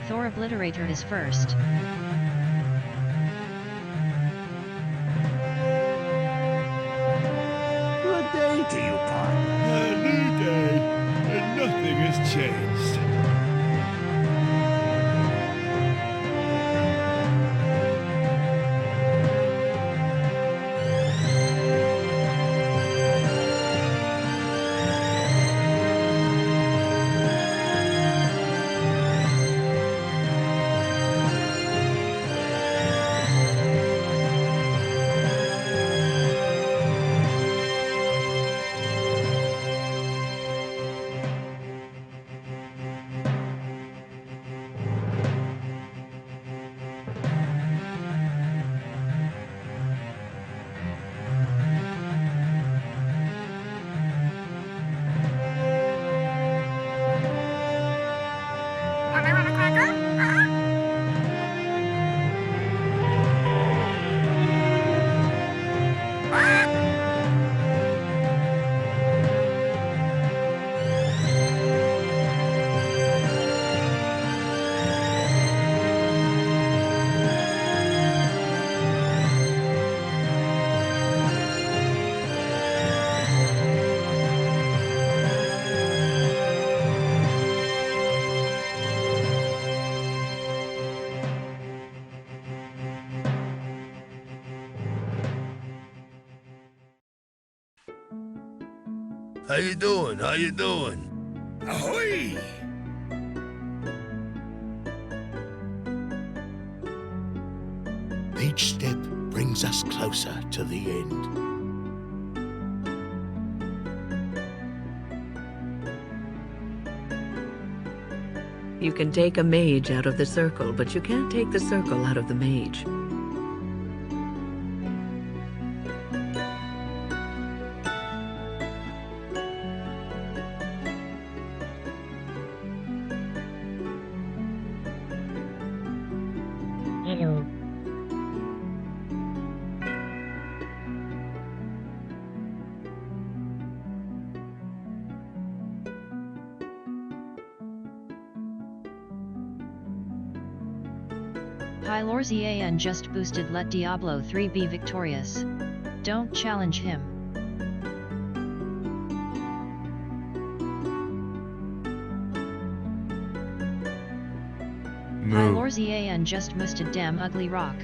Thor Obliterator is first. Good day to you, partner. A new day, and nothing has changed. How you doing? How you doing? Ahoy! Each step brings us closer to the end. You can take a mage out of the circle, but you can't take the circle out of the mage. Hello. Pylorzian just boosted Let Diablo 3 be victorious. Don't challenge him. Pylorzian just boosted damn ugly rock.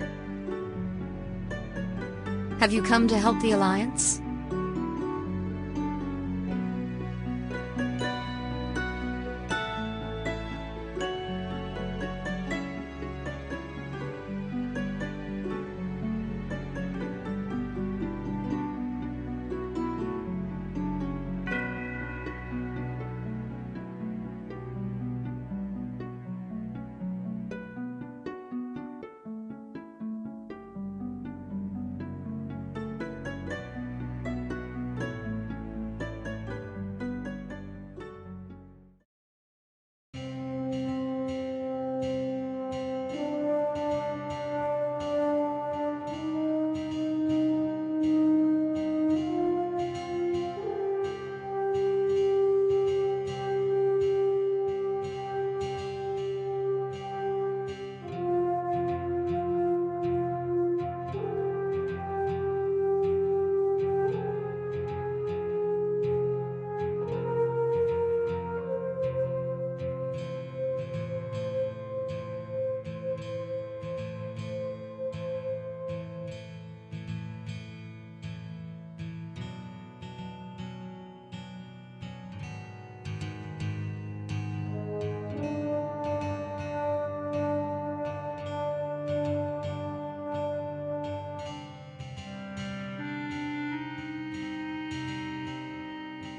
Have you come to help the Alliance?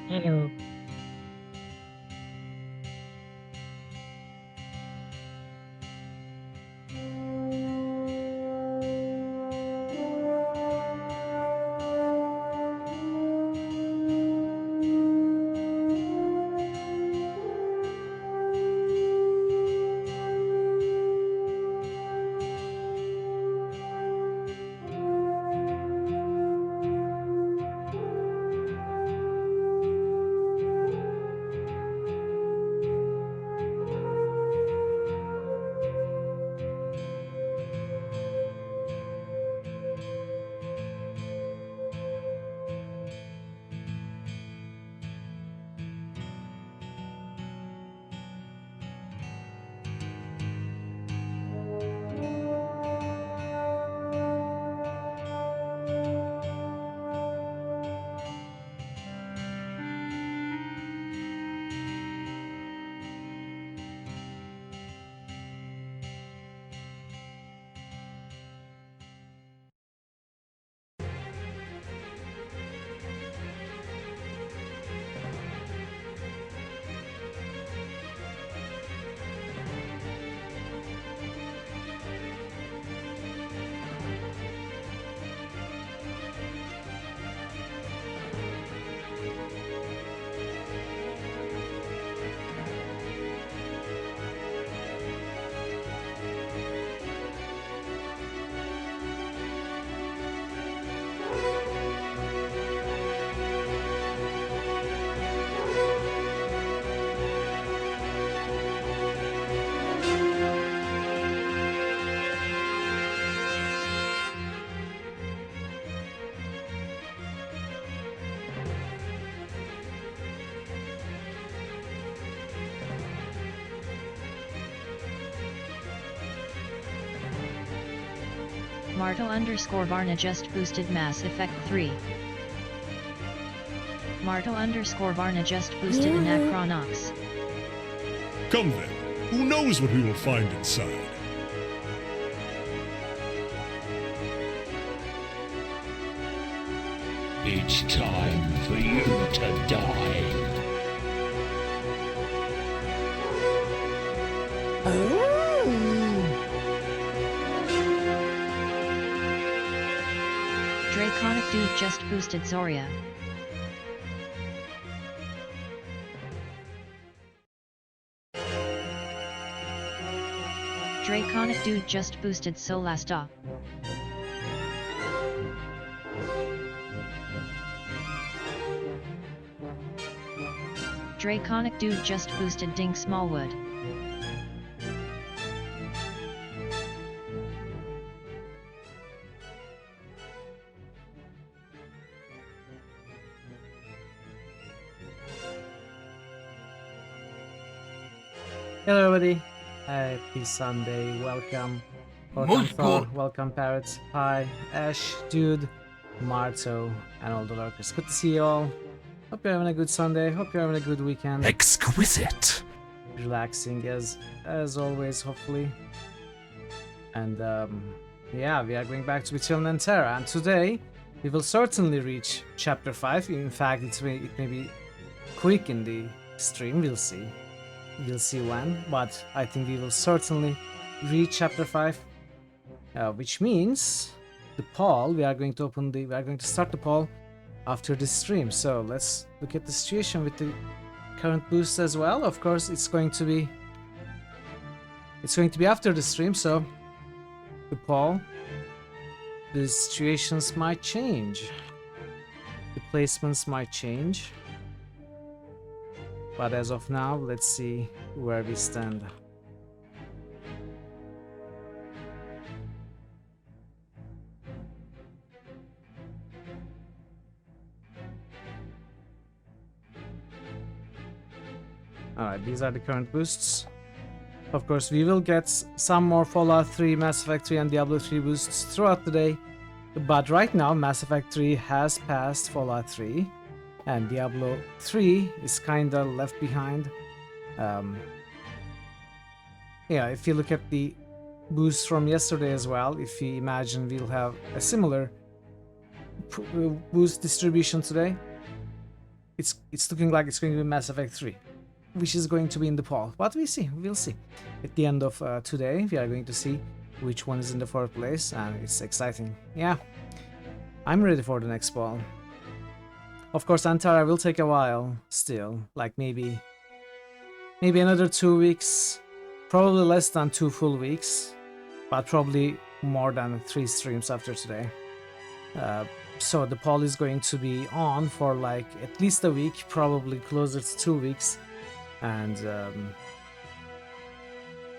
Hello. Marto underscore Varna just boosted Mass Effect 3. Marto underscore Varna just boosted Anachronox. Come then. Who knows what we will find inside? It's time for you to die. Draconic Dude just boosted Zoria. Draconic Dude just boosted Solasta. Draconic Dude just boosted Dink Smallwood. Hello everybody, happy Sunday, welcome Thor, welcome Parrots, hi, Ash, Dude, Marto, and all the lurkers. Good to see you all. Hope you're having a good Sunday, hope you're having a good weekend. Exquisite. Relaxing as always, hopefully. And yeah, we are going back to Betrayal and Antara, and today we will certainly reach chapter 5. In fact, it may be quick in the stream, we'll see. We'll see when, but I think we will certainly reach chapter 5, which means the poll. We are going to start the poll after this stream. So let's look at the situation with the current boost as well. Of course, it's going to be after the stream. So the poll, the situations might change, the placements might change. But as of now, let's see where we stand. Alright, these are the current boosts. Of course, we will get some more Fallout 3, Mass Effect 3 and Diablo 3 boosts throughout the day. But right now, Mass Effect 3 has passed Fallout 3. And Diablo 3 is kinda left behind. Yeah, if you look at the boosts from yesterday as well, if you imagine we'll have a similar boost distribution today, it's looking like it's going to be Mass Effect 3, which is going to be in the poll. But we'll see. At the end of today, we are going to see which one is in the fourth place, and it's exciting. Yeah, I'm ready for the next poll. Of course, Antara will take a while still, like maybe another 2 weeks, probably less than 2 full weeks, but probably more than 3 streams after today. So the poll is going to be on for like at least a week, probably closer to 2 weeks, and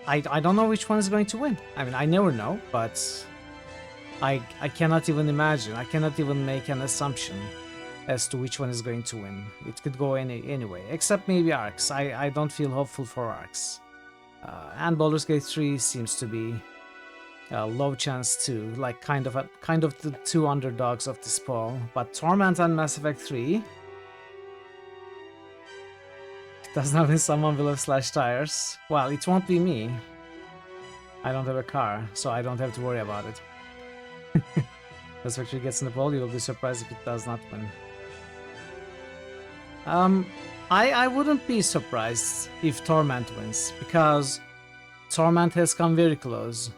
I don't know which one is going to win. I mean, I never know, but I cannot even imagine. I cannot even make an assumption as to which one is going to win. It could go anyway, except maybe Arcs. I don't feel hopeful for Arcs. And Baldur's Gate 3 seems to be a low chance too, like kind of the two underdogs of this poll. But Torment and Mass Effect 3 does not mean someone will have slashed tires. Well, it won't be me. I don't have a car, so I don't have to worry about it. Mass Effect 3 gets in the poll, you will be surprised if it does not win. I wouldn't be surprised if Torment wins, because Torment has come very close,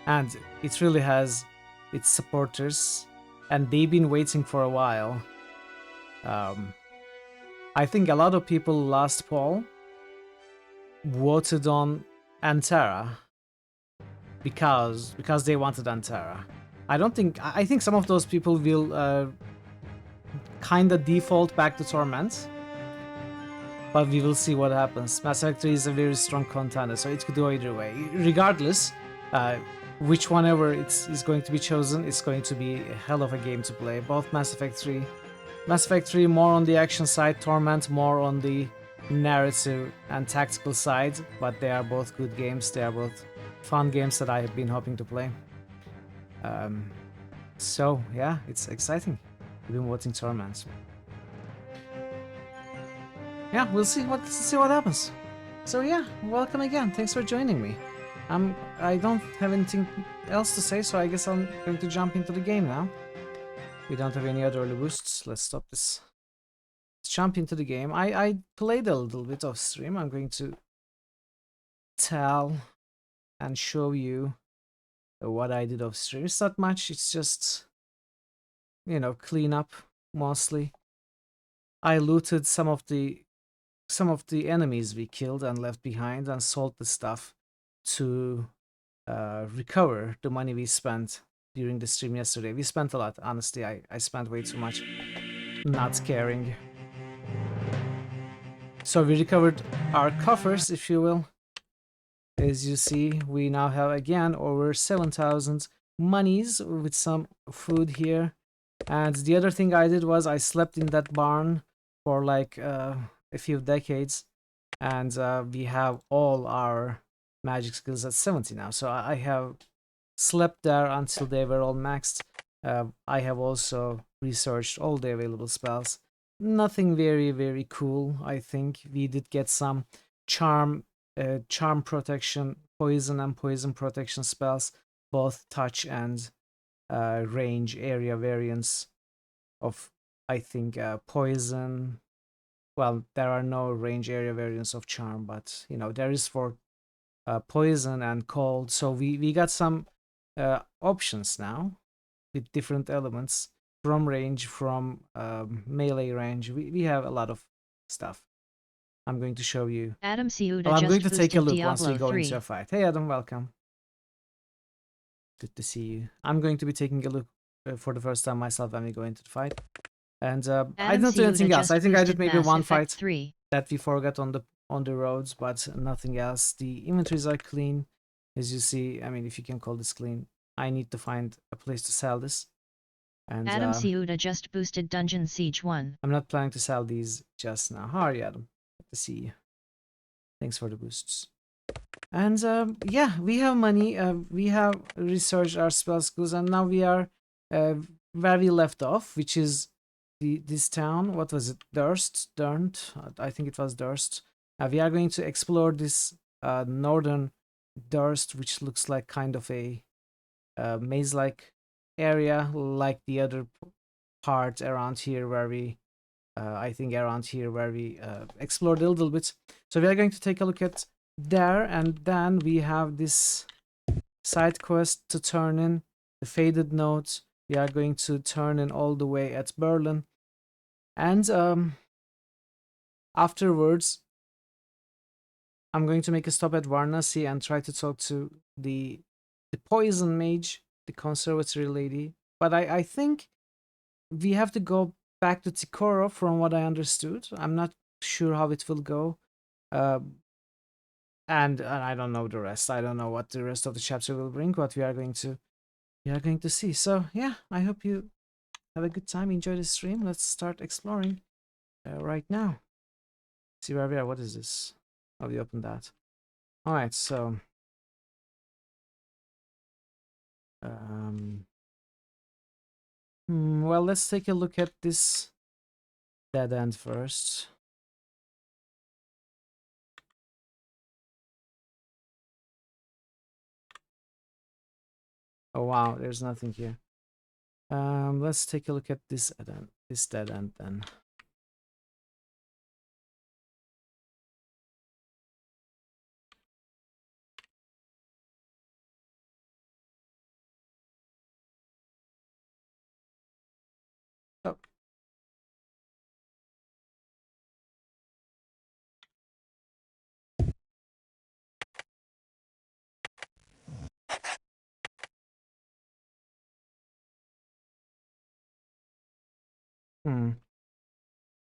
and it really has its supporters, and they've been waiting for a while. I think a lot of people last poll voted on Antara because they wanted Antara. I think some of those people will kinda default back to Torment, but we will see what happens. Mass Effect 3 is a very strong contender, so it could go either way. Regardless, which one ever is going to be chosen, it's going to be a hell of a game to play. Both Mass Effect 3 more on the action side, Torment more on the narrative and tactical side, but they are both good games. They are both fun games that I have been hoping to play. Um, so yeah, it's exciting. We've been watching Torment. Yeah, we'll see what happens. So yeah, welcome again. Thanks for joining me. I don't have anything else to say, so I guess I'm going to jump into the game now. We don't have any other early boosts. Let's stop this. Let's jump into the game. I played a little bit of stream. I'm going to tell and show you what I did off stream. It's not much. It's just, you know, clean up mostly. I looted some of the enemies we killed and left behind and sold the stuff to recover the money we spent during the stream yesterday. We spent a lot, honestly. I spent way too much not caring. So we recovered our coffers, if you will. As you see, we now have again over 7,000 monies with some food here. And the other thing I did was I slept in that barn for like a few decades, and we have all our magic skills at 70 now. So I have slept there until they were all maxed. I have also researched all the available spells. Nothing very cool. I think we did get some charm protection, poison and poison protection spells, both touch and range area variants of, I think, poison. Well, there are no range area variants of charm, but you know, there is for poison and cold. So we got some options now with different elements from range, from melee range. We have a lot of stuff. I'm going to show you. Adam Ciuda Well, I'm going just to take a boosted look once we Diablo go 3. into a fight. Hey Adam, welcome. Good to see you. I'm going to be taking a look for the first time myself when we go into the fight. And I didn't do anything else. I think I did maybe one fight 3. that we forgot on the roads, but nothing else. The inventories are clean, as you see. I mean, if you can call this clean. I need to find a place to sell this. And Adam Ciuda just boosted Dungeon Siege 1. I'm not planning to sell these just now. How are you, Adam? Good to see you. Thanks for the boosts. And yeah, we have money. We have researched our spell skills, and now we are where we left off, which is this town. What was it? Durnt. I think it was Durst. We are going to explore this northern Durst, which looks like kind of a maze-like area, like the other part around here where we I think around here where we explored a little bit. So we are going to take a look at there, and then we have this side quest to turn in, the Faded Note. We are going to turn in all the way at Berlin, and afterwards I'm going to make a stop at Varnasi and try to talk to the poison mage, the conservatory lady. But I think we have to go back to Tikoro from what I understood. I'm not sure how it will go. And I don't know the rest. I don't know what the rest of the chapter will bring, but we are going to see. So yeah, I hope you have a good time. Enjoy the stream. Let's start exploring right now. See where we are. What is this? Oh, we opened that. All right. So well, let's take a look at this dead end first. Oh wow, there's nothing here. Let's take a look at this dead end then. Oh.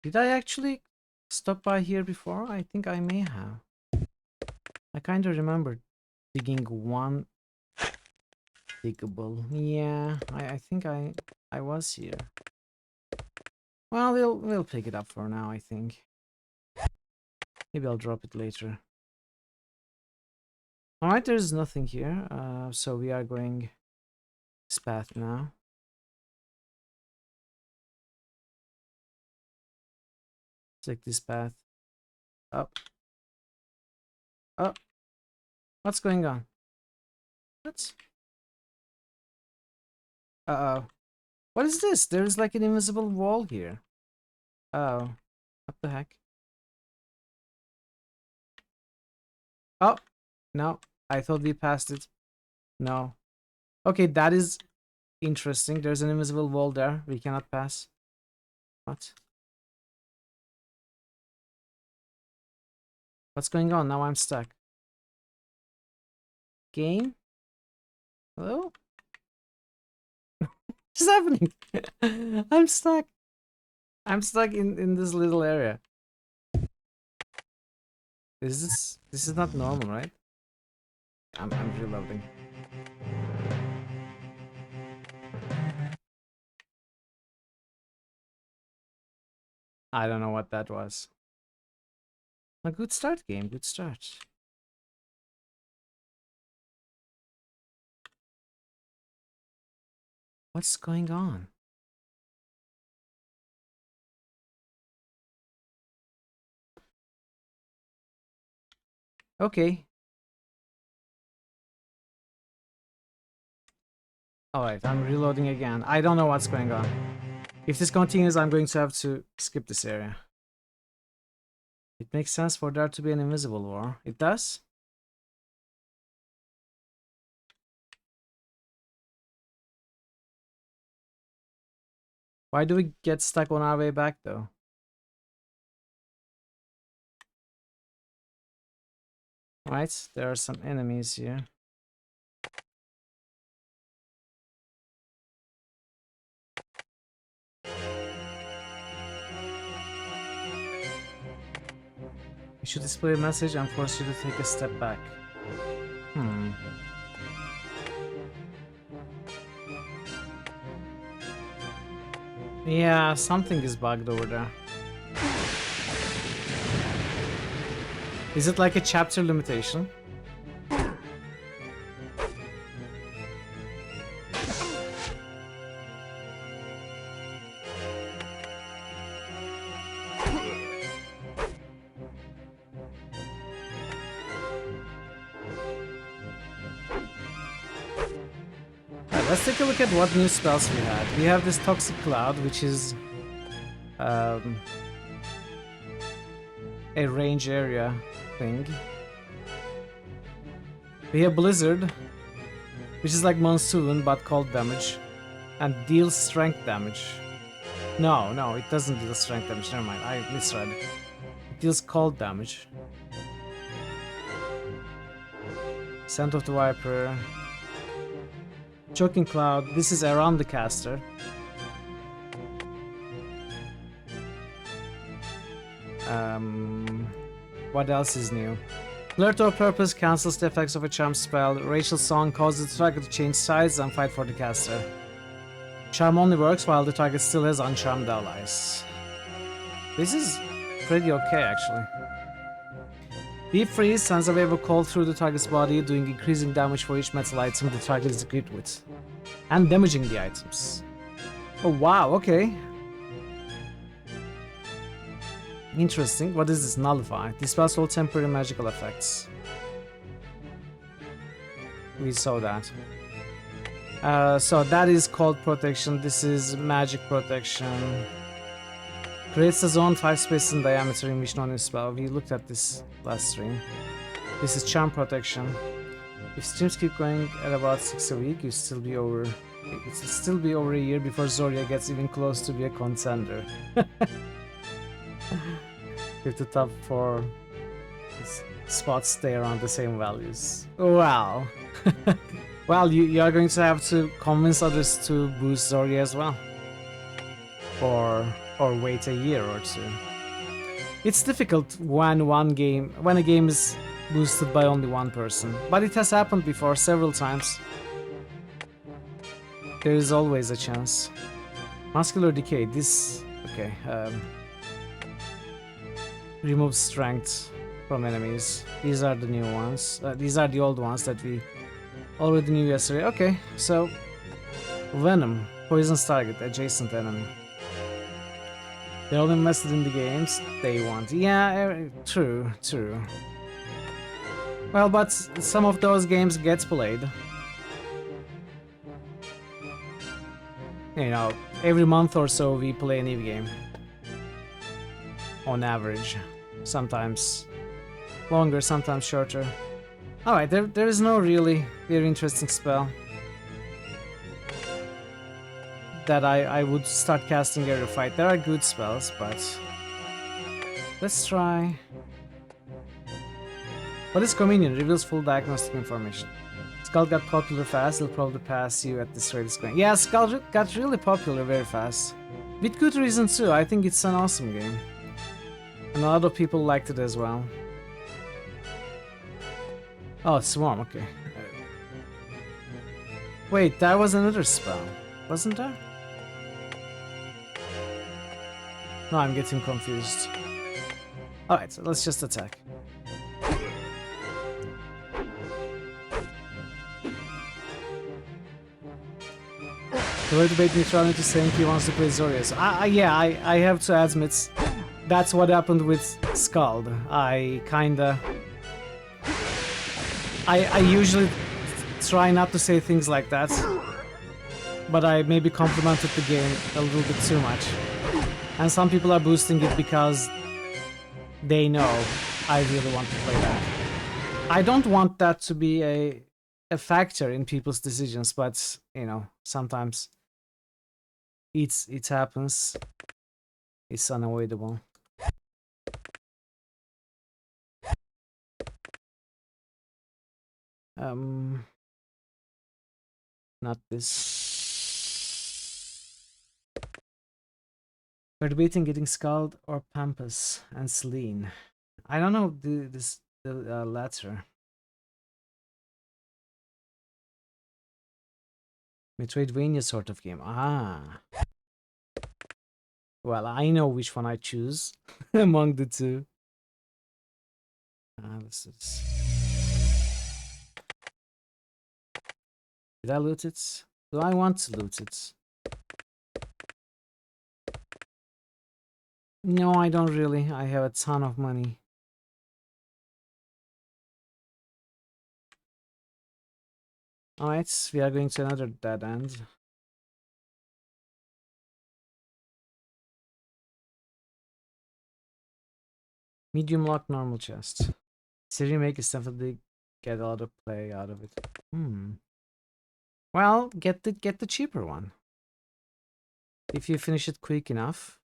Did I actually stop by here before? I think I may have. I kind of remember digging one diggable. Yeah, I think I was here. Well, we'll pick it up for now, I think. Maybe I'll drop it later. Alright, there's nothing here. So we are going this path now. Take this path. Up. Up. What's going on? What? Uh-oh. What is this? There's like an invisible wall here. Oh. What the heck? Oh. No. I thought we passed it. No. Okay, that is interesting. There's an invisible wall there. We cannot pass. What? What's going on? Now I'm stuck. Game? Hello? What's happening? I'm stuck. I'm stuck in this little area. This is not normal, right? I'm reloading. I don't know what that was. A good start, game. Good start. What's going on? Okay. Alright, I'm reloading again. I don't know what's going on. If this continues, I'm going to have to skip this area. It makes sense for there to be an invisible war. It does? Why do we get stuck on our way back, though? Right, there are some enemies here. You should display a message and force you to take a step back. Yeah, something is bugged over there. Is it like a chapter limitation? Let's take a look at what new spells we had. We have this Toxic Cloud, which is a range area thing. We have Blizzard, which is like Monsoon but cold damage, and deals strength damage. No, it doesn't deal strength damage. Never mind, I misread. It deals cold damage. Scent of the Viper. Choking Cloud, this is around the caster. What else is new? Alert or Purpose cancels the effects of a charm spell. Rachel's Song causes the target to change sides and fight for the caster. Charm only works while the target still has uncharmed allies. This is pretty okay, actually. Deep Freeze sends a wave of cold through the target's body, doing increasing damage for each metal item the target is equipped with, and damaging the items. Oh wow, okay. Interesting. What is this? Nullify. Dispels all temporary magical effects. We saw that. So that is cold protection. This is magic protection. Creates a zone 5 spaces in diameter in which no new spell. We looked at this last stream. This is charm protection. If streams keep going at about 6 a week, it'll still be over a year before Zoria gets even close to be a contender. If the top 4 spots stay around the same values. Well. Well, you are going to have to convince others to boost Zoria as well. Or wait a year or two. It's difficult when a game is boosted by only one person, but it has happened before several times. There is always a chance. Muscular Decay, this... okay, removes strength from enemies. These are the new ones. These are the old ones that we already knew yesterday. Okay, so Venom. Poison's target. Adjacent enemy. They're all invested in the games they want. Yeah, true, true. Well, but some of those games get played. You know, every month or so we play a new game. On average. Sometimes longer, sometimes shorter. Alright, there is no really very interesting spell that I would start casting every fight. There are good spells, but let's try. What is Communion? Reveals full diagnostic information. Skull got popular fast, it'll probably pass you at this rate it's going. Yeah, Skull got really popular very fast. With good reason too, I think it's an awesome game. And a lot of people liked it as well. Oh, Swarm, okay. Wait, that was another spell, wasn't there? No, I'm getting confused. Alright, so let's just attack. The way to bait me trying to saying he wants to play Zorius. Yeah, I have to admit, that's what happened with Scald. I usually try not to say things like that, but I maybe complimented the game a little bit too much. And some people are boosting it because they know I really want to play that. I don't want that to be a factor in people's decisions, but you know, sometimes it happens. It's unavoidable. Not this. We're debating getting Scald or Pampas and Celine. I don't know the latter. Metroidvania sort of game. Ah. Well, I know which one I choose among the two. This is... Did I loot it? Do I want to loot it? No, I don't really. I have a ton of money. Alright, we are going to another dead end. Medium lock, normal chest. City remake is definitely get a lot of play out of it. Well, get the cheaper one. If you finish it quick enough,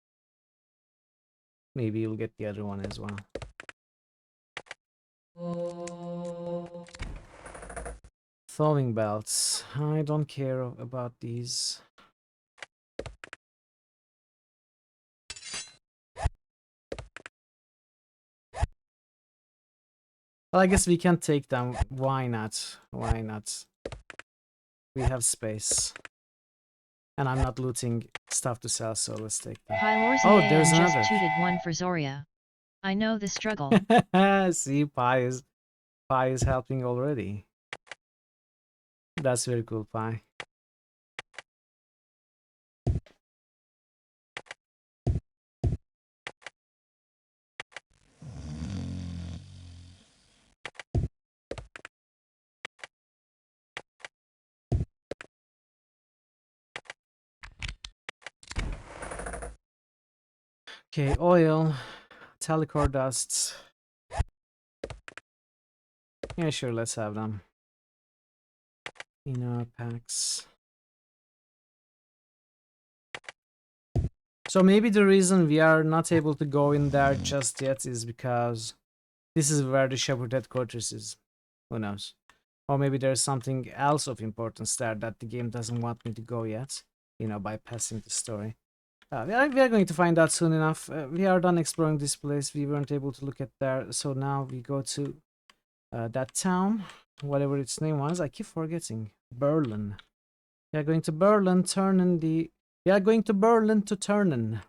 maybe you'll get the other one as well. Thawing belts. I don't care about these. Well, I guess we can take them. Why not? Why not? We have space. And I'm not looting stuff to sell, so let's take them. Oh, there's another. Just tooted one for Zoria. I know the struggle. See, Pi is helping already. That's very cool, Pi. Okay, oil, telecor dusts. Yeah, sure, let's have them. Inner packs. So maybe the reason we are not able to go in there just yet is because this is where the Shepherd headquarters is. Who knows? Or maybe there's something else of importance there that the game doesn't want me to go yet, you know, bypassing the story. We are going to find out soon enough. We are done exploring this place. We weren't able to look at there, so now we go to that town, whatever its name was. I keep forgetting. Berlin. We are going to Berlin, turning the... We are going to Berlin to turn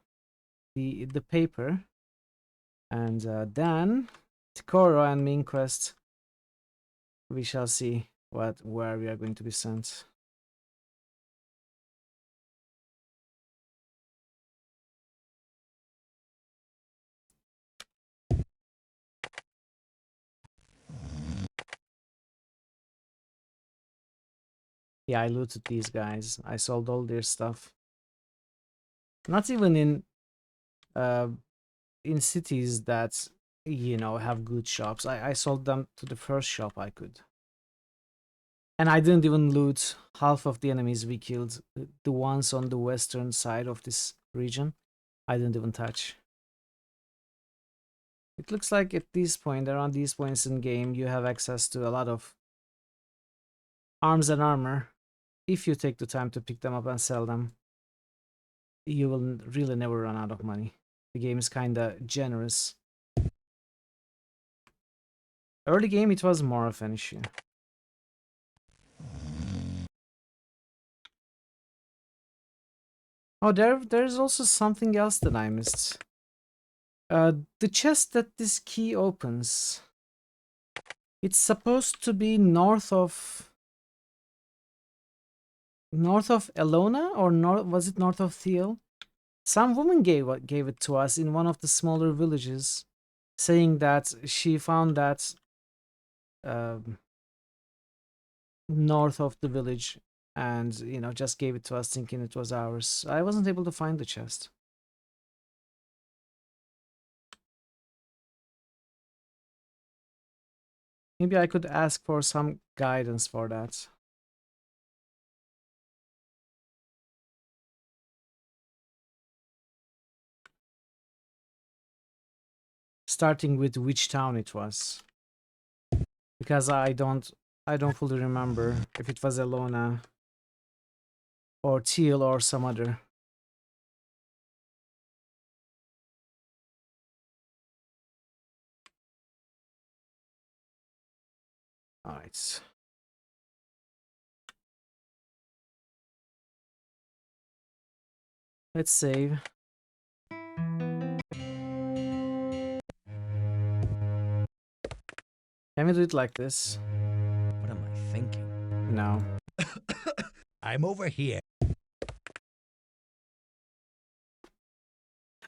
the paper. And then, Tikoro and main quest. We shall see where we are going to be sent. Yeah, I looted these guys. I sold all their stuff. Not even in cities that, you know, have good shops. I sold them to the first shop I could. And I didn't even loot half of the enemies we killed. The ones on the western side of this region, I didn't even touch. It looks like at this point, around these points in game, you have access to a lot of arms and armor. If you take the time to pick them up and sell them, you will really never run out of money. The game is kinda generous. Early game, it was more of an issue. Oh, there's also something else that I missed. The chest that this key opens, it's supposed to be north of Elona, or north, was it north of Thiel? Some woman gave it to us in one of the smaller villages, saying that she found that um, north of the village, and you know, just gave it to us thinking it was ours. I wasn't able to find the chest. Maybe I could ask for some guidance for that. Starting with which town it was, because I don't fully remember if it was Elona or Teal or some other. All right. Let's save. Can we do it like this? What am I thinking? No. I'm over here.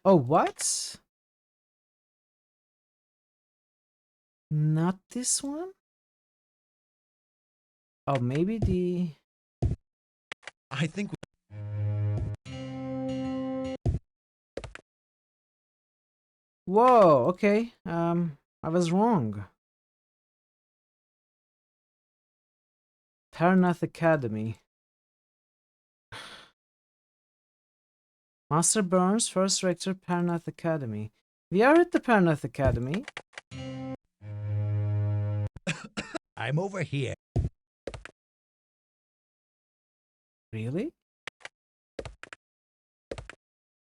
Oh, what? Not this one? Oh, maybe the... I think Whoa, okay. I was wrong. Parnath Academy. Master Burns, first rector, Parnath Academy. We are at the Parnath Academy. I'm over here. Really?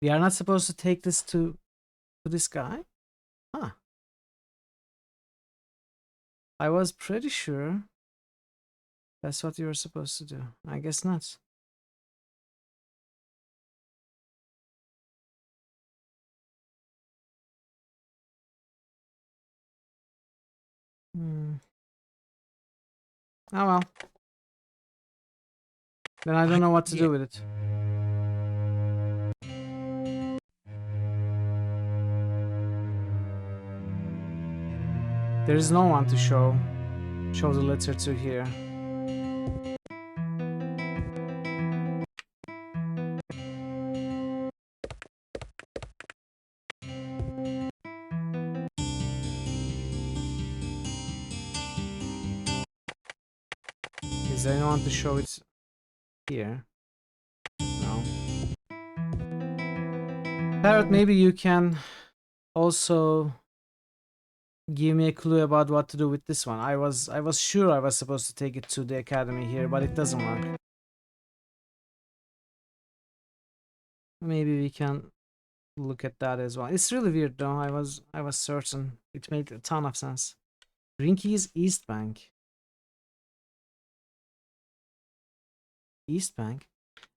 We are not supposed to take this to this guy? Huh. I was pretty sure that's what you were supposed to do. I guess not. Hmm. Oh well. Then I don't know what to do with it. There is no one to show the letter to here. Is there anyone to show it here? No. Parrot, maybe you can also give me a clue about what to do with this one. I was sure I was supposed to take it to the academy here, but it doesn't work. Maybe we can look at that as well. It's really weird though. I was certain it made a ton of sense. Rinky's East Bank. East Bank?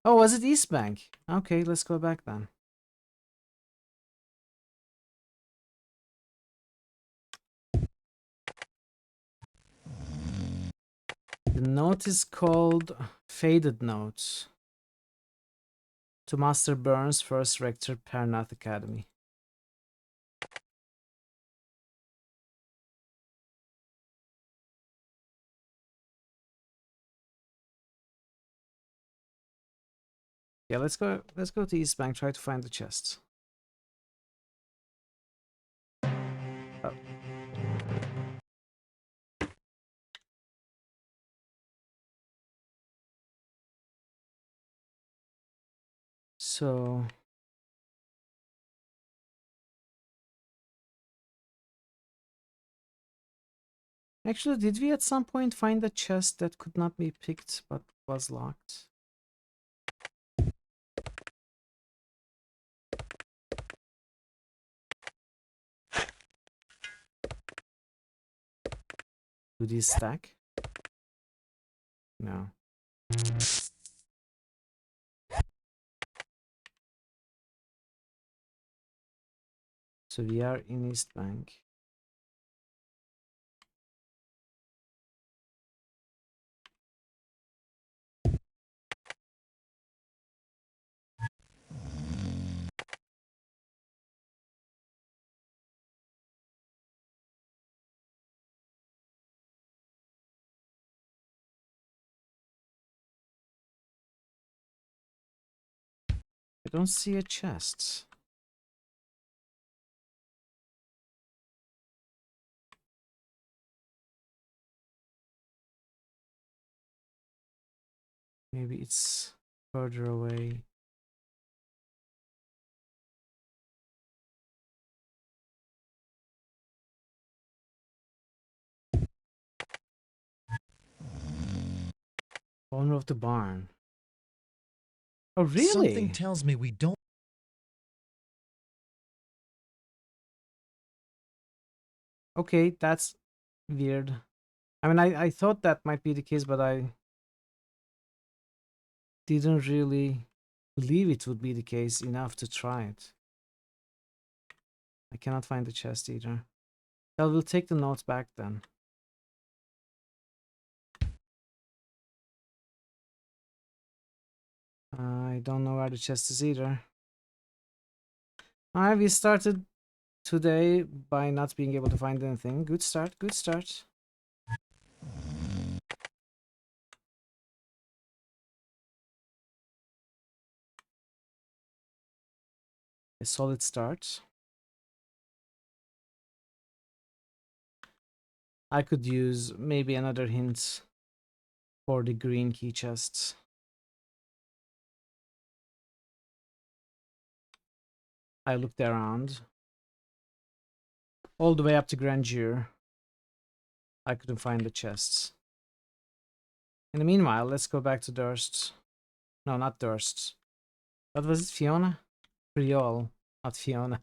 Oh, was it East Bank? Okay, let's go back then. The note is called Faded Notes to Master Burns, first rector, Parnath Academy. Yeah, let's go to East Bank, try to find the chest. Oh. So actually, did we at some point find a chest that could not be picked but was locked? Do these stack? No. So we are in East Bank. I don't see a chest. Maybe it's further away. Owner of the barn. Oh, really? Something tells me we don't. Okay, that's weird. I mean, I thought that might be the case, but I didn't really believe it would be the case enough to try it. I cannot find the chest either. Well, we'll take the notes back then. I don't know where the chest is either. Alright, we started today by not being able to find anything. Good start, good start. A solid start. I could use maybe another hint for the green key chests. I looked around. All the way up to Grandeur. I couldn't find the chests. In the meanwhile, let's go back to Durst. No, not Durst. What was it, Fiona? Priol, not Fiona.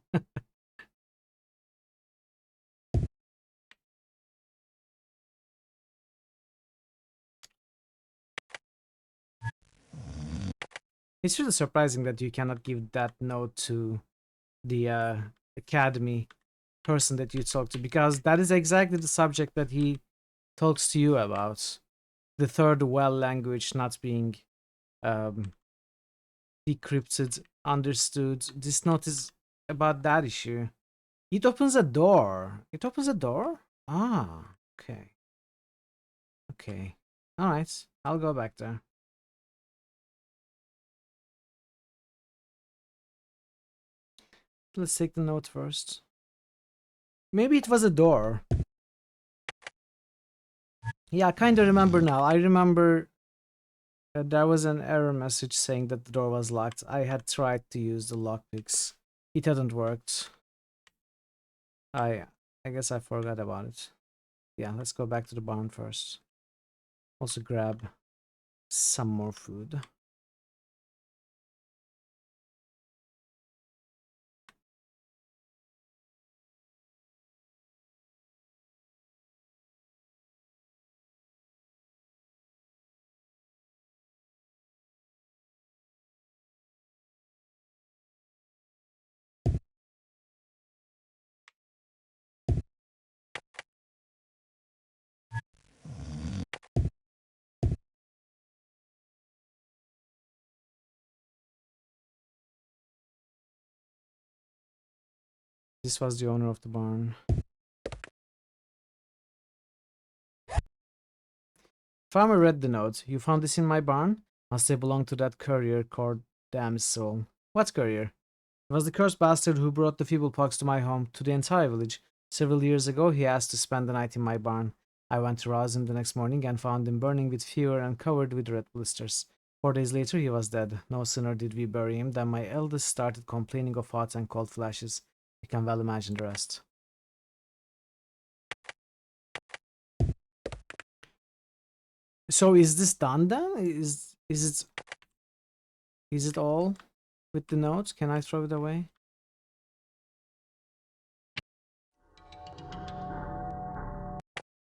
It's really surprising that you cannot give that note to the academy person that you talk to, because that is exactly the subject that he talks to you about. The third well language not being decrypted, understood. This note is about that issue. It opens a door. It opens a door? Ah, okay. Okay. Alright, I'll go back there. Let's take the note first. Maybe it was a door. Yeah, I kind of remember now. I remember there was an error message saying that the door was locked. I had tried to use the lockpicks. It hadn't worked. I guess I forgot about it. Yeah, let's go back to the barn first. Also grab some more food. This was the owner of the barn. Farmer read the note. You found this in my barn? Must have belonged to that courier called damn soul. What courier? It was the cursed bastard who brought the feeble pox to my home, to the entire village. Several years ago, he asked to spend the night in my barn. I went to rouse him the next morning and found him burning with fever and covered with red blisters. 4 days later, he was dead. No sooner did we bury him than my eldest started complaining of hot and cold flashes. You can well imagine the rest. So is this done then? Is it all with the notes? Can I throw it away?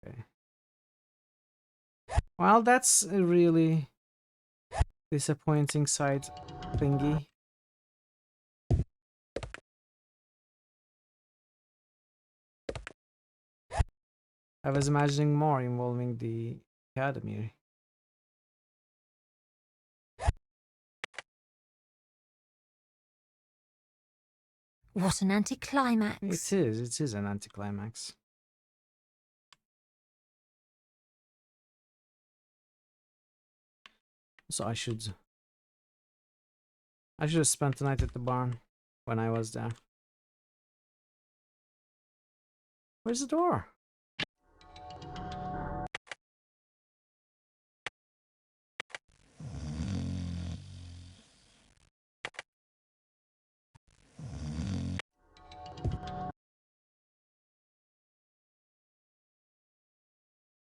Okay. Well, that's a really disappointing side thingy. I was imagining more involving the academy. What an anticlimax. It is an anticlimax. So I should have spent the night at the barn when I was there. Where's the door?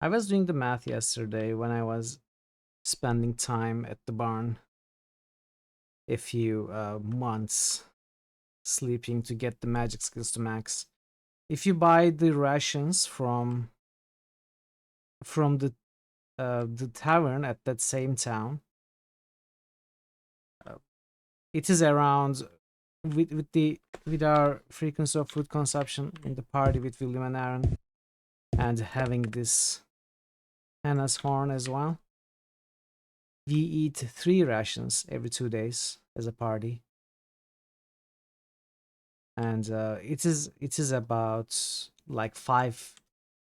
I was doing the math yesterday when I was spending time at the barn a few months sleeping to get the magic skills to max. If you buy the rations from the tavern at that same town, it is around with our frequency of food consumption in the party with William and Aaron, and having this Hannah's horn as well. We eat 3 rations every 2 days as a party, and it is about like 5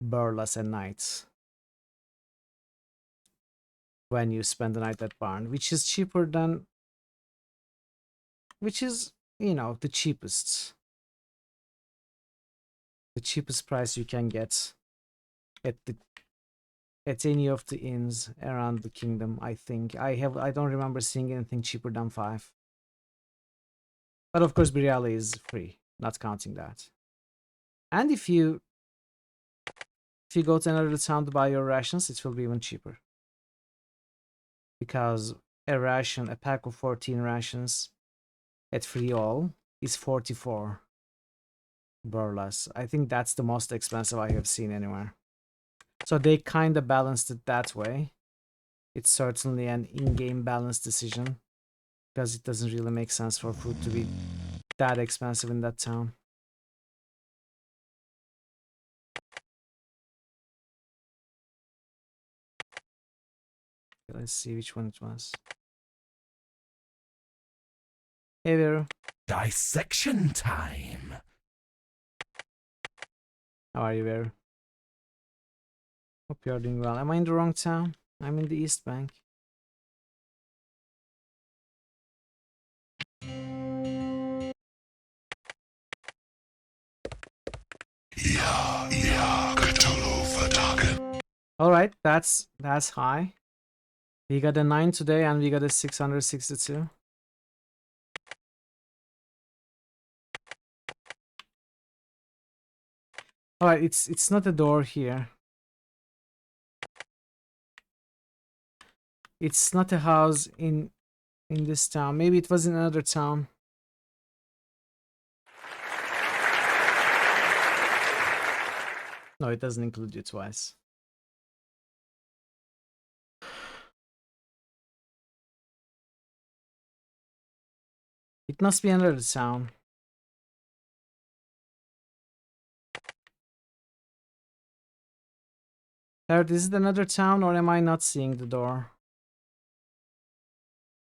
burlas a night when you spend the night at barn, which is cheaper than, which is, you know, the cheapest price you can get at any of the inns around the kingdom. I think I don't remember seeing anything cheaper than 5. But of course, Betrayal is free, not counting that. And if you go to another town to buy your rations, it will be even cheaper. Because a pack of 14 rations at free all is 44 burlas. I think that's the most expensive I have seen anywhere. So they kind of balanced it that way. It's certainly an in-game balance decision, because it doesn't really make sense for food to be that expensive in that town. Okay, let's see which one it was. Hey Vero. Dissection time. How are you, Vero? Hope you are doing well. Am I in the wrong town? I'm in the East Bank. Alright, that's high. We got a 9 today and we got a 662. Alright, it's not a door here. It's not a house in this town. Maybe it was in another town. No, it doesn't include you twice. It must be another town. Third, is it another town or am I not seeing the door?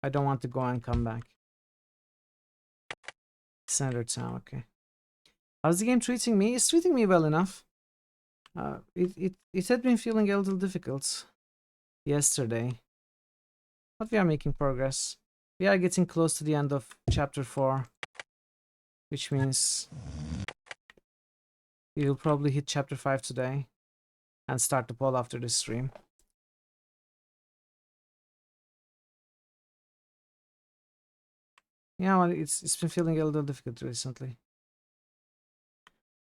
I don't want to go and come back. It's another town, okay. How's the game treating me? It's treating me well enough. It had been feeling a little difficult yesterday, but we are making progress. We are getting close to the end of chapter 4, which means we will probably hit chapter 5 today and start the poll after this stream. Yeah, well, it's been feeling a little difficult recently.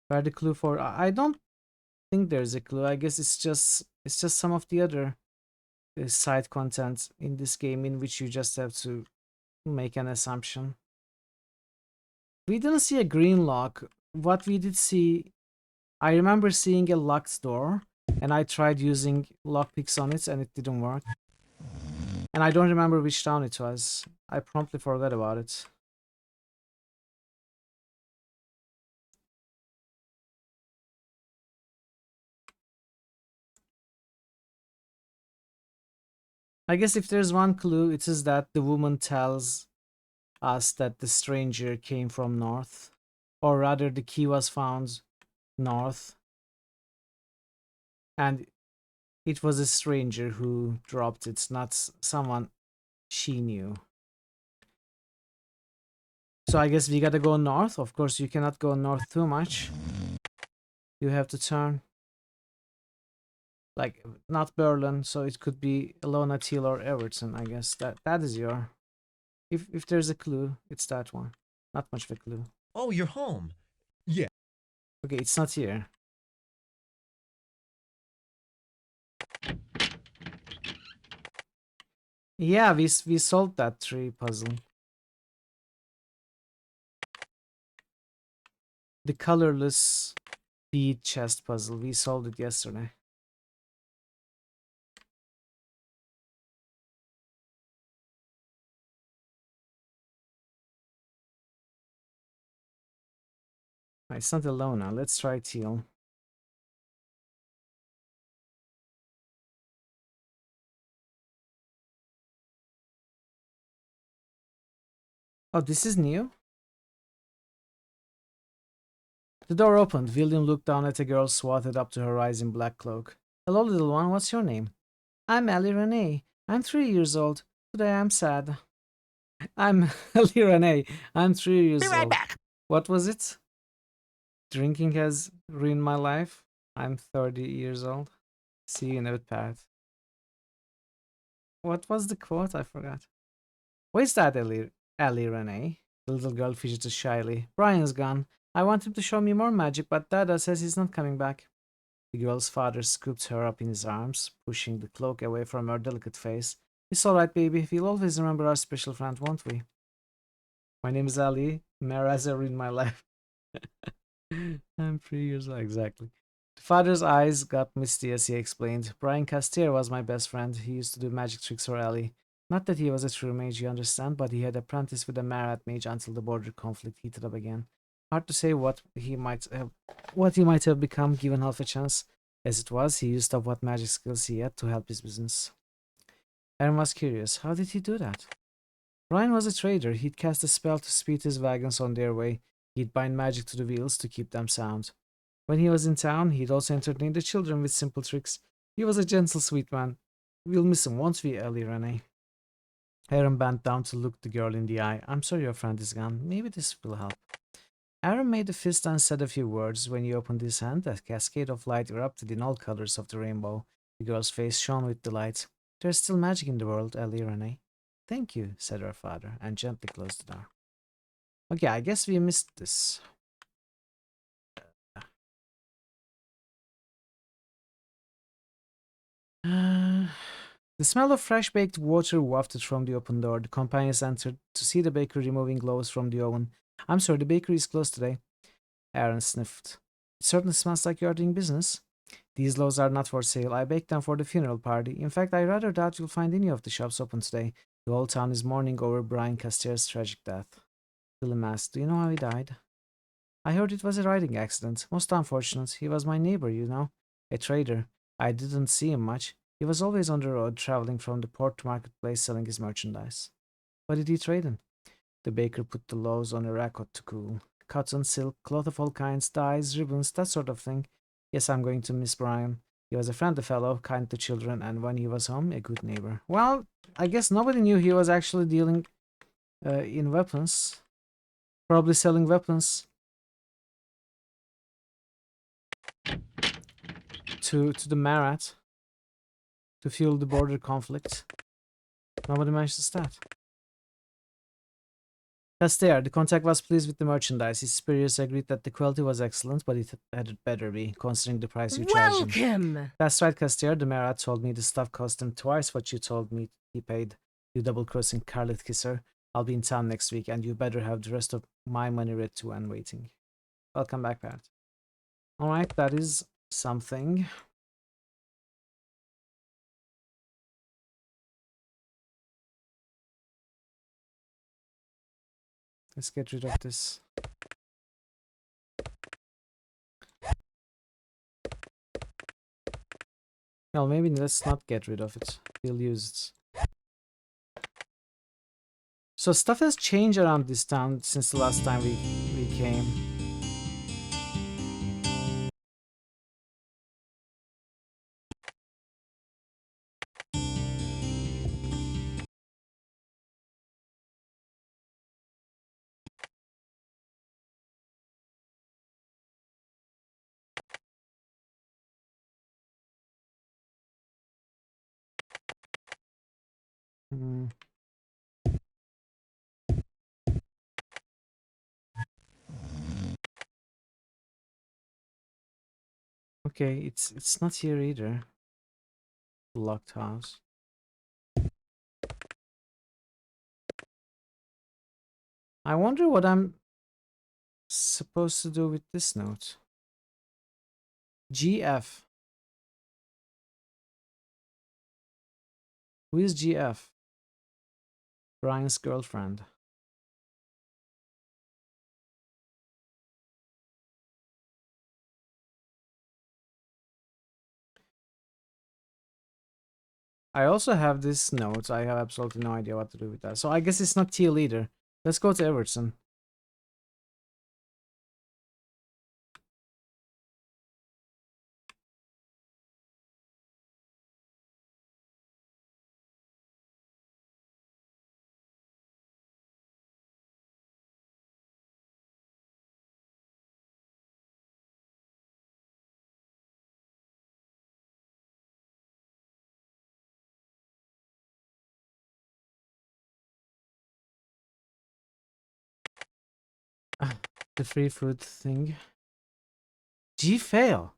Where the clue for? I don't think there's a clue. I guess it's just some of the other side content in this game in which you just have to make an assumption. We didn't see a green lock. What we did see, I remember seeing a locked door, and I tried using lockpicks on it, and it didn't work. And I don't remember which town it was. I promptly forgot about it. I guess if there's one clue, it is that the woman tells us that the stranger came from north, or rather the key was found north, and it was a stranger who dropped it, not someone she knew. So I guess we gotta go north. Of course, you cannot go north too much. You have to turn, like, not Berlin, so it could be Ilona, Thiel, or Everton. I guess that is your. If there's a clue, it's that one. Not much of a clue. Oh, you're home. Yeah. Okay, it's not here. Yeah, we solved that tree puzzle. The colorless bead chest puzzle. We solved it yesterday. It's not Ilona. Let's try Teal. Oh, this is new? The door opened. William looked down at a girl swathed up to her eyes in black cloak. Hello, little one. What's your name? I'm Ellie Renee. I'm 3 years old. Today I'm sad. I'm Ellie Renee. I'm 3 years old. Be right back. What was it? Drinking has ruined my life. I'm 30 years old. See you in a bit, Pat. What was the quote? I forgot. Where's that, Ellie Renee? The little girl fidgeted shyly. Brian's gone. I want him to show me more magic, but Dada says he's not coming back. The girl's father scooped her up in his arms, pushing the cloak away from her delicate face. It's all right, baby. We'll always remember our special friend, won't we? My name is Ali. Maraza ruined my life. I'm 3 years old, exactly. The father's eyes got misty as he explained. Brian Castier was my best friend. He used to do magic tricks for Ellie. Not that he was a true mage, you understand, but he had apprenticed with a Marat mage until the border conflict heated up again. Hard to say what he might have become given half a chance. As it was, he used up what magic skills he had to help his business. Aaron was curious. How did he do that? Brian was a trader. He'd cast a spell to speed his wagons on their way. He'd bind magic to the wheels to keep them sound. When he was in town, he'd also entertain the children with simple tricks. He was a gentle, sweet man. We'll miss him, won't we, Ellie Renee? Aaron bent down to look the girl in the eye. I'm sorry your friend is gone. Maybe this will help. Aaron made a fist and said a few words. When he opened his hand, a cascade of light erupted in all colors of the rainbow. The girl's face shone with delight. There's still magic in the world, Ellie Renee. Thank you, said her father, and gently closed the door. Okay, I guess we missed this. The smell of fresh baked water wafted from the open door. The companions entered to see the baker removing loaves from the oven. I'm sorry, the bakery is closed today. Aaron sniffed. It certainly smells like you're doing business. These loaves are not for sale. I baked them for the funeral party. In fact, I rather doubt you'll find any of the shops open today. The whole town is mourning over Brian Castier's tragic death. Willem asked, do you know how he died? I heard it was a riding accident. Most unfortunate. He was my neighbor, you know. A trader. I didn't see him much. He was always on the road, traveling from the port to marketplace selling his merchandise. What did he trade in? The baker put the loaves on a rack to cool. Cotton, silk, cloth of all kinds, dyes, ribbons, that sort of thing. Yes, I'm going to miss Brian. He was a friendly fellow, kind to children, and when he was home, a good neighbor. Well, I guess nobody knew he was actually dealing in weapons. Probably selling weapons to the Marat to fuel the border conflict. Nobody mentions that. Castier, the contact was pleased with the merchandise. His superiors agreed that the quality was excellent, but it had better be, considering the price you charged him. Welcome! That's right, Castier. The Marat told me the stuff cost him twice what you told me he paid. You double-crossing Carlet Kisser. I'll be in town next week, and you better have the rest of my money ready to and waiting. Welcome back, Pat. Alright, that is something. Let's get rid of this. Well, maybe let's not get rid of it. We'll use it. So stuff has changed around this town since the last time we came. Hmm. Okay, it's not here either. Locked house. I wonder what I'm supposed to do with this note. GF. Who is GF? Brian's girlfriend. I also have this note. I have absolutely no idea what to do with that. So I guess it's not Teal either. Let's go to Everton. The free food thing. G fail.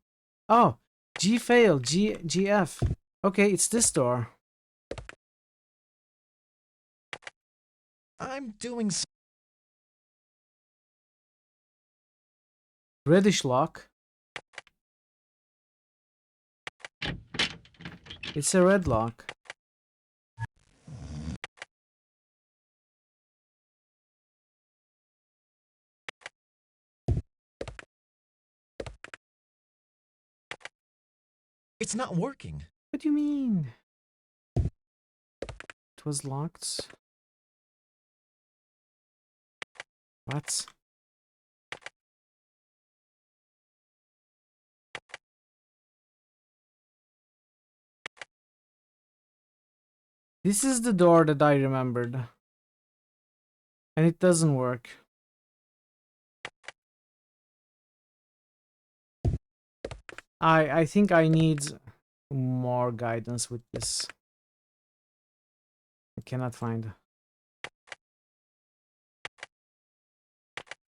Oh, G fail. GF. Okay, it's this door. I'm doing Reddish lock. It's a red lock. It's not working. What do you mean? It was locked. What? This is the door that I remembered. And it doesn't work. I think I need more guidance with this. I cannot find.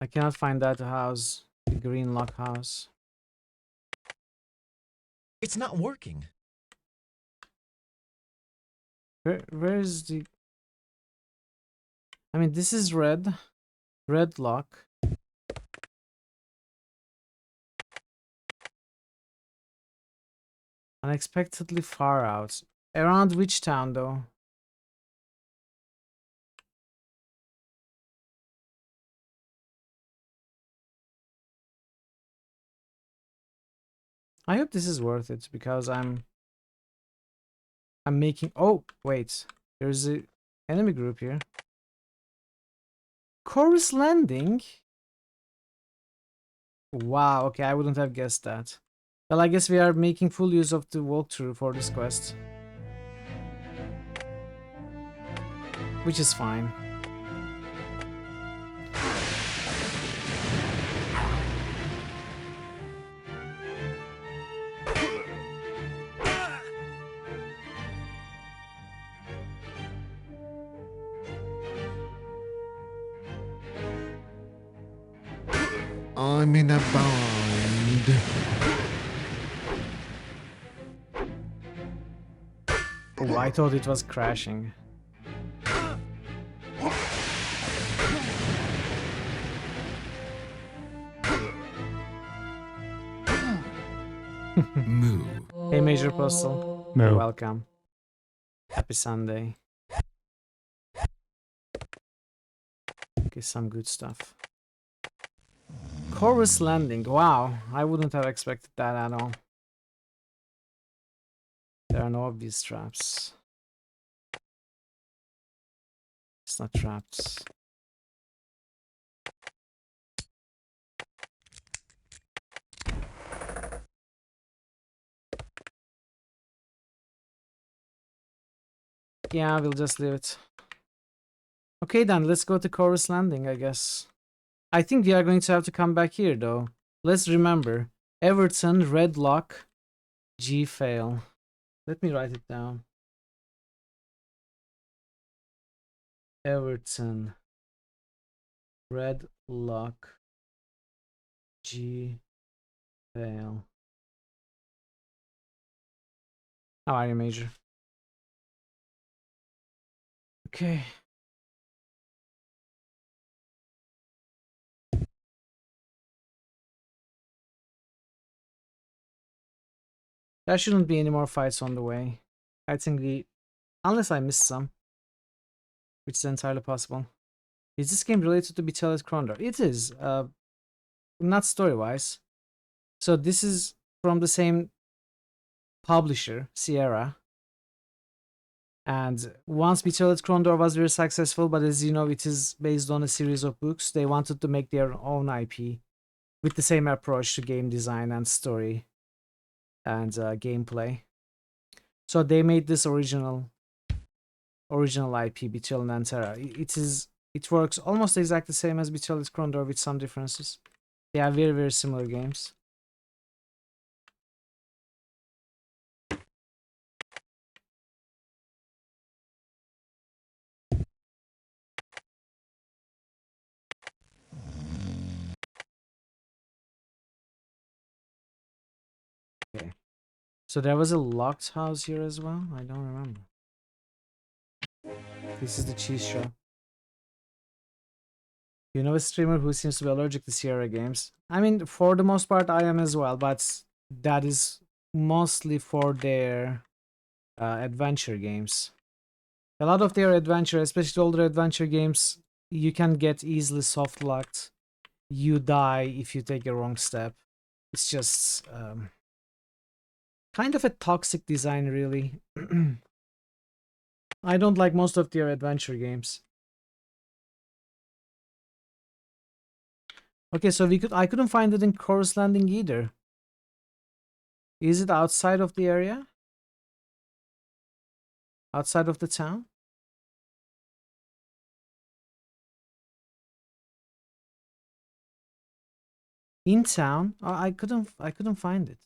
I cannot find that house. The green lock house. It's not working. Where is the... I mean, this is red. Red lock. Unexpectedly far out. Around which town, though? I hope this is worth it, because I'm making... Oh, wait. There's a enemy group here. Chorus Landing? Wow, okay, I wouldn't have guessed that. Well, I guess we are making full use of the walkthrough for this quest. Which is fine. I'm in a bind. Oh, I thought it was crashing. Moo. Hey, Major Postal. You're welcome. Happy Sunday. Okay, some good stuff. Chorus Landing. Wow, I wouldn't have expected that at all. There are no obvious traps. It's not traps. Yeah, we'll just leave it. Okay then, let's go to Chorus Landing, I guess. I think we are going to have to come back here though. Let's remember. Everton, red lock, G fail. Let me write it down. Everton, red lock, G fail. How are you, Major? Okay. There shouldn't be any more fights on the way. I think unless I missed some, which is entirely possible. Is this game related to Betrayal Condor? It is, not story-wise. So this is from the same publisher, Sierra. And once Betrayal Condor was very successful, but as you know, it is based on a series of books. They wanted to make their own IP with the same approach to game design and story and gameplay. So they made this original IP, Betrayal and Antara. It works almost exactly the same as Betrayal Condor with some differences. They are very, very similar games. Okay. So there was a locked house here as well? I don't remember. This is the cheese shop. You know a streamer who seems to be allergic to Sierra games? I mean, for the most part, I am as well, but that is mostly for their adventure games. A lot of their adventure, especially older adventure games, you can get easily soft locked. You die if you take a wrong step. It's just kind of a toxic design, really. I don't like most of their adventure games. Okay, so I couldn't find it in Chorus Landing either. Is it outside of the area? Outside of the town? In town? Oh, I couldn't find it.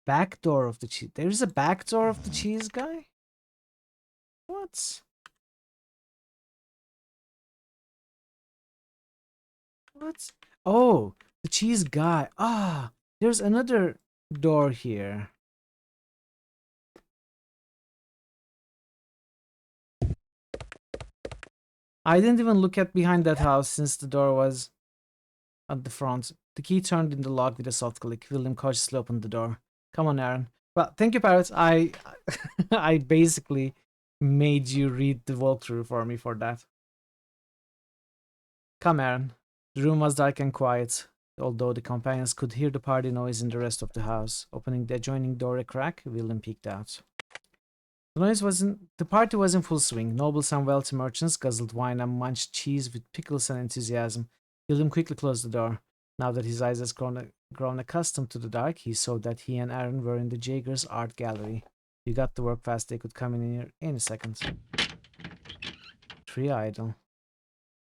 Back door of the cheese. There's a back door of the cheese guy? What? What? Oh, the cheese guy. Ah, there's another door here. I didn't even look at behind that house since the door was at the front. The key turned in the lock with a soft click. William cautiously opened the door. Come on, Aaron. Well, thank you, Parrot. I basically made you read the walkthrough for me for that. Come, Aaron. The room was dark and quiet, although the companions could hear the party noise in the rest of the house. Opening the adjoining door a crack, William peeked out. The party was in full swing. Nobles and wealthy merchants guzzled wine and munched cheese with pickles and enthusiasm. William quickly closed the door. Now that his eyes had grown accustomed to the dark, he saw that he and Aaron were in the Jaegers art gallery. You got to work fast, they could come in here any second. Tree idol.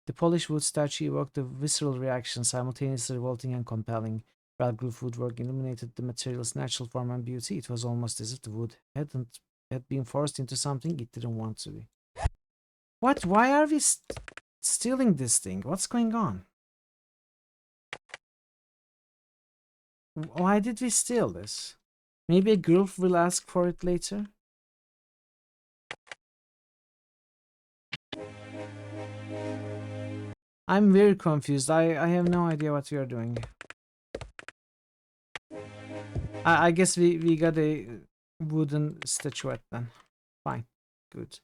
The polished wood statue evoked a visceral reaction, simultaneously revolting and compelling. Well-grooved woodwork illuminated the material's natural form and beauty. It was almost as if the wood had been forced into something it didn't want to be. What? Why are we stealing this thing? What's going on? Why did we steal this? Maybe a girl will ask for it later? I'm very confused. I have no idea what we are doing. I guess we got a wooden statuette then. Fine. Good.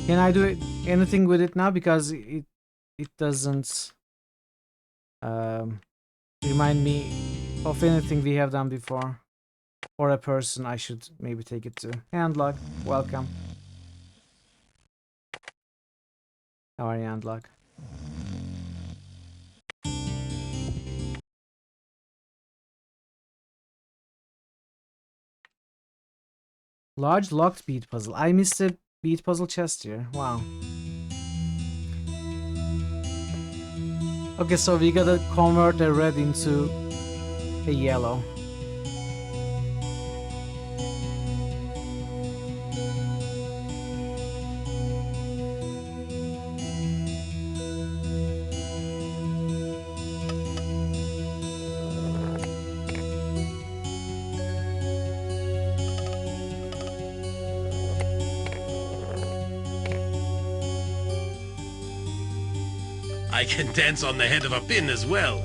Can I do anything with it now? Because it doesn't remind me of anything we have done before. Or a person I should maybe take it to. Handlock, welcome. How are you, Handlock? Large locked bead puzzle. I missed a bead puzzle chest here. Wow. Okay, so we gotta convert the red into a yellow. I can dance on the head of a pin as well.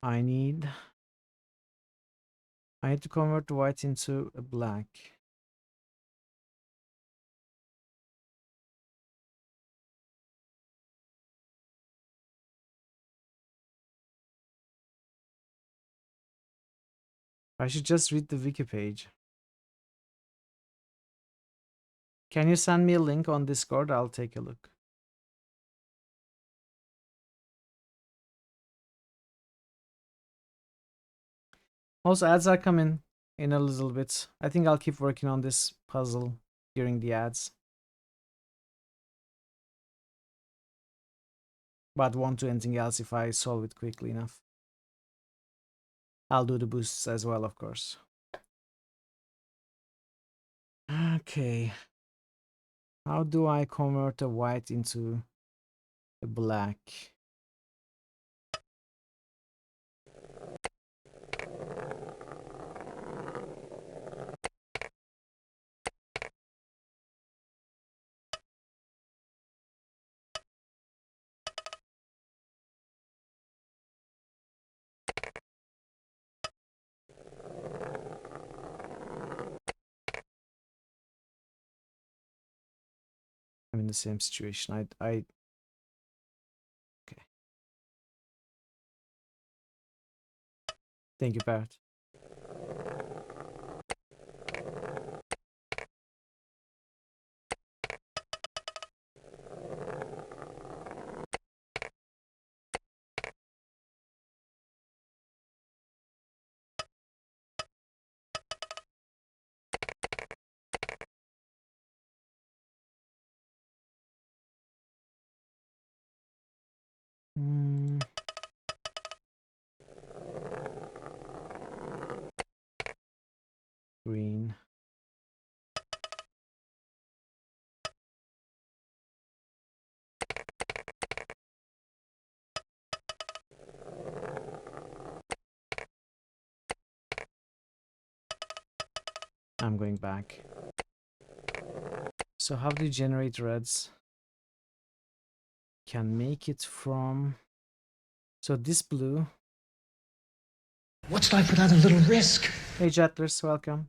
I need to convert the white into a black. I should just read the wiki page. Can you send me a link on Discord? I'll take a look. Also, ads are coming in a little bit. I think I'll keep working on this puzzle during the ads. But won't do anything else if I solve it quickly enough. I'll do the boosts as well, of course. Okay. How do I convert a white into a black? I'm in the same situation. Okay. Thank you, Parrot. Green. I'm going back. So how do you generate reds? Can make it from... So this blue. What's life without a little risk? Hey Jettlers, welcome.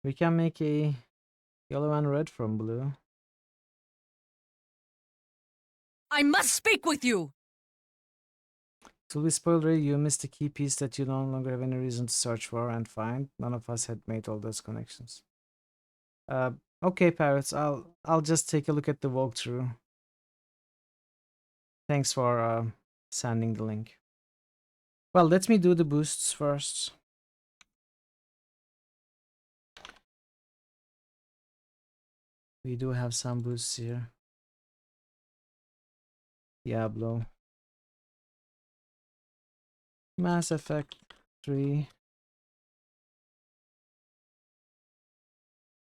We can make a yellow and red from blue. I must speak with you! To be spoilery, you missed a key piece that you no longer have any reason to search for and find. None of us had made all those connections. Okay, parrots. I'll just take a look at the walkthrough. Thanks for sending the link. Well, let me do the boosts first. We do have some boosts here. Diablo. Mass Effect 3.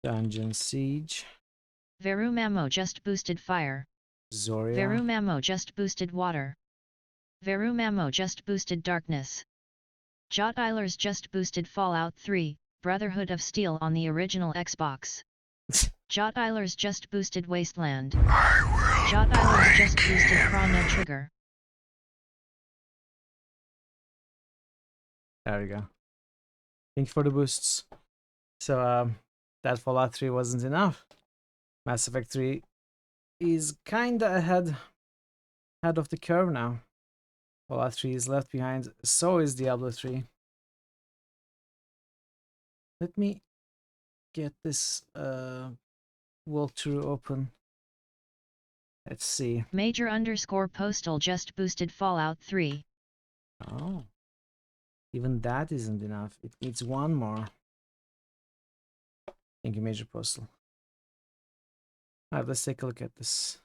Dungeon Siege. Veru Mamo just boosted fire. Zoria. Veru Mamo just boosted water. Veru Mamo just boosted darkness. Jot Eilers just boosted Fallout 3, Brotherhood of Steel on the original Xbox. Jot Eilers just boosted Wasteland. Jot Eilers just boosted Chrono Trigger. There we go. Thank you for the boosts. So that Fallout 3 wasn't enough. Mass Effect 3 is kinda ahead of the curve now. Fallout 3 is left behind, so is Diablo 3. Let me get this walkthrough open. Let's see. Major_Postal just boosted Fallout 3. Oh. Even that isn't enough. It needs one more. Thank you, Major Postal. Alright, let's take a look at this.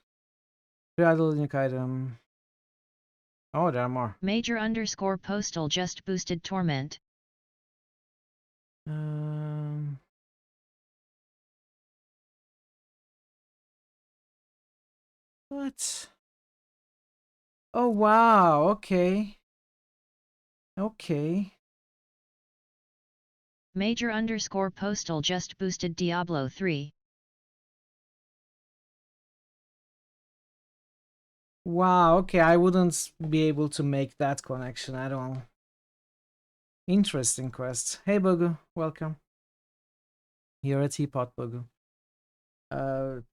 Pre-idle unique item. Oh, there are more. Major_Postal just boosted Torment. What? Oh, wow. Okay. Okay. Major_Postal just boosted Diablo 3. Wow, okay, I wouldn't be able to make that connection at all. Interesting quest. Hey, Bogu, welcome. You're a teapot, Bogu.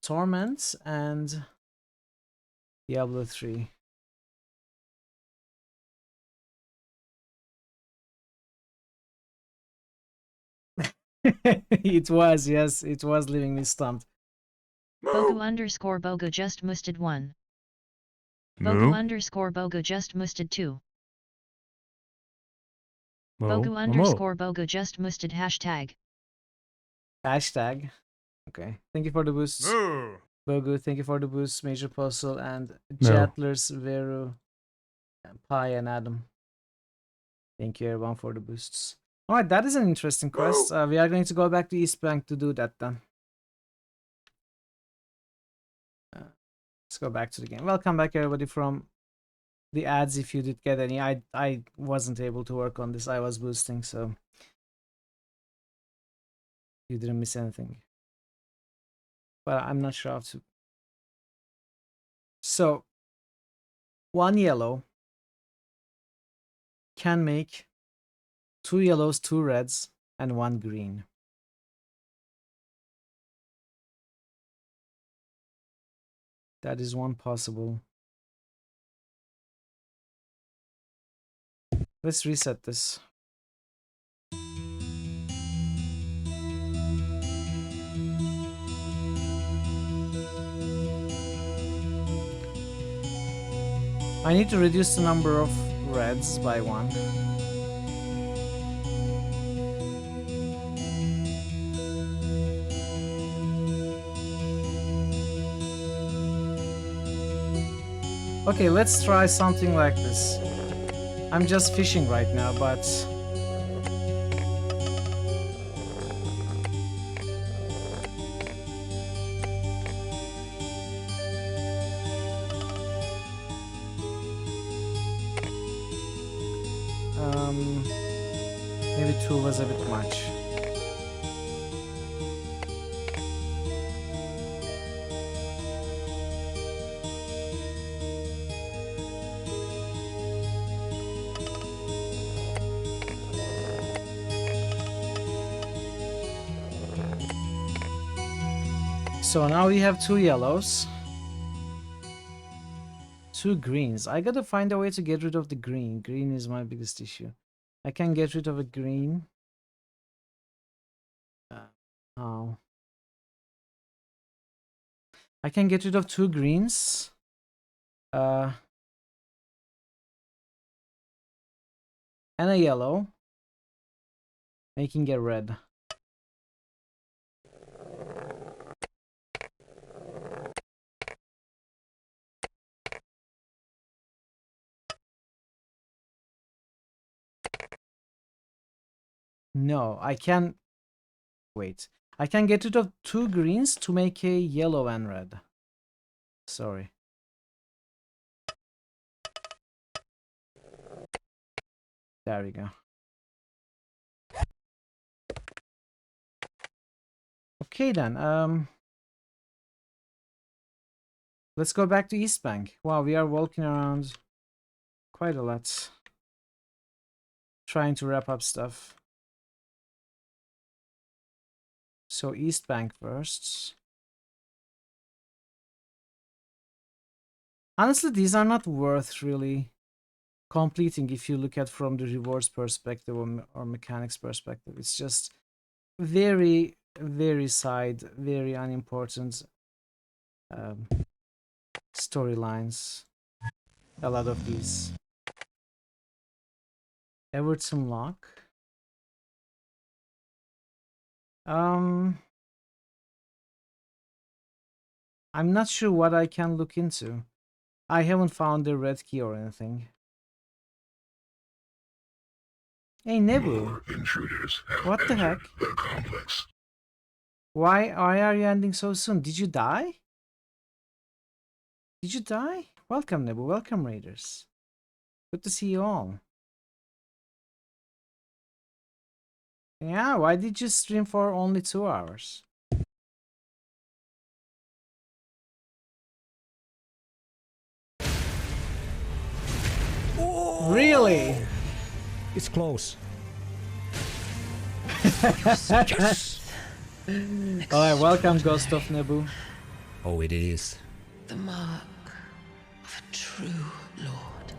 Torment and Diablo 3. It was, yes, it was leaving me stumped. Bogu_Bogu just boosted 1. Bogu_Bogu just boosted 2. Bogu_Bogu just boosted hashtag. Hashtag. Okay, thank you for the boosts. Bogu, thank you for the boosts, Major Puzzle, and Jettlers, Veru, Pi, and Adam. Thank you everyone for the boosts. Alright, that is an interesting quest. We are going to go back to East Bank to do that then. Let's go back to the game. Welcome back everybody from the ads if you did get any. I wasn't able to work on this. I was boosting, so you didn't miss anything. But I'm not sure how to. So, one yellow can make 2 yellows, 2 reds, and 1 green. That is one possible. Let's reset this. I need to reduce the number of reds by 1. Okay, let's try something like this. I'm just fishing right now, but maybe 2 was a bit much. So now we have 2 yellows. 2 greens. I gotta find a way to get rid of the green. Green is my biggest issue. I can get rid of a green. Oh. I can get rid of 2 greens. And a yellow. Making it red. No, I can... Wait. I can get rid of 2 greens to make a yellow and red. Sorry. There we go. Okay then, let's go back to East Bank. Wow, we are walking around quite a lot. Trying to wrap up stuff. So East Bank first. Honestly, these are not worth really completing if you look at from the rewards perspective or mechanics perspective. It's just very, very side, very unimportant storylines. A lot of these. Everton Lock. I'm not sure what I can look into. I haven't found the red key or anything. Hey Nebu. Intruders What the heck? the complex. Why are you ending so soon? Did you die? Did you die? Welcome Nebu, welcome Raiders. Good to see you all. Yeah, why did you stream for only 2 hours? Really? It's close. Yes. Alright, welcome Ghost of Nebu. Oh, it is. The mark of a true lord.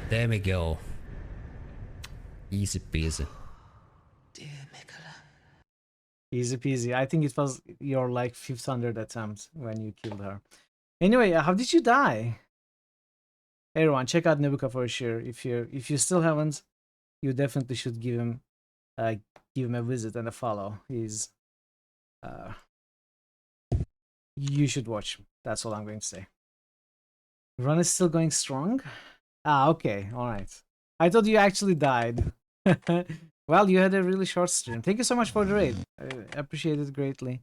There we go. Easy peasy. Dear Mikola. Easy peasy. I think it was your like 500th attempt when you killed her. Anyway, how did you die? Everyone, check out Nebuka for sure. If you still haven't, you definitely should give him a visit and a follow. He's you should watch him. That's all I'm going to say. Run is still going strong? Ah, okay, alright. I thought you actually died. Well, you had a really short stream. Thank you so much for the raid. I appreciate it greatly.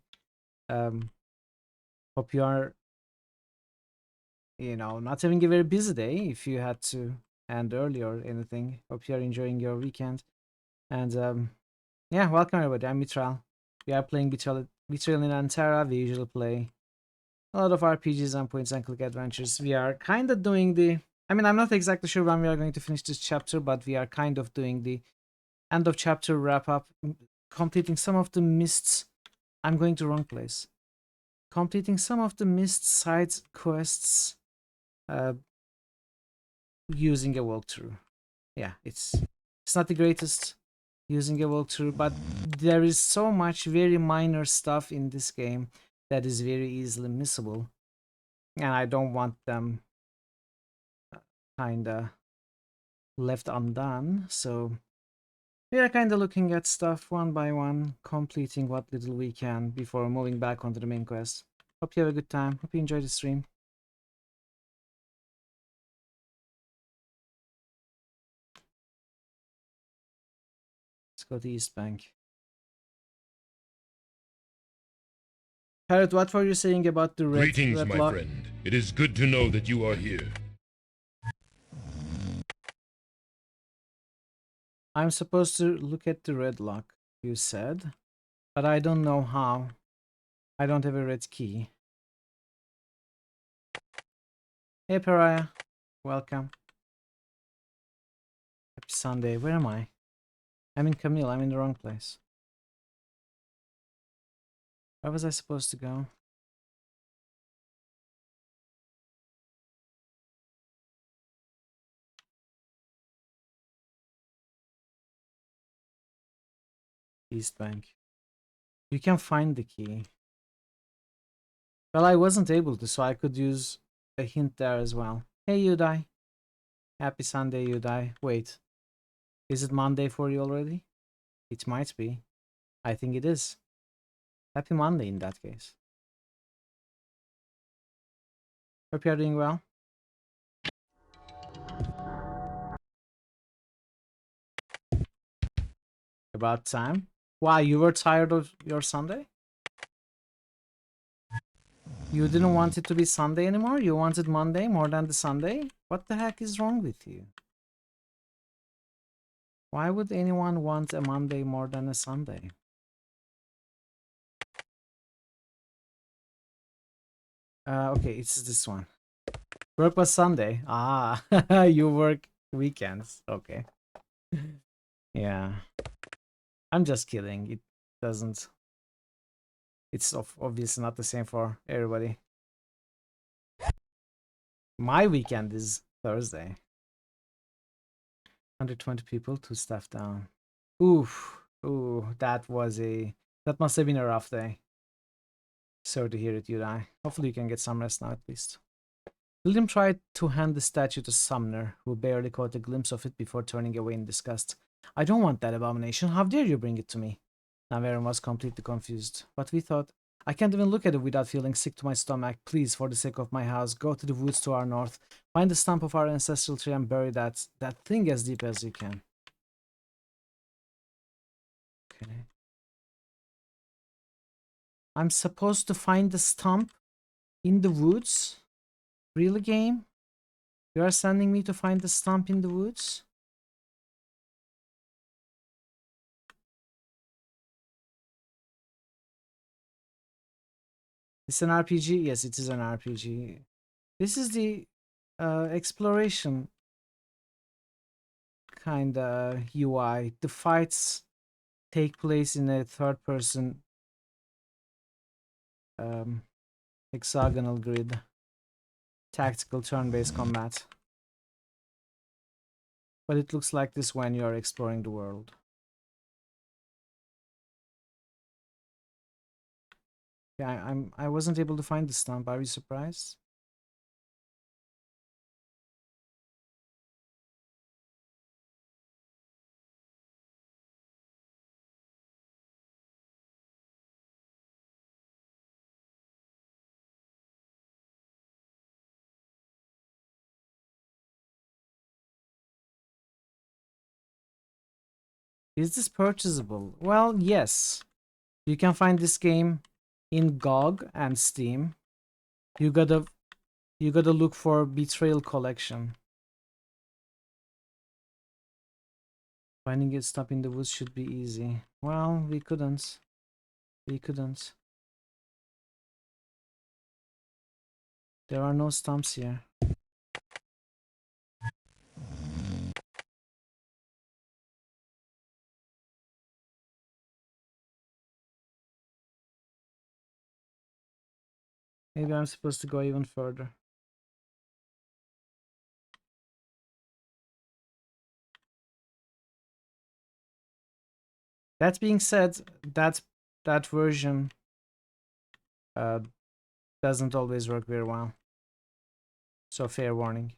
Hope you are, not having a very busy day if you had to end early or anything. Hope you are enjoying your weekend. And yeah, welcome everybody. I'm Betrayal. We are playing Betrayal in Antara. We usually play a lot of RPGs and point and click adventures. We are kind of doing the... I'm not exactly sure when we are going to finish this chapter, but we are kind of doing the end of chapter wrap up, completing some of the missed... I'm going to wrong place. Completing some of the missed side quests using a walkthrough. Yeah, it's not the greatest using a walkthrough, but there is so much very minor stuff in this game that is very easily missable, and I don't want them kinda left undone. So we are kinda looking at stuff one by one, completing what little we can before moving back onto the main quest. Hope you have a good time. Hope you enjoy the stream. Let's go to East Bank. Parrot, what were you saying about the red Greetings, red my lock? friend. It is good to know that you are here. I'm supposed to look at the red lock, you said, but I don't know how. I don't have a red key. Hey Pariah, welcome. Happy Sunday. Where am I? I'm in Camille. I'm in the wrong place. Where was I supposed to go? East Bank. You can find the key. Well, I wasn't able to, so I could use a hint there as well. Hey, Udai. Happy Sunday, Udai. Wait. Is it Monday for you already? It might be. I think it is. Happy Monday in that case. Hope you're doing well. About time. Why, you were tired of your Sunday? You didn't want it to be Sunday anymore? You wanted Monday more than the Sunday? What the heck is wrong with you? Why would anyone want a Monday more than a Sunday? Okay, it's this one. Work was Sunday. Ah, you work weekends. Okay. Yeah. I'm just kidding. It doesn't. It's obviously not the same for everybody. My weekend is Thursday. 120 people, 2 staff down. Oof. Ooh, that must have been a rough day. Sorry to hear it, Yudai. Hopefully you can get some rest now at least. William tried to hand the statue to Sumner, who barely caught a glimpse of it before turning away in disgust. I don't want that abomination. How dare you bring it to me? Naverin was completely confused. But we thought, I can't even look at it without feeling sick to my stomach. Please, for the sake of my house, go to the woods to our north. Find the stump of our ancestral tree and bury that thing as deep as you can. Okay. I'm supposed to find the stump in the woods? Really, game? You are sending me to find the stump in the woods? It's an RPG? Yes, it is an RPG. This is the exploration kind of UI. The fights take place in a third-person hexagonal grid. Tactical turn-based combat. But it looks like this when you're exploring the world. Yeah, I wasn't able to find the stump. Are you surprised? Is this purchasable? Well, yes. You can find this game in GOG and Steam. You gotta look for Betrayal Collection. Finding a stump in the woods should be easy. Well, we couldn't. We couldn't. There are no stumps here. Maybe I'm supposed to go even further. That being said, that version doesn't always work very well. So fair warning.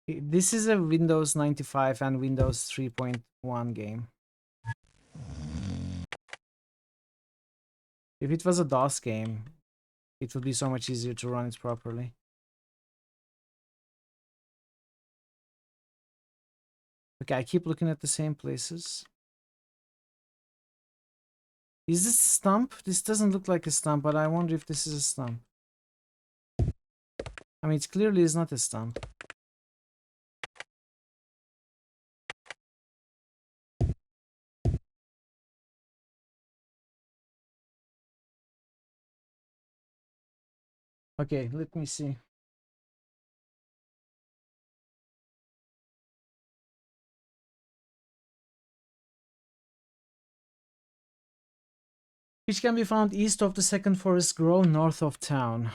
This is a Windows 95 and Windows 3.1 game. If it was a DOS game, it would be so much easier to run it properly. Okay, I keep looking at the same places. Is this a stump? This doesn't look like a stump, but I wonder if this is a stump. I mean, it clearly is not a stump. Okay, let me see. which can be found east of the second forest grove, north of town.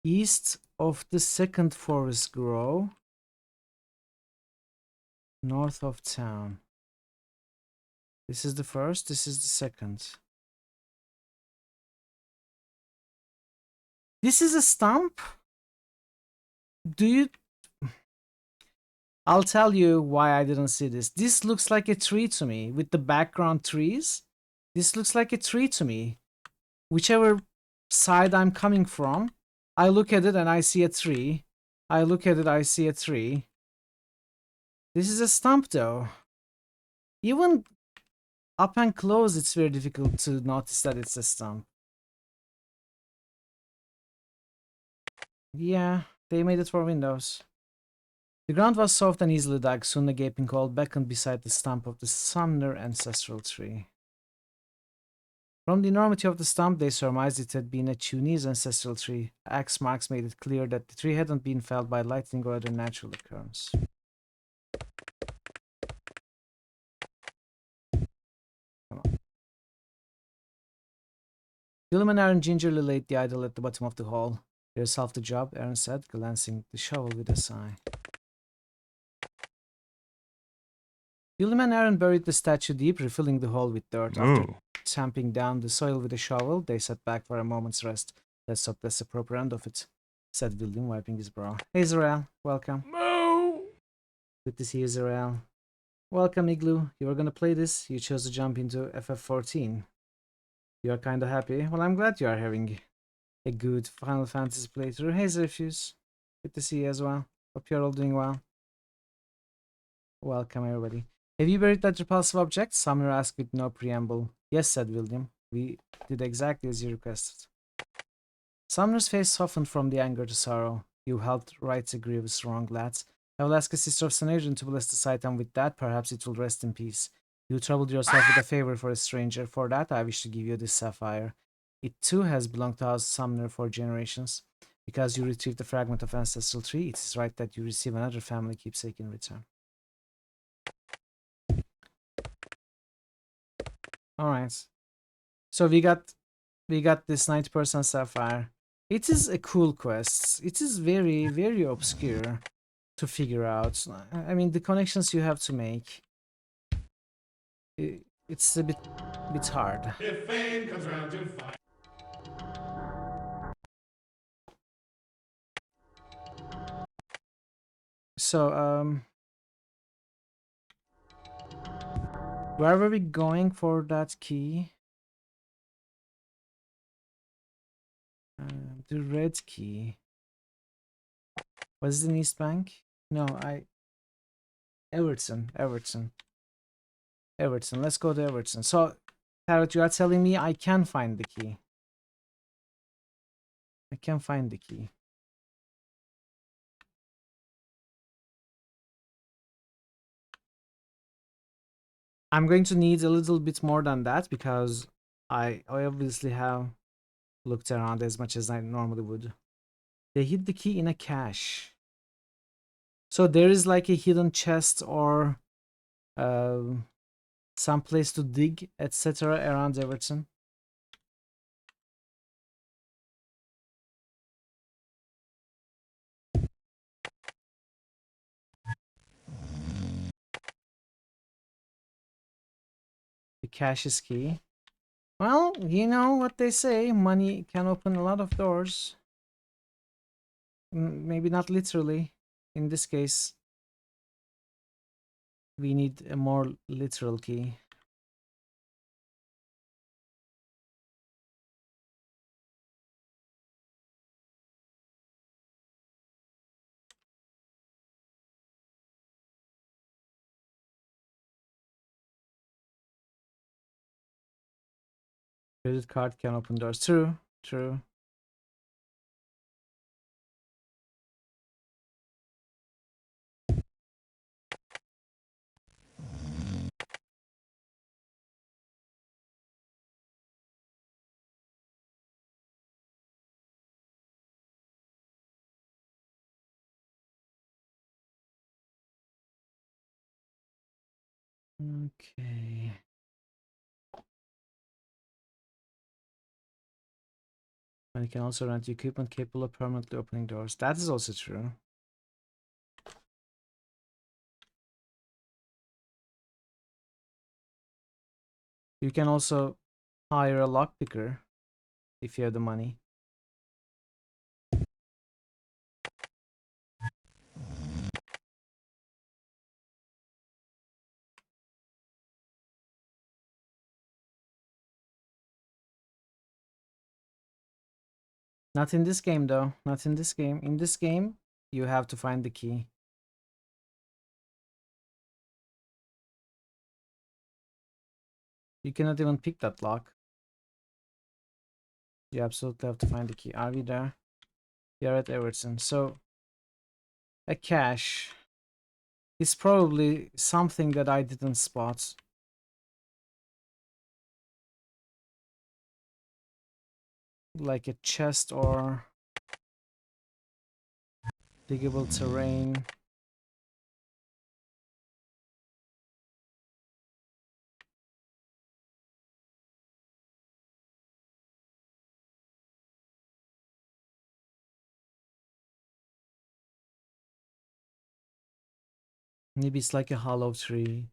East of the second forest grove, north of town. This is the first, this is the second. This is a stump? Do you... I'll tell you why I didn't see this. This looks like a tree to me, with the background trees. This looks like a tree to me. Whichever side I'm coming from, I look at it and I see a tree. I look at it, I see a tree. This is a stump though. Even up and close, it's very difficult to notice that it's a stump. Yeah, they made it for Windows. The ground was soft and easily dug. Soon a gaping hole beckoned beside the stump of the Sumner ancestral tree. From the enormity of the stump, they surmised it had been a Tunisi's ancestral tree. Axe marks made it clear that the tree hadn't been felled by lightning or other natural occurrence. Come on. Gilliam and Aaron gingerly laid the idol at the bottom of the hole. There's half the job, Aaron said, glancing at the shovel with a sigh. Gilliam and Aaron buried the statue deep, refilling the hole with dirt. After tamping down the soil with a shovel, they sat back for a moment's rest. Let's hope that's the proper end of it, said William, wiping his brow. Hey, Zarel, welcome. Good to see you, Zarel. Welcome, Igloo. You were gonna play this. You chose to jump into FF14. You are kinda happy. Well, I'm glad you are having a good Final Fantasy playthrough. Hey, Zerfuse. Good to see you as well. Hope you're all doing well. Welcome, everybody. Have you buried that repulsive object? Sumner asked with no preamble. Yes, said William. We did exactly as you requested. Sumner's face softened from the anger to sorrow. You helped right a grievous wrong, lads. I will ask a sister of St. Adrian to bless the site, and with that, perhaps it will rest in peace. You troubled yourself with a favor for a stranger. For that, I wish to give you this sapphire. It too has belonged to House Sumner for generations. Because you retrieved the fragment of ancestral tree, it is right that you receive another family keepsake in return. Alright. So we got this 90% sapphire. It is a cool quest. It is very, very obscure to figure out. I mean, the connections you have to make, it's a bit hard. If fame comes round to fight. So, where were we going for that key? The red key. Was it in East Bank? No, Everton. Let's go to Everton. So, Parrot, you are telling me I can find the key. I can find the key. I'm going to need a little bit more than that because I obviously have looked around as much as I normally would. They hid the key in a cache. So there is like a hidden chest or some place to dig, etc. around Everton. The cache is key. Well, you know what they say, money can open a lot of doors. Maybe not literally. In this case, we need a more literal key. Credit card can open doors. True, true. Okay. And you can also rent equipment capable of permanently opening doors. That is also true. You can also hire a lockpicker if you have the money. Not in this game though. Not in this game. In this game, you have to find the key. You cannot even pick that lock. You absolutely have to find the key. Are we there? We are at Everton. So a cache is probably something that I didn't spot. Like a chest or diggable terrain. Maybe it's like a hollow tree.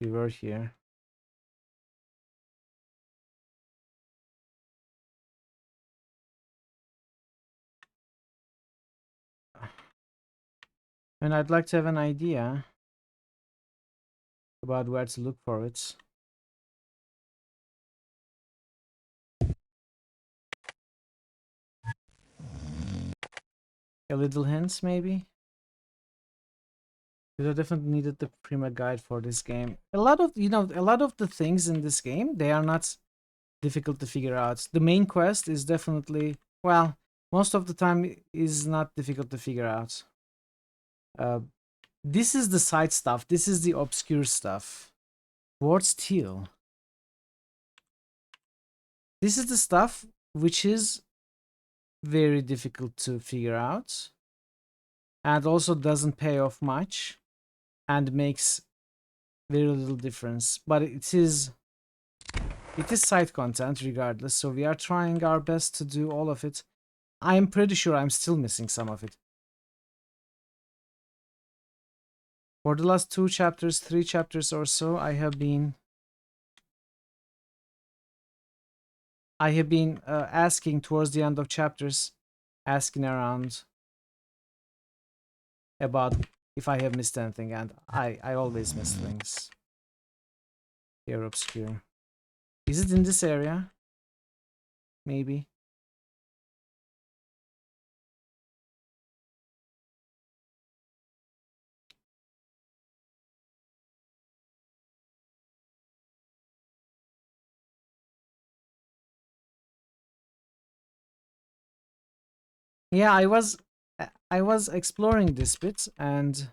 We were here. And I'd like to have an idea about where to look for it. A little hints, maybe? Because I definitely needed the Prima guide for this game. A lot of, a lot of the things in this game, they are not difficult to figure out. The main quest is definitely, well, most of the time is not difficult to figure out. This is the side stuff. This is the obscure stuff. Ward Steel. This is the stuff which is very difficult to figure out. And also doesn't pay off much. And makes very little difference. But it is side content regardless. So we are trying our best to do all of it. I am pretty sure I'm still missing some of it. For the last 2 chapters, 3 chapters or so, I have been asking towards the end of chapters, asking around about if I have missed anything, and I always miss things. Here, obscure. Is it in this area? Maybe. Yeah, I was exploring this bit, and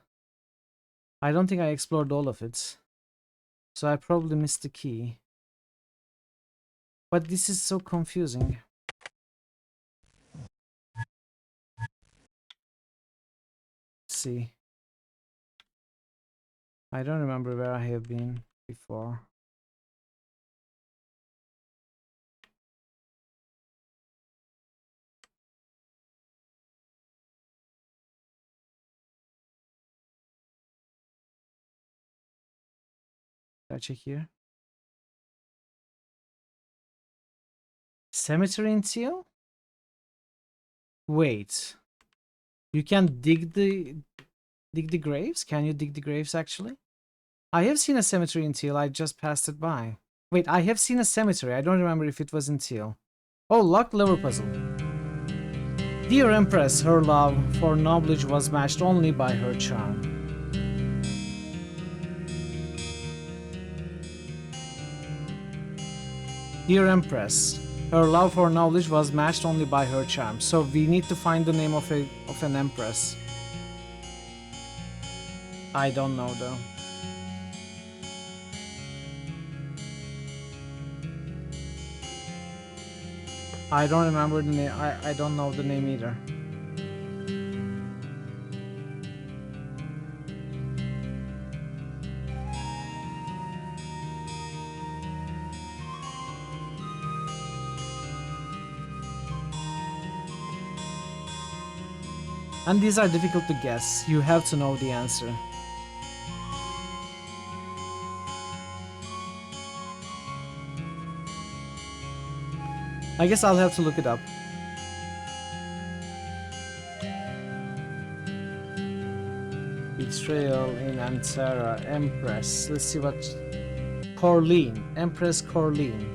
I don't think I explored all of it. So I probably missed the key. But this is so confusing. Let's see. I don't remember where I have been before. Did I check here? Cemetery in Teal? Wait. You can dig the graves? Can you dig the graves actually? I have seen a cemetery in Teal, I just passed it by. Wait, I have seen a cemetery, I don't remember if it was in Teal. Oh, locked lever puzzle. Dear Empress, her love for knowledge was matched only by her charm. Dear Empress, her love for knowledge was matched only by her charm. So we need to find the name of an empress. I don't know though. I don't remember the name. I don't know the name either. And these are difficult to guess. You have to know the answer. I guess I'll have to look it up. Betrayal in Antara, Empress. Let's see what... Corleen. Empress Corleen.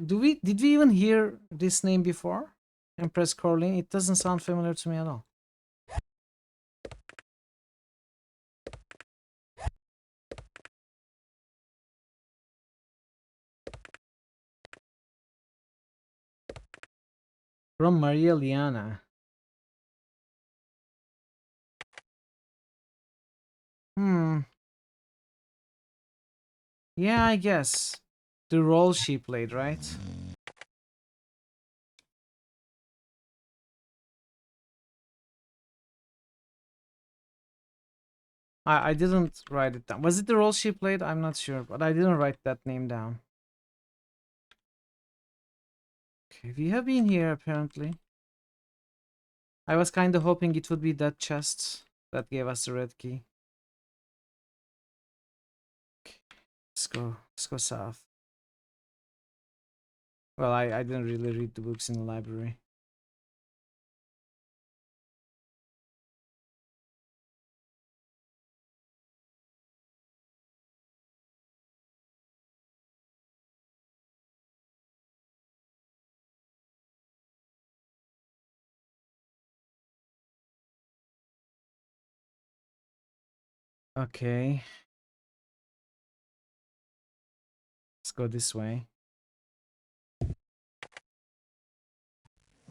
Did we even hear this name before? Empress Corleen? It doesn't sound familiar to me at all. From Maria Liana. Yeah, I guess. The role she played, right? I didn't write it down. Was it the role she played? I'm not sure, but I didn't write that name down. Okay, we have been here apparently. I was kind of hoping it would be that chest that gave us the red key. Okay, let's go south. Well, I didn't really read the books in the library. Okay. Let's go this way.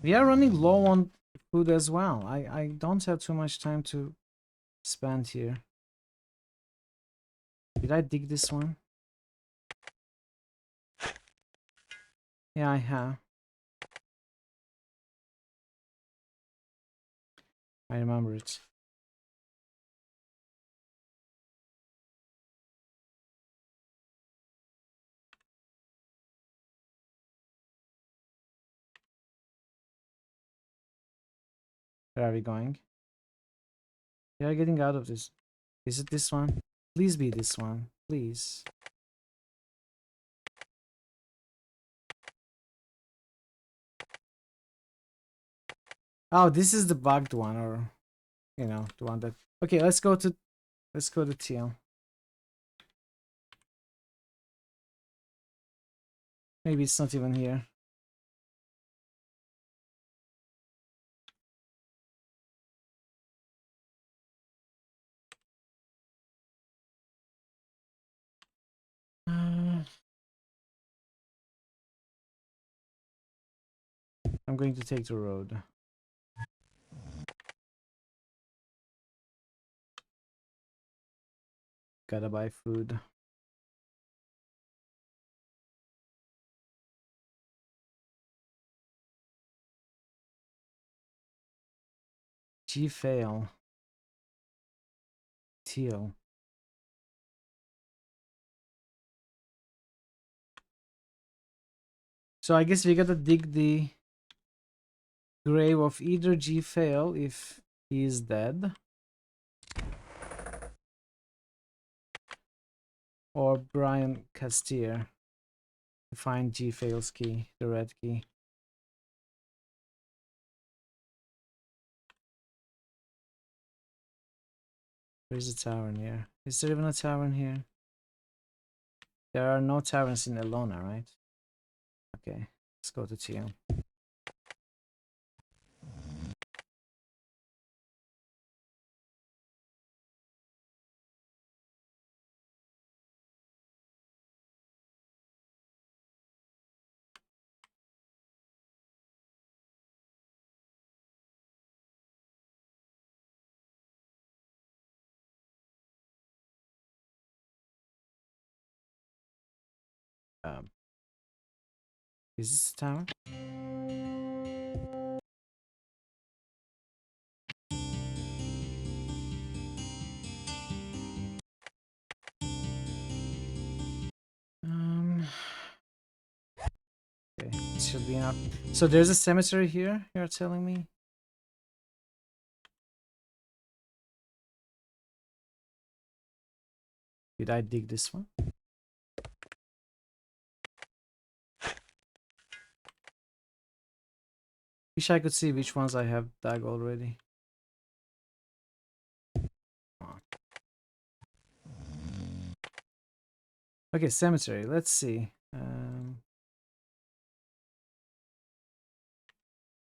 We are running low on food as well. I don't have too much time to spend here. Did I dig this one? Yeah, I have. I remember it. Where are we going? We are getting out of this. Is it this one? Please be this one. Please. Oh, this is the bugged one, or you know, the one that... Okay, let's go to TL. Maybe it's not even here. I'm going to take the road. Gotta buy food. G fail. Teal. So I guess we gotta dig the grave of either G fail if he is dead, or Brian Castier to find G fail's key, the red key. There's a tavern here. Is there even a tavern here? There are no taverns in Elona, right? Okay, let's go to TL. Is this the tower? Um, should be enough. So there's a cemetery here, you're telling me? Did I dig this one? Wish I could see which ones I have dug already. Okay, cemetery. Let's see.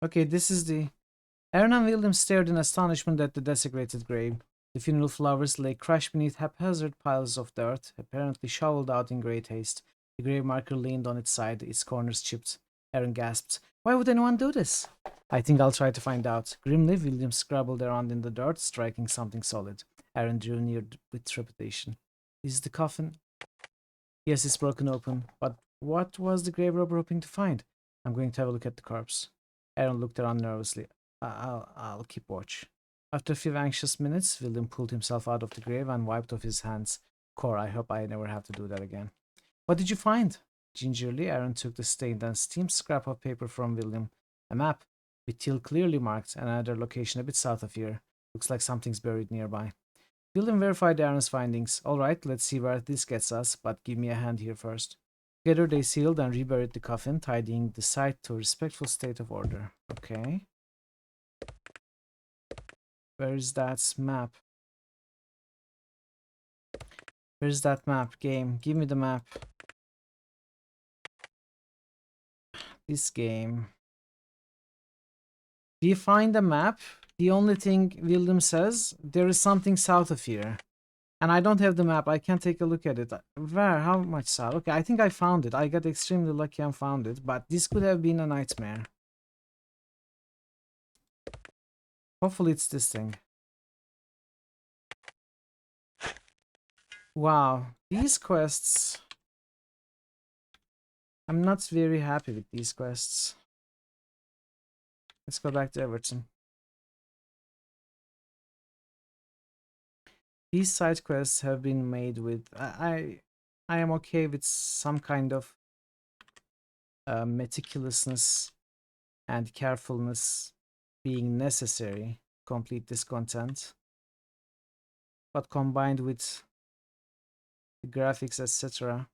Okay, this is the... Aaron and William stared in astonishment at the desecrated grave. The funeral flowers lay crushed beneath haphazard piles of dirt, apparently shoveled out in great haste. The grave marker leaned on its side, its corners chipped. Aaron gasped. Why would anyone do this? I think I'll try to find out. Grimly, William scrabbled around in the dirt, striking something solid. Aaron drew near with trepidation. Is the coffin? Yes, it's broken open. But what was the grave robber hoping to find? I'm going to have a look at the corpse. Aaron looked around nervously. I'll keep watch. After a few anxious minutes, William pulled himself out of the grave and wiped off his hands. Core, I hope I never have to do that again. What did you find? Gingerly, Aaron took the stained and steamed scrap of paper from William. A map, with Till clearly marked, and another location a bit south of here. Looks like something's buried nearby. William verified Aaron's findings. Alright, let's see where this gets us, but give me a hand here first. Together they sealed and reburied the coffin, tidying the site to a respectful state of order. Okay. Where is that map? Where's that map? Game, give me the map. This game. Do you find the map? The only thing William says, there is something south of here. And I don't have the map. I can't take a look at it. Where? How much south? Okay, I think I found it. I got extremely lucky and found it. But this could have been a nightmare. Hopefully it's this thing. Wow. These quests... I'm not very happy with these quests. Let's go back to Everton. These side quests have been made with... I am okay with some kind of meticulousness and carefulness being necessary to complete this content. But combined with the graphics, etc.,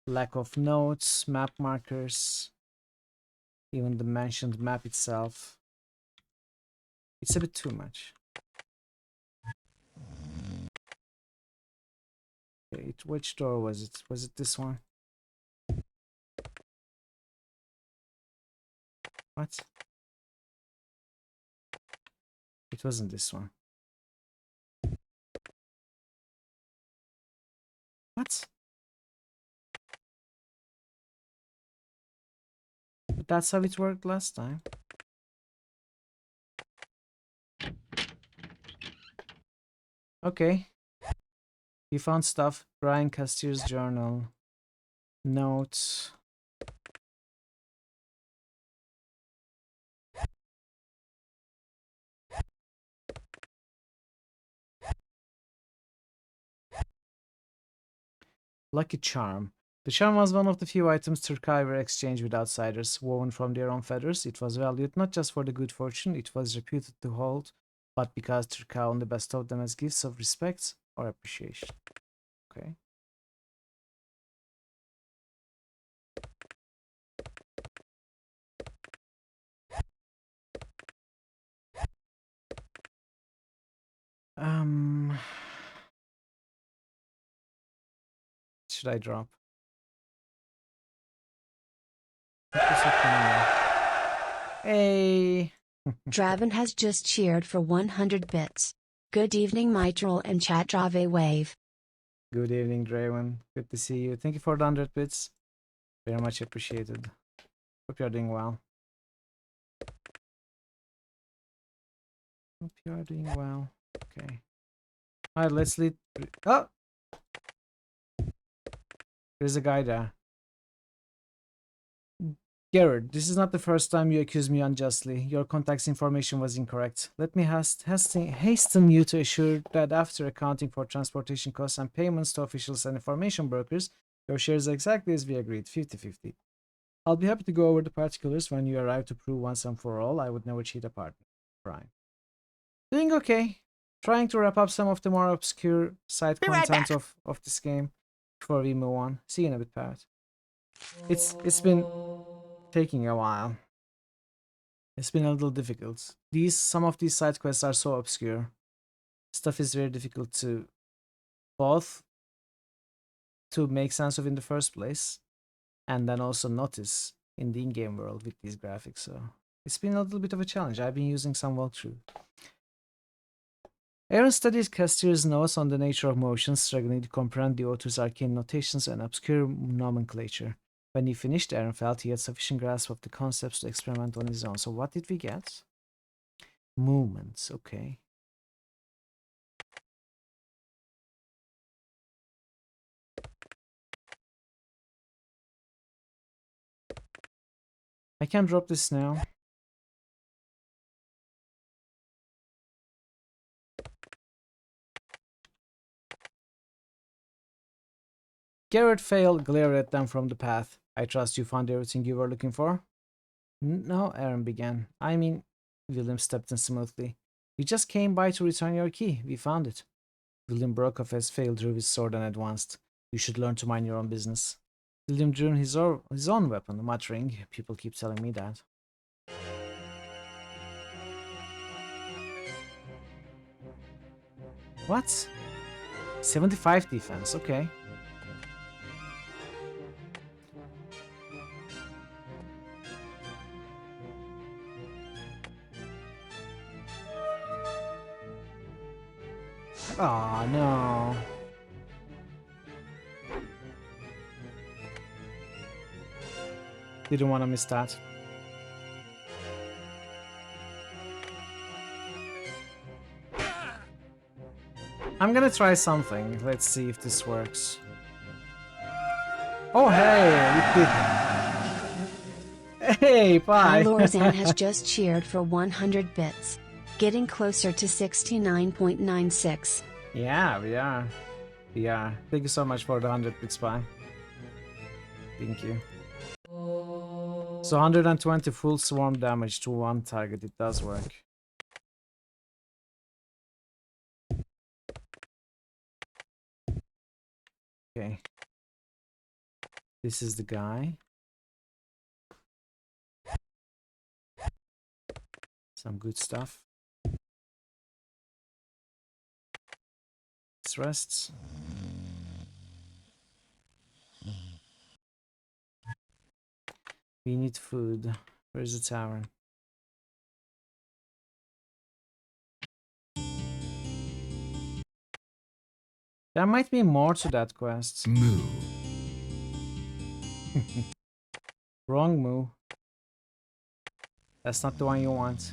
lack of notes, map markers, even the mentioned map itself, it's a bit too much. Okay, which door was it? Was it this one? What? It wasn't this one. What? But that's how it worked last time. Okay. You found stuff. Brian Castier's journal. Notes. Lucky charm. The charm was one of the few items Turkai were exchanged with outsiders, woven from their own feathers. It was valued not just for the good fortune it was reputed to hold, but because Turkai only bestowed them as gifts of respect or appreciation. Okay. Should I drop? Hey! Draven has just cheered for 100 bits. Good evening, Mitral and chat Drave Wave. Good evening, Draven. Good to see you. Thank you for the 100 bits. Very much appreciated. Hope you're doing well. Hope you are doing well. Okay. Alright, let's lead. Oh! There's a guy there. Gerard, this is not the first time you accuse me unjustly. Your contact's information was incorrect. Let me hasten you to assure that after accounting for transportation costs and payments to officials and information brokers, Your share is exactly as we agreed, 50-50. I'll be happy to go over the particulars when you arrive to prove once and for all I would never cheat a partner. Brian. Doing okay. Trying to wrap up some of the more obscure side content of this game before we move on. See you in a bit, Parrot. It's been taking a while. It's been a little difficult. Some of these side quests are so obscure. Stuff is very difficult to both to make sense of in the first place, and then also notice in the in-game world with these graphics. So it's been a little bit of a challenge. I've been using some walkthrough. Aaron studied Castier's notes on the nature of motions, struggling to comprehend the author's arcane notations and obscure nomenclature. When he finished, Aaron felt he had sufficient grasp of the concepts to experiment on his own. So what did we get? Movements, okay. I can drop this now. Garrett failed, glared at them from the path. I trust you found everything you were looking for? No, Aaron began. I mean, William stepped in smoothly. We just came by to return your key. We found it. William broke off as Fail drew his sword and advanced. You should learn to mind your own business. William drew his own weapon, muttering, people keep telling me that. What? 75 defense, okay. Aw, no. Didn't want to miss that. I'm gonna try something. Let's see if this works. Oh, hey, it did. Hey, bye. Lorzan has just cheered for 100 bits. Getting closer to 69.96. Yeah, we are. We are. Thank you so much for the 100 bits, bye. Thank you. So 120 full swarm damage to one target. It does work. Okay. This is the guy. Some good stuff. Let's rest. We need food. Where's the tavern? There might be more to that quest. Moo. Wrong moo. That's not the one you want.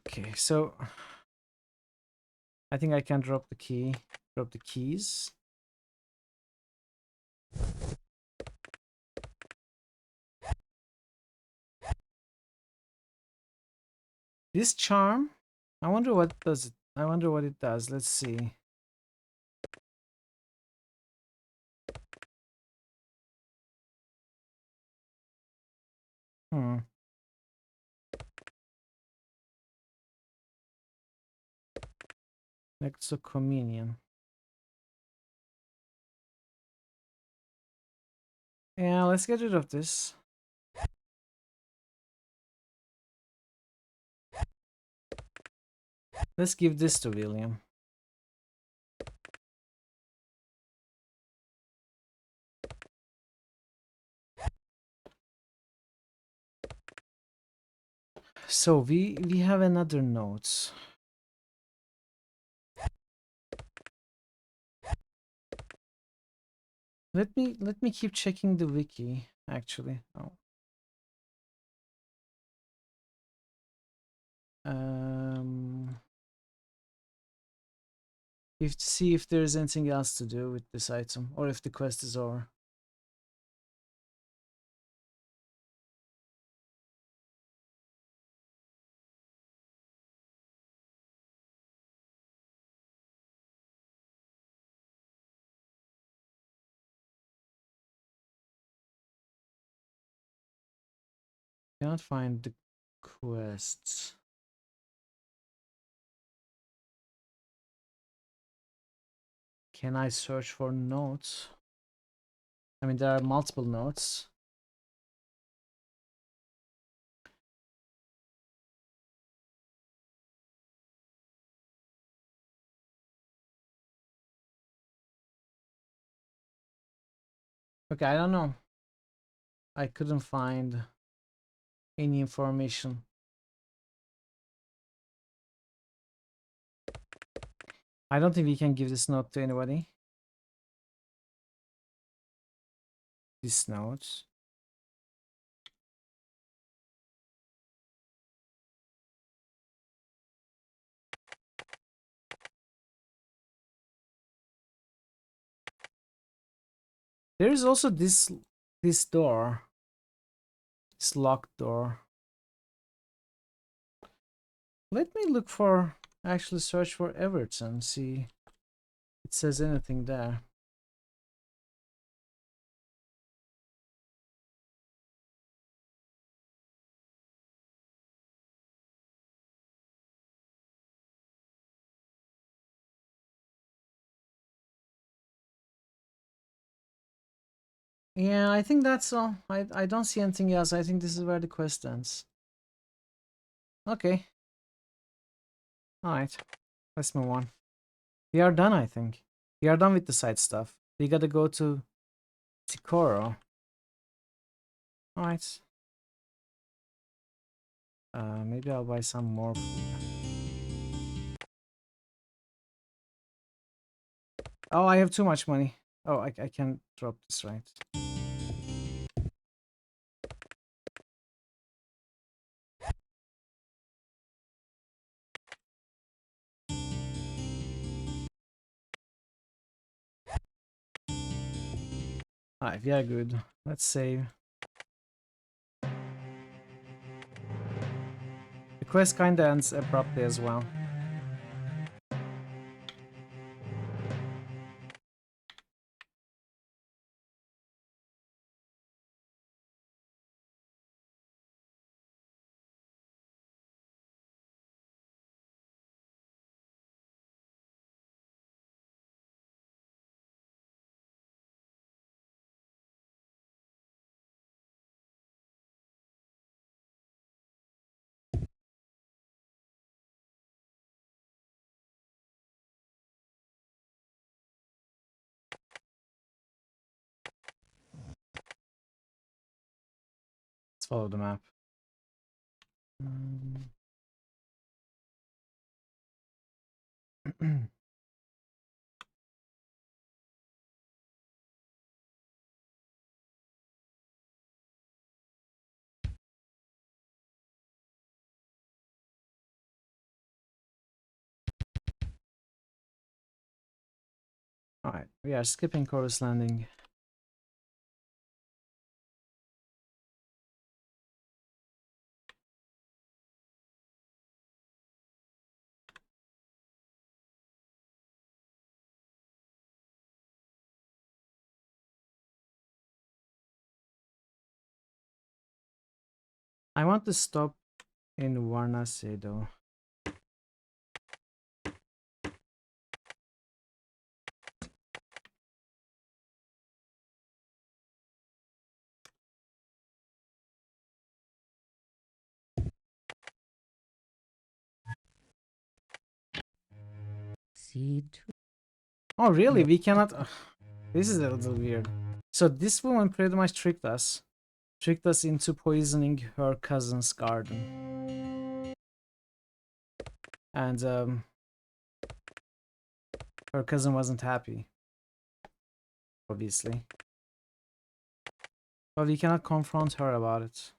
Okay, so I think I can drop the key. Drop the keys. This charm, I wonder what does it. I wonder what it does. Let's see. Communion. Yeah, let's get rid of this. Let's give this to William. So we have another note. Let me keep checking the wiki actually. Oh. See if there's anything else to do with this item or if the quest is over. cannot find the quests. Can I search for notes? I mean, there are multiple notes. Okay, I don't know. I couldn't find any information. I don't think we can give this note to anybody. This note. There is also this door. This locked door. Let me look for, actually search for Everton, see if it says anything there. Yeah, I think that's all. I don't see anything else. I think this is where the quest ends. Okay. Alright. Let's move on. We are done, I think. We are done with the side stuff. We gotta go to Tikoro. Alright. Maybe I'll buy some more food. Oh, I have too much money. Oh, I can drop this, right? Alright, we are good. Let's save. The quest kinda ends abruptly as well. Let's follow the map. Alright, we are skipping Chorus Landing. I want to stop in Varnase though. Oh really? We cannot... Ugh, this is a little weird. So this woman pretty much tricked us. Tricked us into poisoning her cousin's garden. And her cousin wasn't happy. Obviously. But we cannot confront her about it.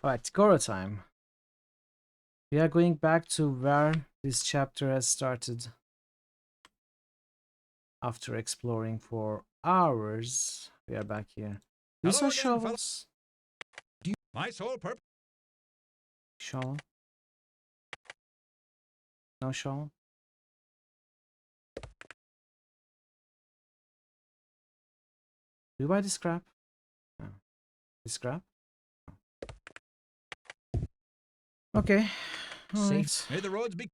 Alright, Goro time. We are going back to where this chapter has started. After exploring for hours, we are back here. Use some shovels. My sole purpose. Shovel. No shovel. Do you buy the scrap? No. The scrap? Okay. All right. May the roads be.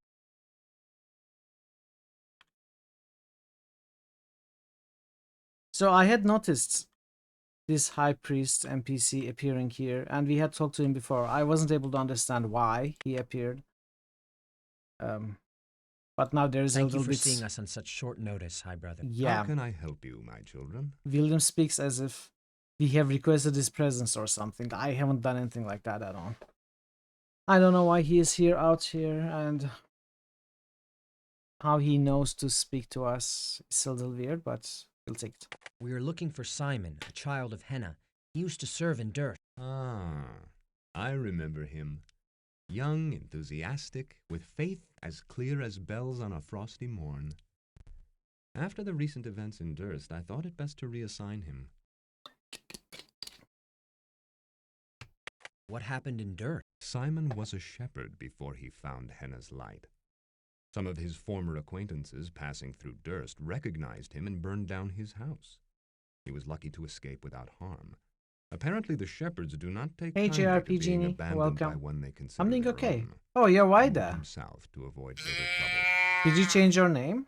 So I had noticed this high priest NPC appearing here, and we had talked to him before. I wasn't able to understand why he appeared. But now there is a Thank you little for bit. seeing us on such short notice, High Brother. Yeah. How can I help you, my children? William speaks as if we have requested his presence or something. I haven't done anything like that at all. I don't know why he is here, out here, and how he knows to speak to us. It's a little weird, but we'll take it. We are looking for Simon, a child of Henna. He used to serve in Durst. Ah, I remember him. Young, enthusiastic, with faith as clear as bells on a frosty morn. After the recent events in Durst, I thought it best to reassign him. What happened in Durst? Simon was a shepherd before he found Henna's light. Some of his former acquaintances passing through Durst recognized him and burned down his house. He was lucky to escape without harm. Apparently the shepherds do not take Hey kindly to JRP being Genie, abandoned by welcome. one they consider I'm doing their okay. own. Oh, you're He white moved there. himself to avoid further trouble. Did you change your name?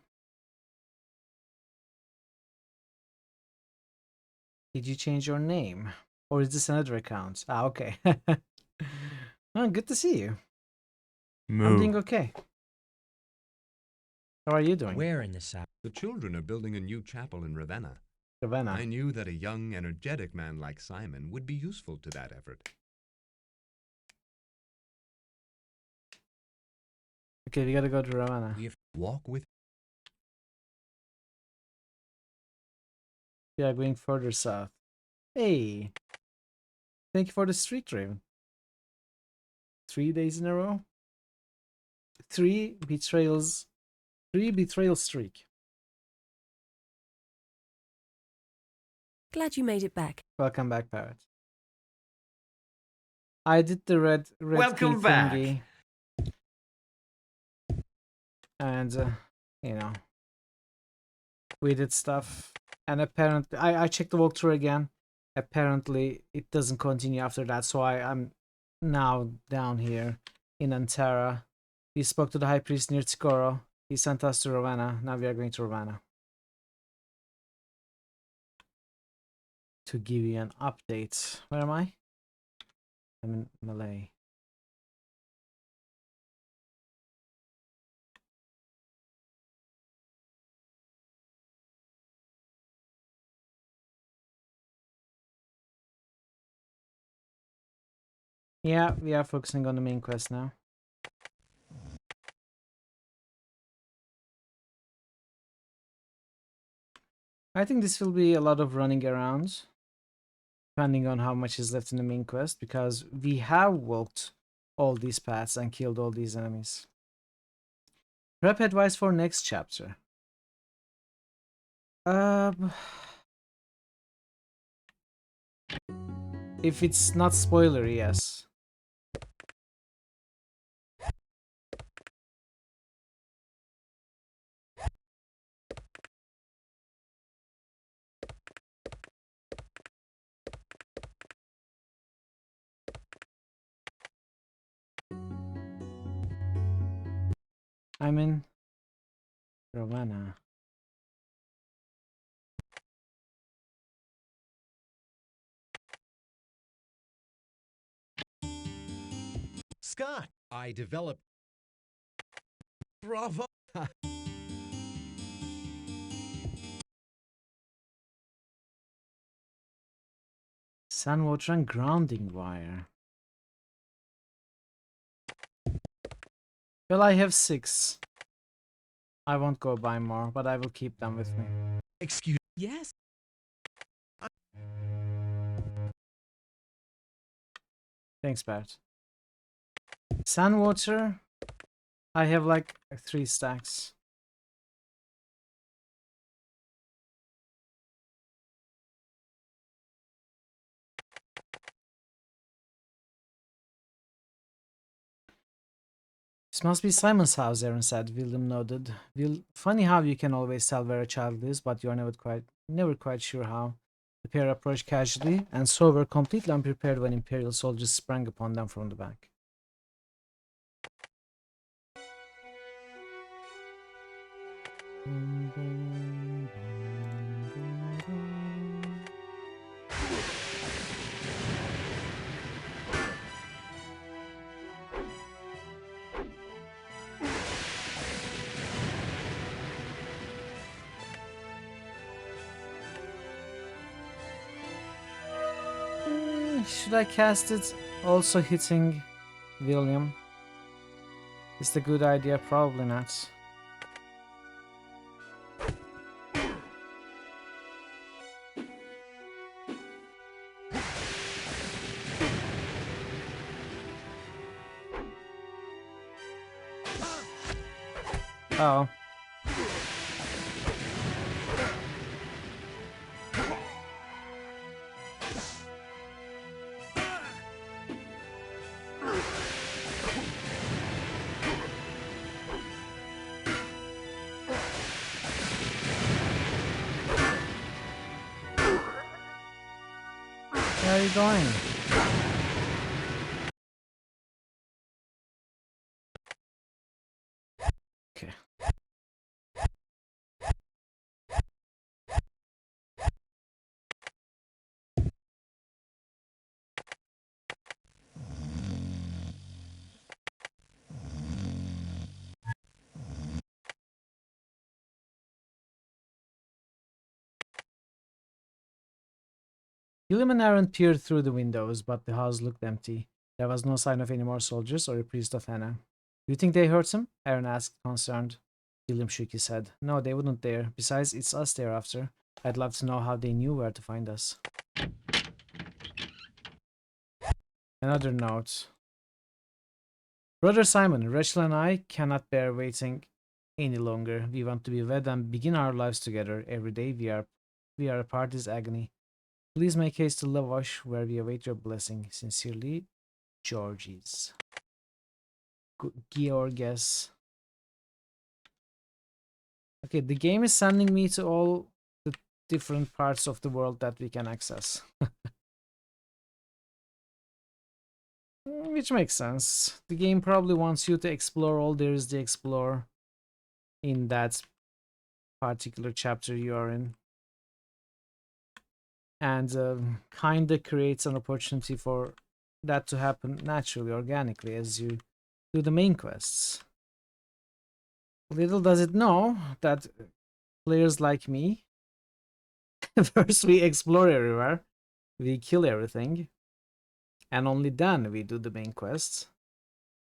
Did you change your name? Or is this another account? Ah, okay. Oh, good to see you. I'm doing okay. How are you doing? Where in the south? The children are building a new chapel in Ravenna. Ravenna. I knew that a young, energetic man like Simon would be useful to that effort. Okay, we gotta go to Ravenna. Walk with. We are going further south. Hey! Thank you for the streak, Raven. 3 days in a row? 3 betrayals. 3 betrayal streak. Glad you made it back. Welcome back, Parrot. I did the red Welcome key back. thingy. And, you know, we did stuff. And apparently, I checked the walkthrough again. Apparently, it doesn't continue after that. So I'm now down here in Antara. We spoke to the High Priest near Tskoro. He sent us to Ravenna. Now we are going to Ravenna. To give you an update. Where am I? I'm in Malay. Yeah, we are focusing on the main quest now. I think this will be a lot of running around, depending on how much is left in the main quest, because we have walked all these paths and killed all these enemies. Prep advice for next chapter. If it's not spoilery, yes. I'm in Ravenna. Scott, I developed. Bravo. Sandwater and grounding wire. Well, I have 6. I won't go buy more, but I will keep them with me. Excuse. Yes. Thanks, Bart. Sandwater. I have like 3 stacks. This must be Simon's house, Aaron said. William nodded. Funny how you can always tell where a child is, but you are never quite sure how. The pair approached casually, and so were completely unprepared when Imperial soldiers sprang upon them from the back. Should I cast it also hitting William? Is the good idea? Probably not. Oh. Where are you going? Okay. William and Aaron peered through the windows, but the house looked empty. There was no sign of any more soldiers or a priest of Hannah. Do you think they hurt him? Aaron asked, concerned. William shook his head. No, they wouldn't dare. Besides, it's us they're after. I'd love to know how they knew where to find us. Another note. Brother Simon, Rachel and I cannot bear waiting any longer. We want to be wed and begin our lives together. Every day we are apart is agony. Please make haste to Lavosh, where we await your blessing. Sincerely, Georges. Georges. Okay, the game is sending me to all the different parts of the world that we can access. Which makes sense. The game probably wants you to explore all there is to explore in that particular chapter you are in. And kinda creates an opportunity for that to happen naturally, organically, as you do the main quests. Little does it know that players like me, first we explore everywhere, we kill everything, and only then we do the main quests,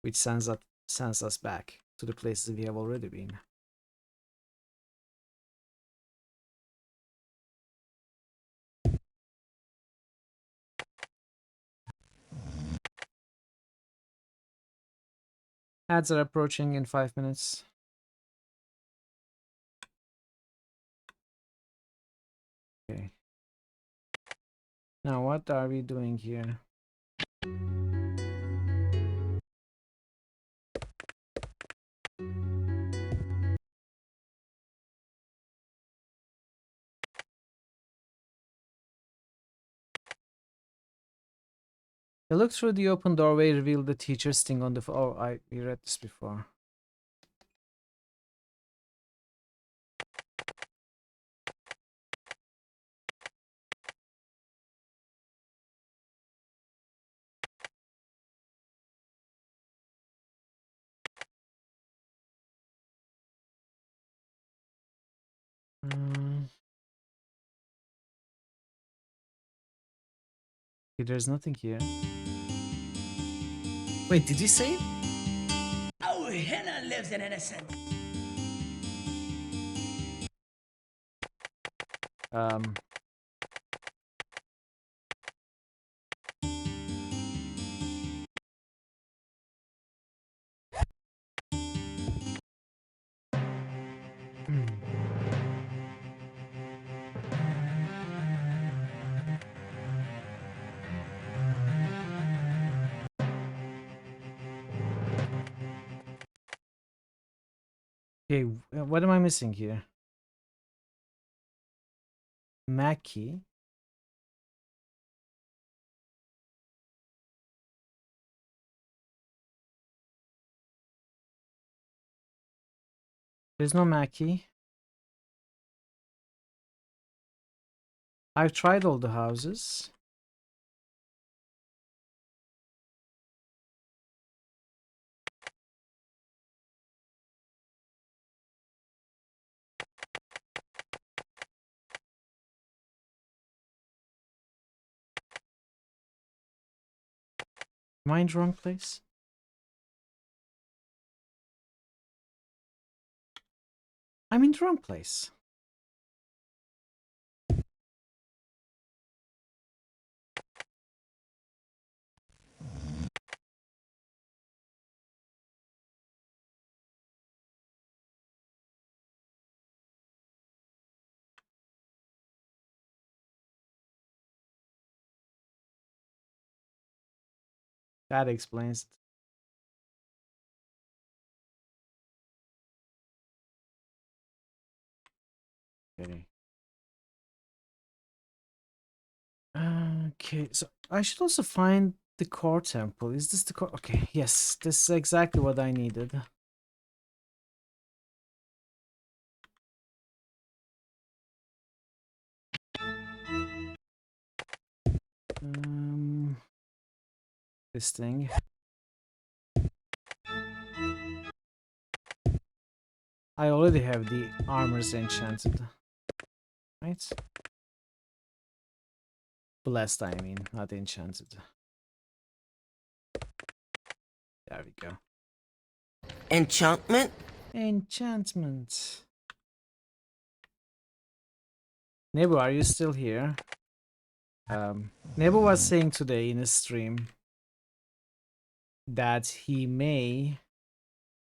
which sends us back to the places we have already been. Ads are approaching in 5 minutes. Okay. Now what are we doing here? A look through the open doorway revealed the teacher sitting on the floor. Oh, we read this before. Okay, there's nothing here. Wait, did you say it? Oh, Henna lives in innocent. Um. Okay, what am I missing here? Mackie. There's no Mackie. I've tried all the houses. Am I in the wrong place? I'm in the wrong place. That explains it. Okay. Okay, so I should also find the core temple. Is this the core? Okay, yes, this is exactly what I needed. This thing. I already have the armors enchanted, right? Blessed, I mean, not enchanted. There we go. Enchantment? Enchantment. Nebu, are you still here? Nebu was saying today in a stream that he may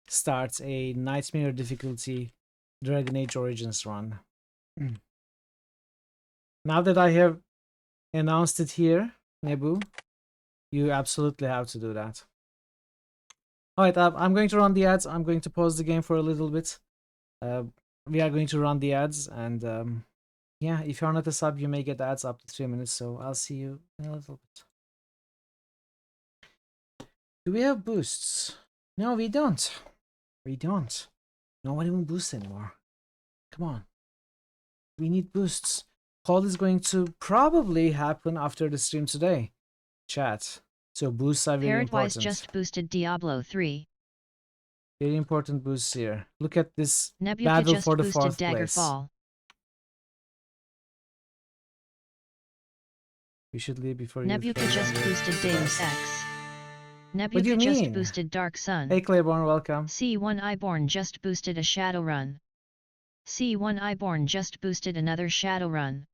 start a Nightmare difficulty Dragon Age Origins run. Now that I have announced it here, Nebu, you absolutely have to do that. Alright, I'm going to run the ads. I'm going to pause the game for a little bit. We are going to run the ads, and yeah, if you're not a sub, you may get ads up to 3 minutes, so I'll see you in a little bit. Do we have boosts? No, we don't. We don't. No one even boosts anymore. Come on. We need boosts. Call is going to probably happen after the stream today. Chat. So boosts are very important. Paradwise just boosted Diablo 3. Very important boosts here. Look at this Nebuka battle just for the boosted 4th place. Daggerfall. We should leave before you. Nebuka just boosted Deus Ex. What do you Nebuka just mean? boosted Dark Sun. Hey Claiborne, welcome. C1 Iborn just boosted a Shadowrun. C1 Iborn just boosted another Shadowrun.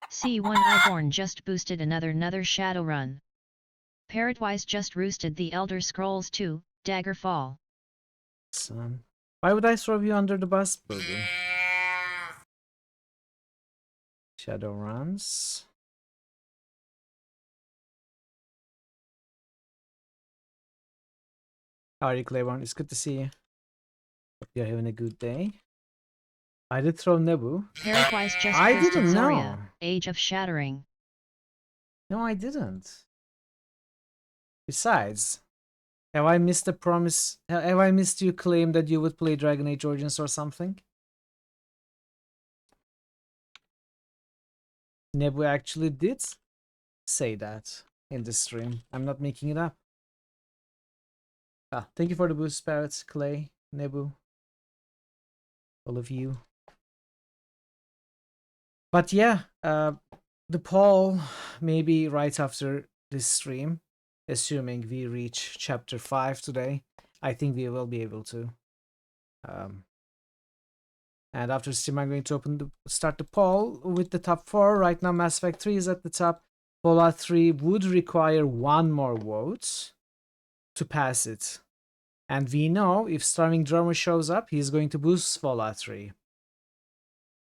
C1 Iborn just boosted another Shadowrun. Parrotwise just roosted the Elder Scrolls 2, Daggerfall. Son. Why would I throw you under the bus, Burger? Shadowruns. How are you, Claiborne? It's good to see you. Hope you're having a good day. I did throw Nebu. Parrotwise just I boosted didn't know. Zarya, Age of Shattering. No, I didn't. Besides, have I missed the promise? Have I missed your claim that you would play Dragon Age Origins or something? Nebu actually did say that in the stream. I'm not making it up. Ah, thank you for the boost, Parrots, Clay, Nebu, all of you. But yeah, the poll maybe right after this stream, assuming we reach chapter 5 today. I think we will be able to. And after stream, I'm going to start the poll with the top 4. Right now, Mass Effect 3 is at the top. Fallout 3 would require 1 more vote to pass it. And we know if Starving Drummer shows up, he's going to boost Fallout 3.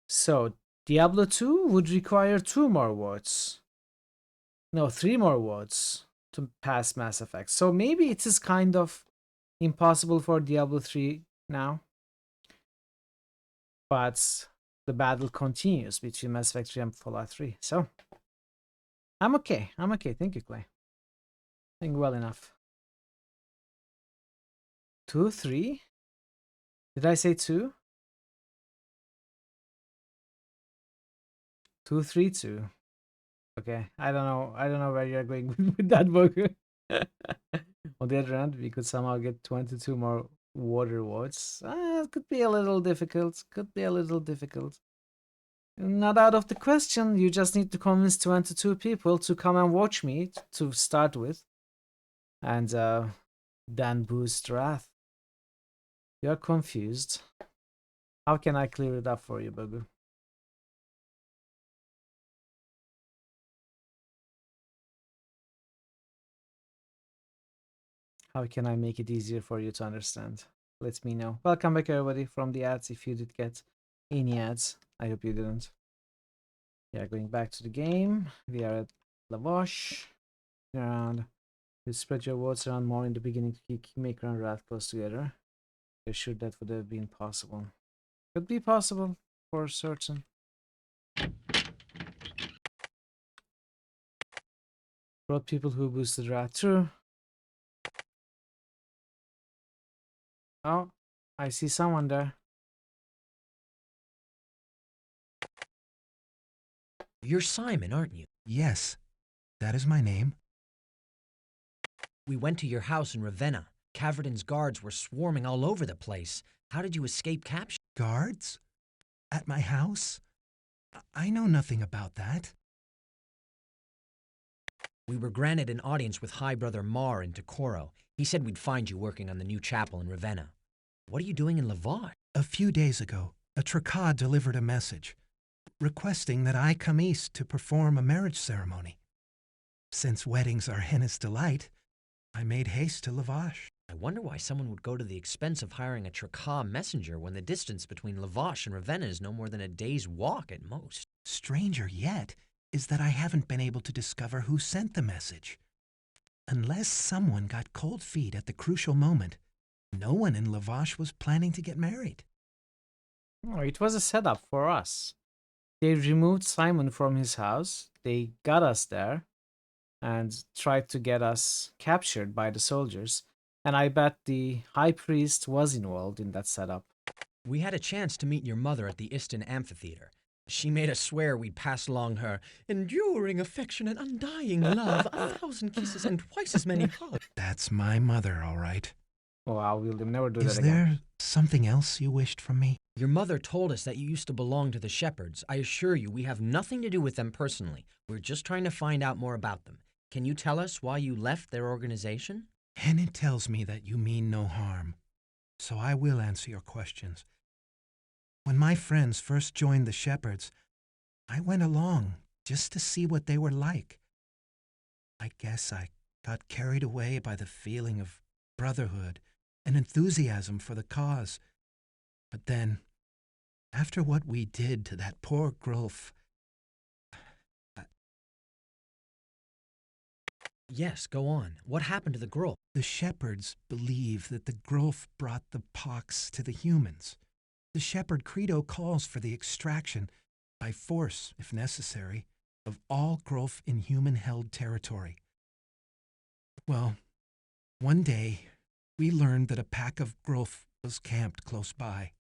So Diablo 2 would require 2 more votes. No, 3 more votes to pass Mass Effect. So maybe it is kind of impossible for Diablo 3 now. But the battle continues between Mass Effect 3 and Fallout 3. So I'm okay. I'm okay. Thank you, Clay. I think well enough. 2, 3? Did I say 2? 2, 3, 2. Okay, I don't know where you're going with that burger. On the other hand, we could somehow get 22 more water votes. It could be a little difficult. Could be a little difficult. Not out of the question. You just need to convince 22 people to come and watch me to start with, and then boost wrath. You're confused. How can I clear it up for you, Bugu? How can I make it easier for you to understand? Let me know. Welcome back, everybody, from the ads. If you did get any ads, I hope you didn't. We are going back to the game. We are at Lavash. Around. You spread your words around more in the beginning to make run rat close together. I'm sure that would have been possible. Could be possible for certain. Brought people who boosted rat through. Oh, I see someone there. You're Simon, aren't you? Yes, that is my name. We went to your house in Ravenna. Caverden's guards were swarming all over the place. How did you escape capture? Guards? At my house? I know nothing about that. We were granted an audience with High Brother Mar in Decoro. He said we'd find you working on the new chapel in Ravenna. What are you doing in Lavash? A few days ago, a Tracad delivered a message requesting that I come east to perform a marriage ceremony. Since weddings are Henna's delight, I made haste to Lavash. I wonder why someone would go to the expense of hiring a Tracad messenger when the distance between Lavash and Ravenna is no more than a day's walk at most. Stranger yet is that I haven't been able to discover who sent the message. Unless someone got cold feet at the crucial moment, no one in Lavash was planning to get married. Oh, it was a setup for us. They removed Simon from his house, they got us there, and tried to get us captured by the soldiers. And I bet the High Priest was involved in that setup. We had a chance to meet your mother at the Iston Amphitheater. She made us swear we'd pass along her enduring affection and undying love, 1,000 kisses and twice as many hugs. That's my mother, all right. Wow, we'll never do that Is again. there something else you wished from me? Your mother told us that you used to belong to the Shepherds. I assure you, we have nothing to do with them personally. We're just trying to find out more about them. Can you tell us why you left their organization? Henna tells me that you mean no harm, so I will answer your questions. When my friends first joined the Shepherds, I went along just to see what they were like. I guess I got carried away by the feeling of brotherhood and enthusiasm for the cause. But then, after what we did to that poor Grulf... Yes, go on. What happened to the Grulf? The Shepherds believe that the Grulf brought the pox to the humans. The Shepherd Credo calls for the extraction, by force if necessary, of all Grulf in human-held territory. Well, one day, we learned that a pack of Grulf was camped close by.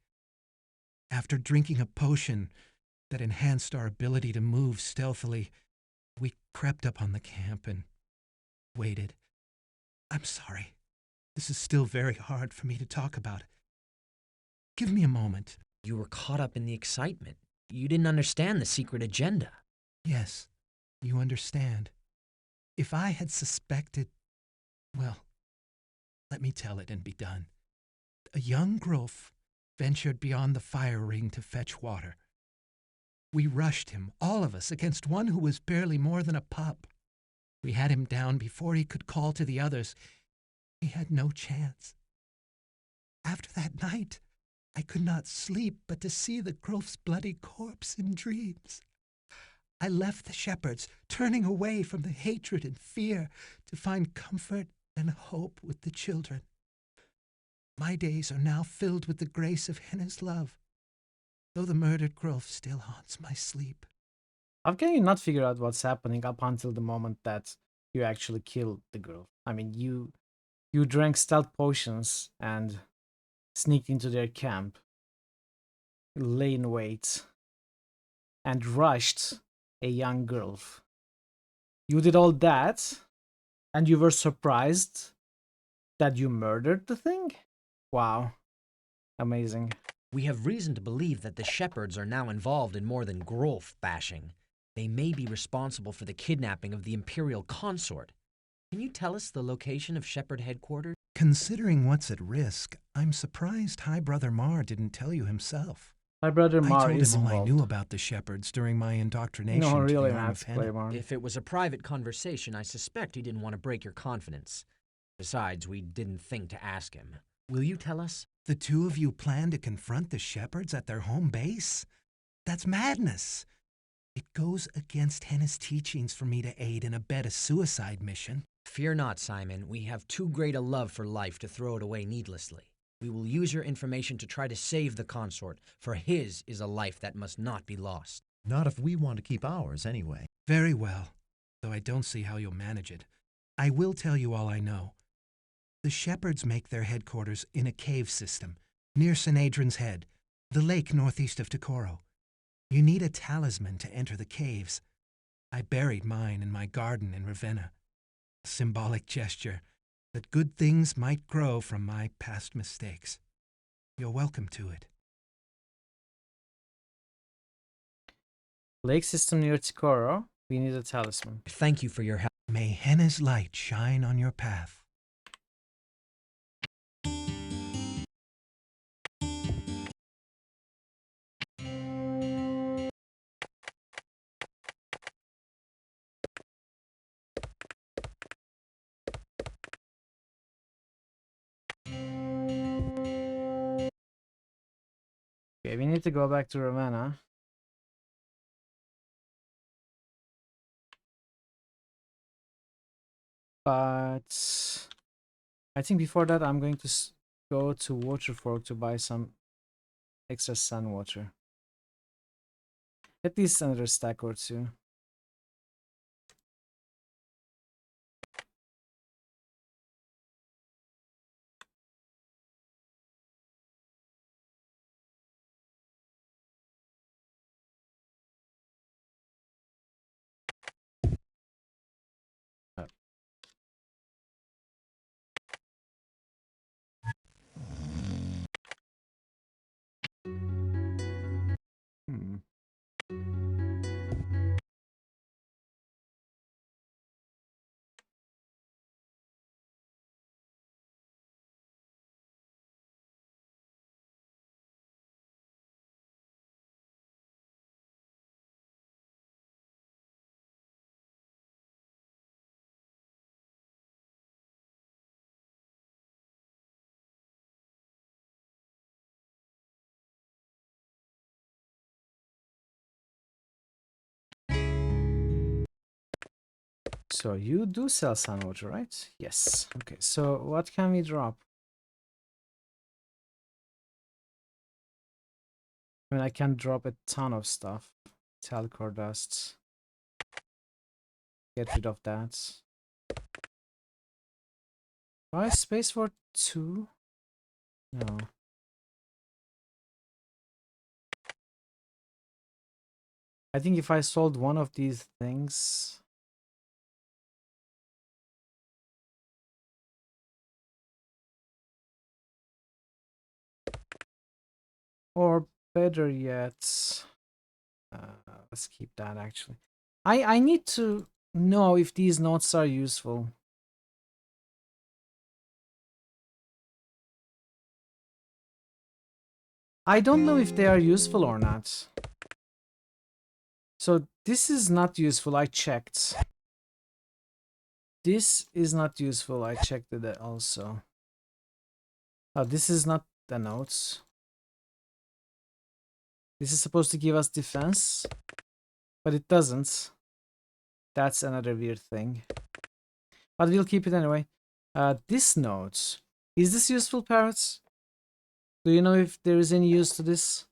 After drinking a potion that enhanced our ability to move stealthily, we crept up on the camp and waited. I'm sorry. This is still very hard for me to talk about. Give me a moment. You were caught up in the excitement. You didn't understand the secret agenda. Yes, you understand. If I had suspected... Well, let me tell it and be done. A young Grulf ventured beyond the fire ring to fetch water. We rushed him, all of us, against one who was barely more than a pup. We had him down before he could call to the others. He had no chance. After that night, I could not sleep but to see the Grulf's bloody corpse in dreams. I left the Shepherds, turning away from the hatred and fear to find comfort and hope with the children. My days are now filled with the grace of Henna's love. though the murdered Grove still haunts my sleep. How can you not figure out what's happening up until the moment that you actually killed the girl? I mean, you drank stealth potions and sneaked into their camp, lay in wait, and rushed a young girl. You did all that, and you were surprised that you murdered the thing? Wow. Amazing. We have reason to believe that the Shepherds are now involved in more than Grolf bashing. They may be responsible for the kidnapping of the Imperial consort. Can you tell us the location of Shepherd headquarters? Considering what's at risk, I'm surprised High Brother Mar didn't tell you himself. My brother Mar I told is him all I involved. knew about the Shepherds during my indoctrination No, to really, the Arm man, of play Henna. Mar. If it was a private conversation, I suspect he didn't want to break your confidence. Besides, we didn't think to ask him. Will you tell us? The two of you plan to confront the Shepherds at their home base? That's madness. It goes against Henna's teachings for me to aid and abet a suicide mission. Fear not, Simon. We have too great a love for life to throw it away needlessly. We will use your information to try to save the consort, for his is a life that must not be lost. Not if we want to keep ours, anyway. Very well, though I don't see how you'll manage it. I will tell you all I know. The Shepherds make their headquarters in a cave system, near St. Adrian's Head, the lake northeast of Tokoro. You need a talisman to enter the caves. I buried mine in my garden in Ravenna. A symbolic gesture that good things might grow from my past mistakes. You're welcome to it. Lake system near Tokoro. We need a talisman. Thank you for your help. May Henna's light shine on your path. Okay, we need to go back to Ravenna. But I think before that, I'm going to go to Waterfork to buy some extra sun water. At least another stack or two. Hmm. So you do sell sun water, right? Yes. Okay, so what can we drop? I mean, I can drop a ton of stuff. Talcor dust. Get rid of that. Do I have space for two? No. I think if I sold one of these things... Or better yet... let's keep that actually. I need to know if these notes are useful. I don't know if they are useful or not. So this is not useful, I checked. This is not useful, I checked it also. Oh, this is not the notes. This is supposed to give us defense, but it doesn't. That's another weird thing. But we'll keep it anyway. This note. Is this useful, parrots? Do you know if there is any use to this?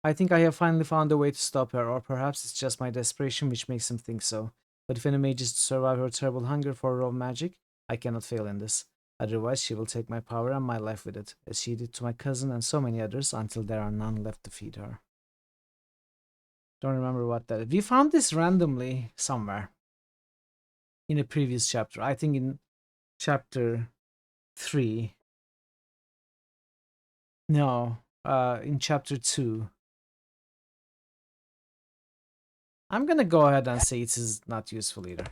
I think I have finally found a way to stop her, or perhaps it's just my desperation which makes him think so. But if any mage is to survive her terrible hunger for raw magic, I cannot fail in this. Otherwise, she will take my power and my life with it, as she did to my cousin and so many others, until there are none left to feed her. Don't remember what that is. We found this randomly somewhere in a previous chapter. I think in chapter 3. No, in chapter 2. I'm gonna go ahead and say it is not useful either.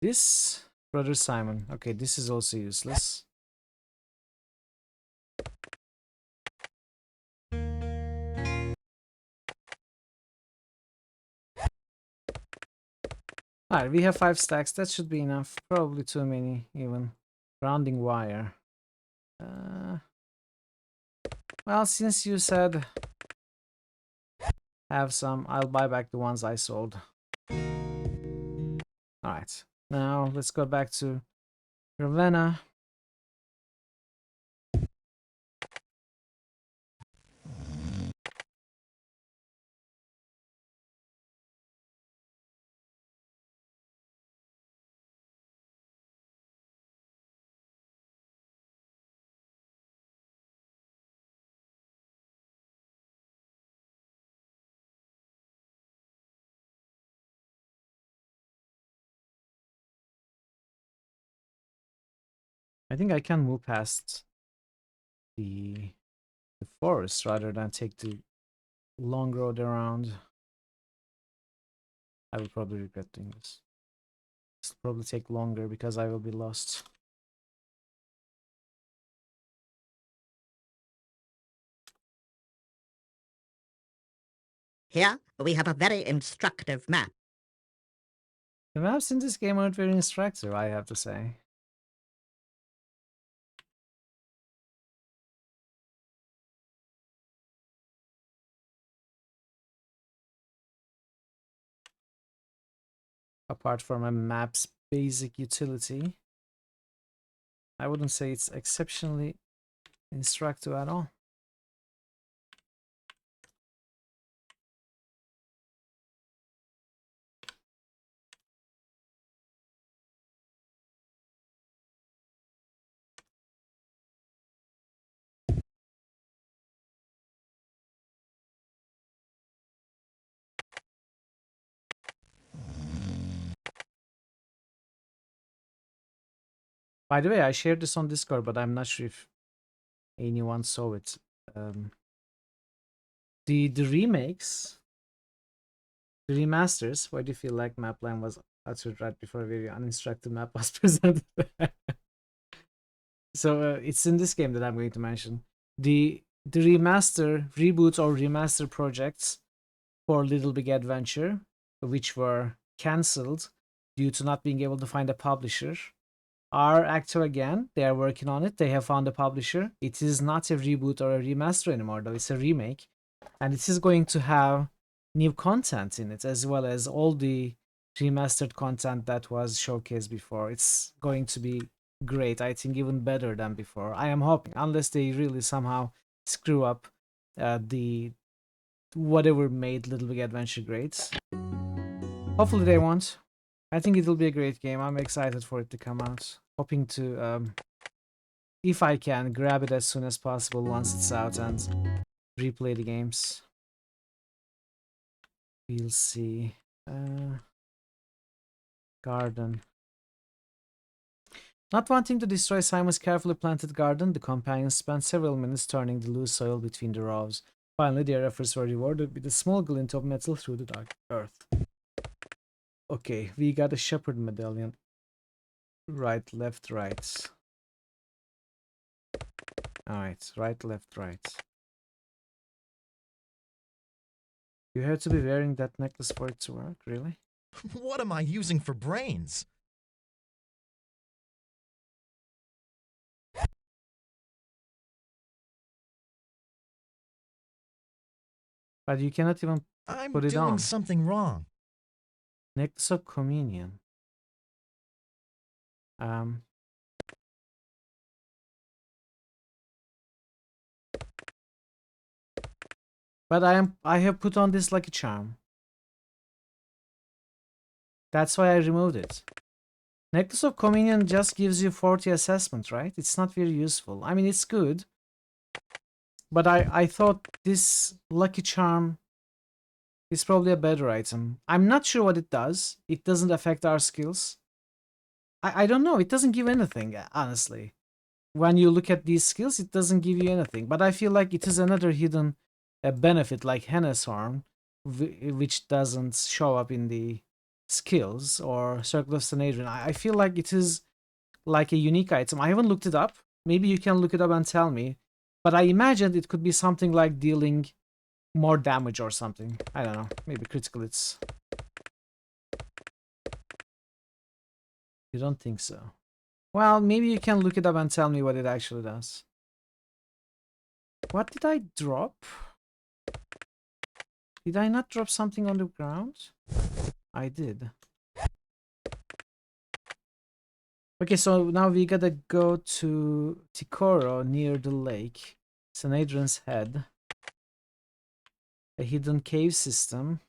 This, Brother Simon. Okay, this is also useless. Alright, we have 5 stacks. That should be enough. Probably too many, even. Grounding wire. Well, since you said have some, I'll buy back the ones I sold. Alright, now let's go back to Ravenna. I think I can move past the forest rather than take the long road around. I will probably regret doing this. This will probably take longer because I will be lost. Here we have a very instructive map. The maps in this game aren't very instructive, I have to say. Apart from a map's basic utility, I wouldn't say it's exceptionally instructive at all. By the way, I shared this on Discord, but I'm not sure if anyone saw it. The remakes, the remasters, why do you feel like Mapline was uttered right before a very uninstructed map was presented? So it's in this game that I'm going to mention. The remaster, reboot or remaster projects for Little Big Adventure, which were cancelled due to not being able to find a publisher, are active again. They are working on it. They have found a publisher. It is not a reboot or a remaster anymore, though. It's a remake. And it is going to have new content in it, as well as all the remastered content that was showcased before. It's going to be great. I think even better than before. I am hoping, unless they really somehow screw up the whatever made Little Big Adventure great. Hopefully they won't. I think it'll be a great game. I'm excited for it to come out. Hoping to, if I can, grab it as soon as possible once it's out and replay the games. We'll see. Garden. Not wanting to destroy Simon's carefully planted garden, the companions spent several minutes turning the loose soil between the rows. Finally, their efforts were rewarded with a small glint of metal through the dark earth. Okay, we got a shepherd medallion. Right, left, right. Alright, right, left, right. You have to be wearing that necklace for it to work, really? What am I using for brains? But you cannot even I'm Put it doing on. something wrong. Necklace of Communion. But I have put on this lucky charm. That's why I removed it. Necklace of Communion just gives you 40 assessment, right? It's not very useful. I mean, it's good. But I thought this lucky charm is probably a better item. I'm not sure what it does. It doesn't affect our skills. I don't know. It doesn't give anything, honestly. When you look at these skills, it doesn't give you anything. But I feel like it is another hidden benefit like Henna's Horn, which doesn't show up in the skills or Circle of Sanadrin. I feel like it is like a unique item. I haven't looked it up. Maybe you can look it up and tell me. But I imagined it could be something like dealing more damage or something. I don't know. Maybe critical hits. You don't think so? Well, maybe you can look it up and tell me what it actually does. What did I drop? Did I not drop something on the ground? I did. Okay, so now we gotta go to Tikoro near the lake. Sanadrin's Head. A hidden cave system.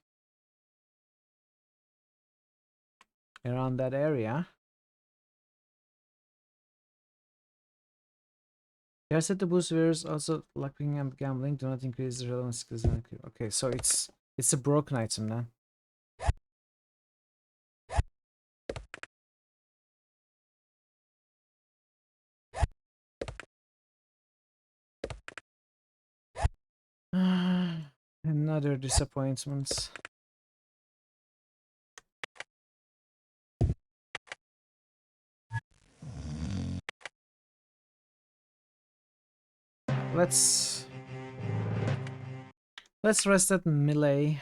Around that area. They are set to boost viewers, also lucking and gambling do not increase the relevant skills. Okay, so it's a broken item then. Another disappointment. Let's rest at melee.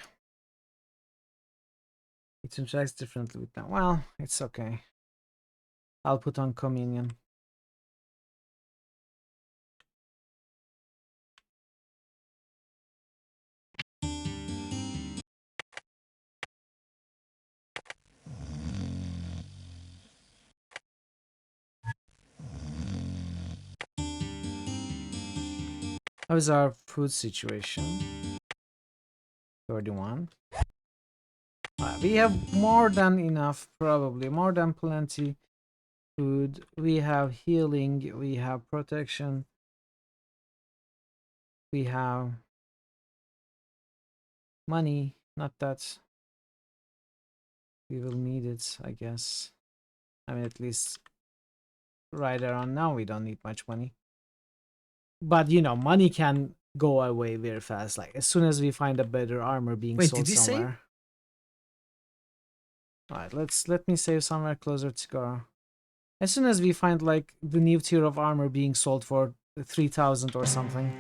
It interacts differently with them. Well, it's okay. I'll put on Communion. How is our food situation? 31. We have more than enough, probably. More than plenty food. We have healing. We have protection. We have money. Not that we will need it, I guess. I mean, at least right around now, we don't need much money. But, you know, money can go away very fast. Like, as soon as we find a better armor being sold somewhere. Alright, let me save somewhere closer to Gara. As soon as we find, like, the new tier of armor being sold for 3,000 or something.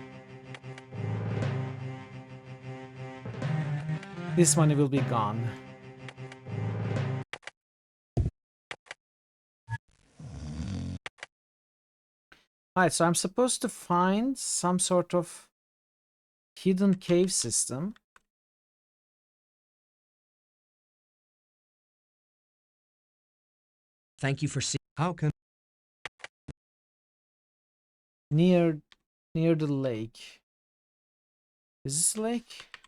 This money will be gone. Alright, so I'm supposed to find some sort of hidden cave system. Thank you for seeing. How can... Near the lake. Is this a lake?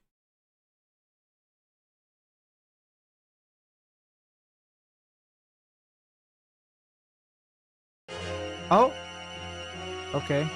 Oh! Okay.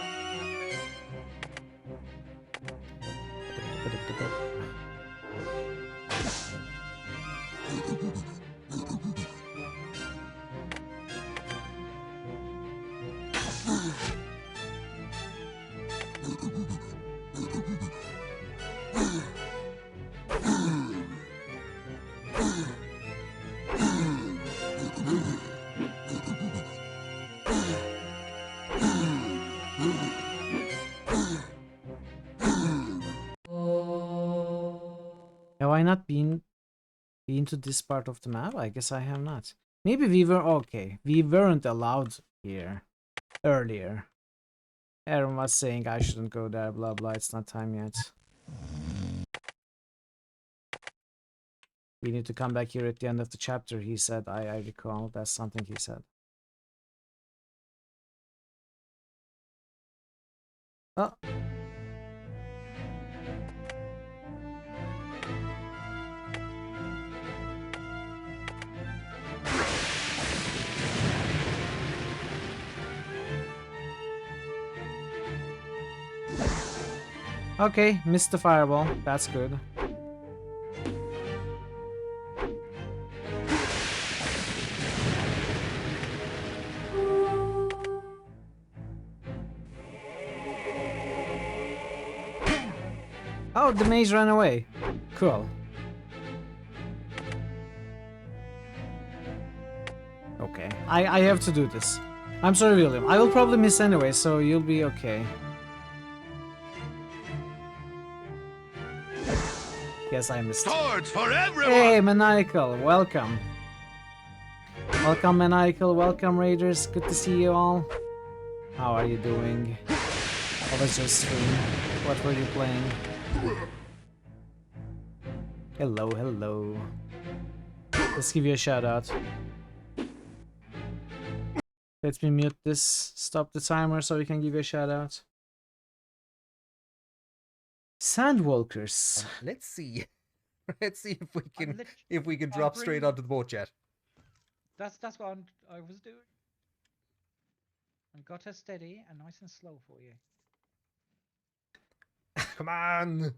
Have I not been to this part of the map? I guess I have not. Maybe we were okay. We weren't allowed here earlier. Aaron was saying I shouldn't go there, blah blah, it's not time yet. We need to come back here at the end of the chapter, he said. I recall that's something he said. Oh. Okay, missed the fireball. That's good. Oh, the mage ran away. Cool. Okay, I have to do this. I'm sorry, William. I will probably miss anyway, so you'll be okay. Yes, I missed. Swords for everyone! Hey, Maniacal, welcome. Welcome, Maniacal. Welcome, Raiders. Good to see you all. How are you doing? How was your stream? What were you playing? Hello, hello. Let's give you a shout out. Let me mute this. Stop the timer so we can give you a shout out. Sandwalkers. Let's see. Let's see if we can drop straight onto the boat jet. That's what I was doing. I got her steady and nice and slow for you. Come on.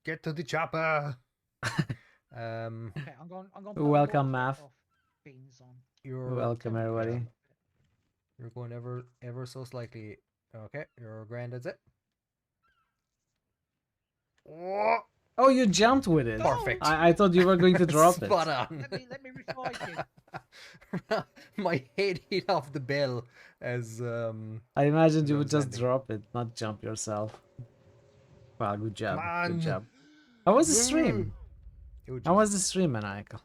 Get to the chopper. Okay, I'm going. Welcome, Math. Beans on. You're welcome, everybody. You're going ever so slightly. Okay, your granddad's it. Oh, you jumped with it. Perfect. I thought you were going to drop it. Spot on. Let me revive you. My head hit off the bell as I imagined you would just drop it, not jump yourself. Wow, good job. Come on. Good job. How was the stream? Oh, How was the stream, Maniacal?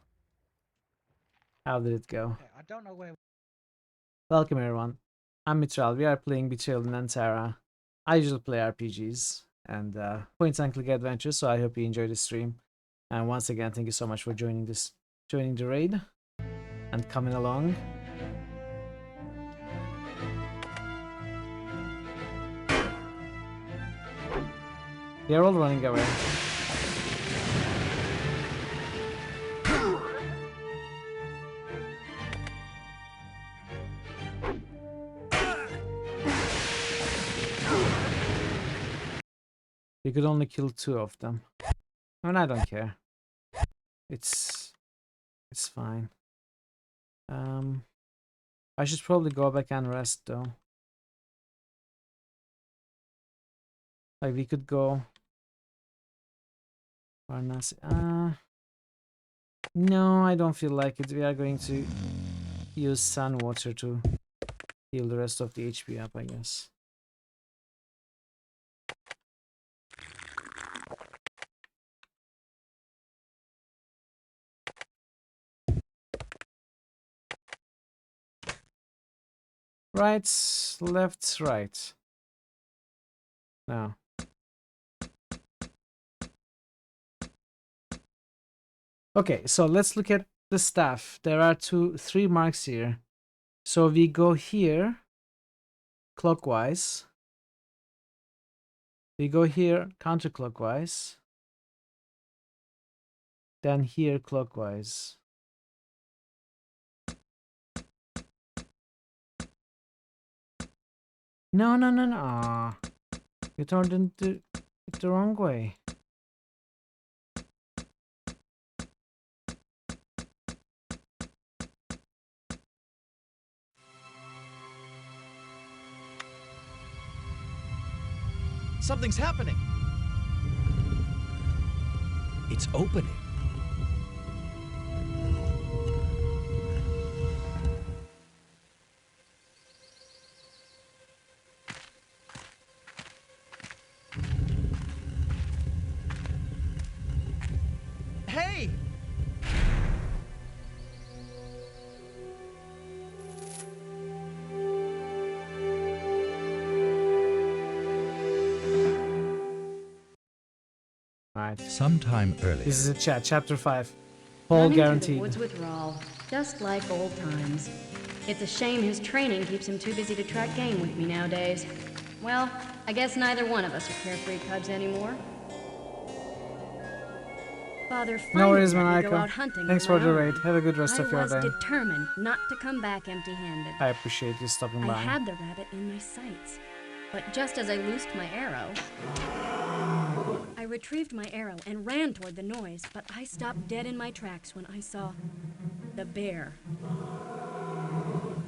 How did it go? I don't know where. Welcome, everyone. I'm Betrayal. We are playing Betrayal in Antara. I usually play RPGs and point-and-click adventures, so I hope you enjoy the stream. And once again, thank you so much for joining the raid and coming along. They're all running away. You could only kill 2 of them. I mean, I don't care. It's fine. I should probably go back and rest though. Like we could go. No, I don't feel like it. We are going to use sun water to heal the rest of the HP up, I guess. Right, left, right. Now. Okay, so let's look at the staff. There are 3 marks here. So we go here clockwise. We go here counterclockwise. Then here clockwise. No. Ah, you turned it the wrong way. Something's happening. It's opening. Hey! Alright. Sometime earlier. This is a chat, chapter 5. Paul Running through the guaranteed. woods with Rawl, just like old times. It's a shame his training keeps him too busy to track game with me nowadays. Well, I guess neither one of us are carefree cubs anymore. Father No worries, finally let me go Manako. out hunting Thanks on for my the own. raid. Have a good rest of your I was day. determined not to come back empty-handed. I appreciate you stopping I by. had the rabbit in my sights, but just as I loosed my arrow, I retrieved my arrow and ran toward the noise, but I stopped dead in my tracks when I saw the bear.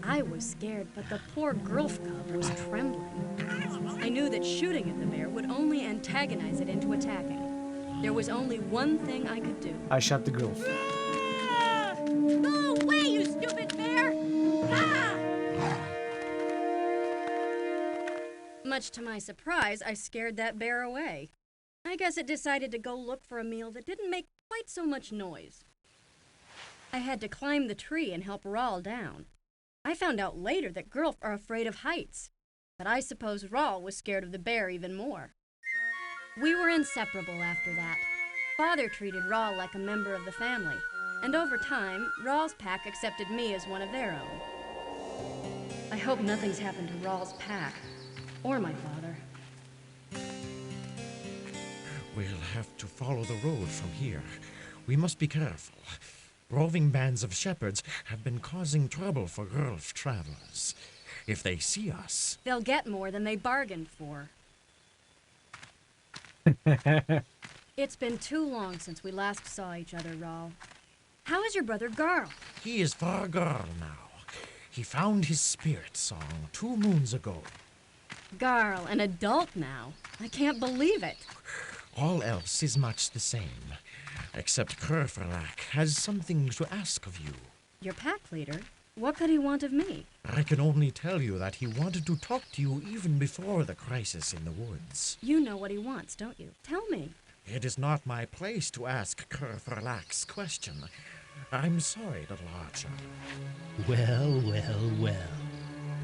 I was scared, but the poor Grulf cub was trembling. I knew that shooting at the bear would only antagonize it into attacking. There was only one thing I could do. I shot the girl. Go away, you stupid bear! Much to my surprise, I scared that bear away. I guess it decided to go look for a meal that didn't make quite so much noise. I had to climb the tree and help Rawl down. I found out later that Grulf are afraid of heights, but I suppose Rawl was scared of the bear even more. We were inseparable after that. Father treated Rawl like a member of the family, and over time, Rawl's pack accepted me as one of their own. I hope nothing's happened to Rawl's pack, or my father. We'll have to follow the road from here. We must be careful. Roving bands of shepherds have been causing trouble for Grulf travelers. If they see us... They'll get more than they bargained for. It's been too long since we last saw each other, Rawl. How is your brother Garl? He is far gone now. He found his spirit song 2 moons ago. Garl, an adult now. I can't believe it. All else is much the same, except Kerferlak has something to ask of you. Your pack leader? What could he want of me? I can only tell you that he wanted to talk to you even before the crisis in the woods. You know what he wants, don't you? Tell me. It is not my place to ask Kerferlak's question. I'm sorry, little archer. Well, well, well.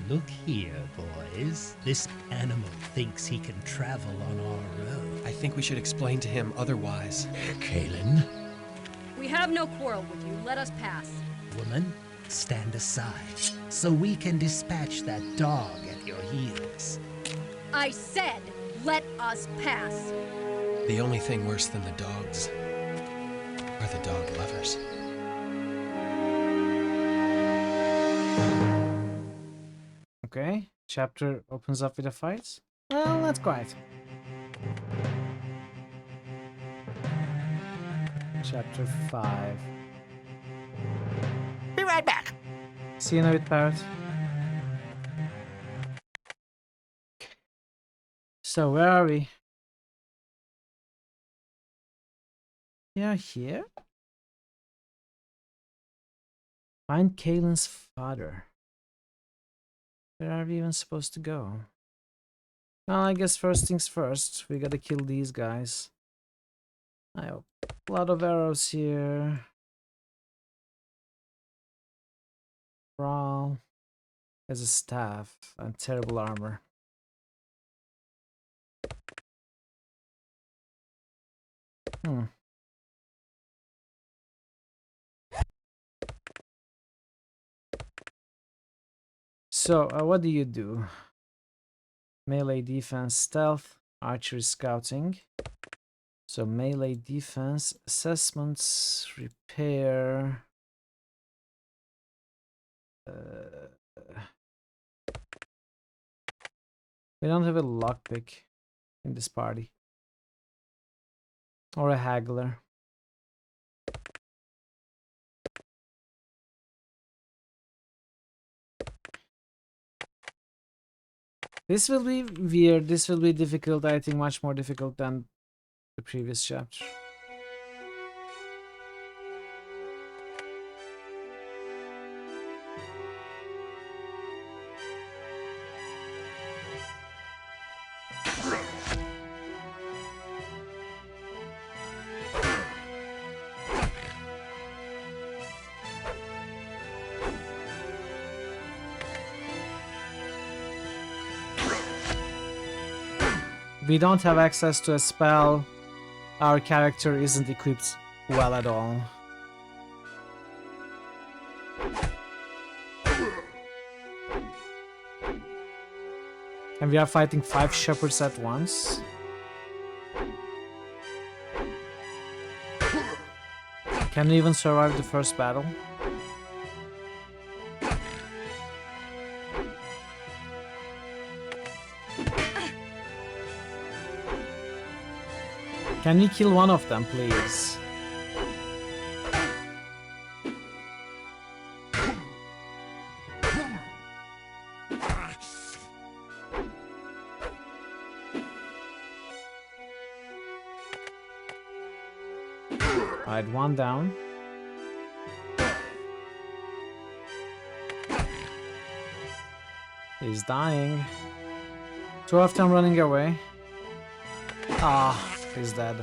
Look here, boys. This animal thinks he can travel on our road. I think we should explain to him otherwise. Kaelin? We have no quarrel with you. Let us pass. Woman, stand aside, so we can dispatch that dog at your heels. I said, let us pass. The only thing worse than the dogs are the dog lovers. Okay, chapter opens up with a fight. Well, that's quiet. Chapter 5. Be right back. See you in a bit, Parrot. So, where are we? We are here. Find Kaelin's father. Where are we even supposed to go? Well, I guess first things first. We gotta kill these guys. I have a lot of arrows here. Rawl has a staff and terrible armor. So, what do you do? Melee defense, stealth, archery, scouting. So, melee defense, assessments, repair. We don't have a lockpick in this party. Or a haggler. This will be weird, this will be difficult, I think much more difficult than the previous chapter. We don't have access to a spell our character isn't equipped well at all. And we are fighting 5 shepherds at once. Can we even survive the first battle? Can we kill one of them, please? Alright, one down. He's dying. 2 of them running away. Ah, he's dead.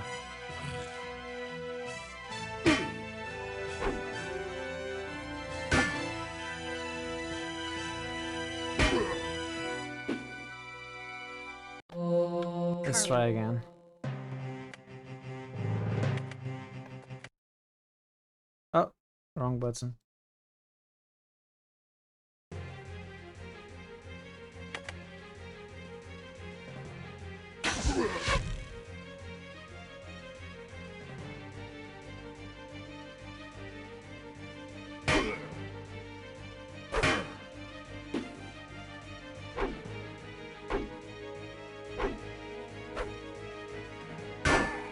Let's try again. Oh, wrong button.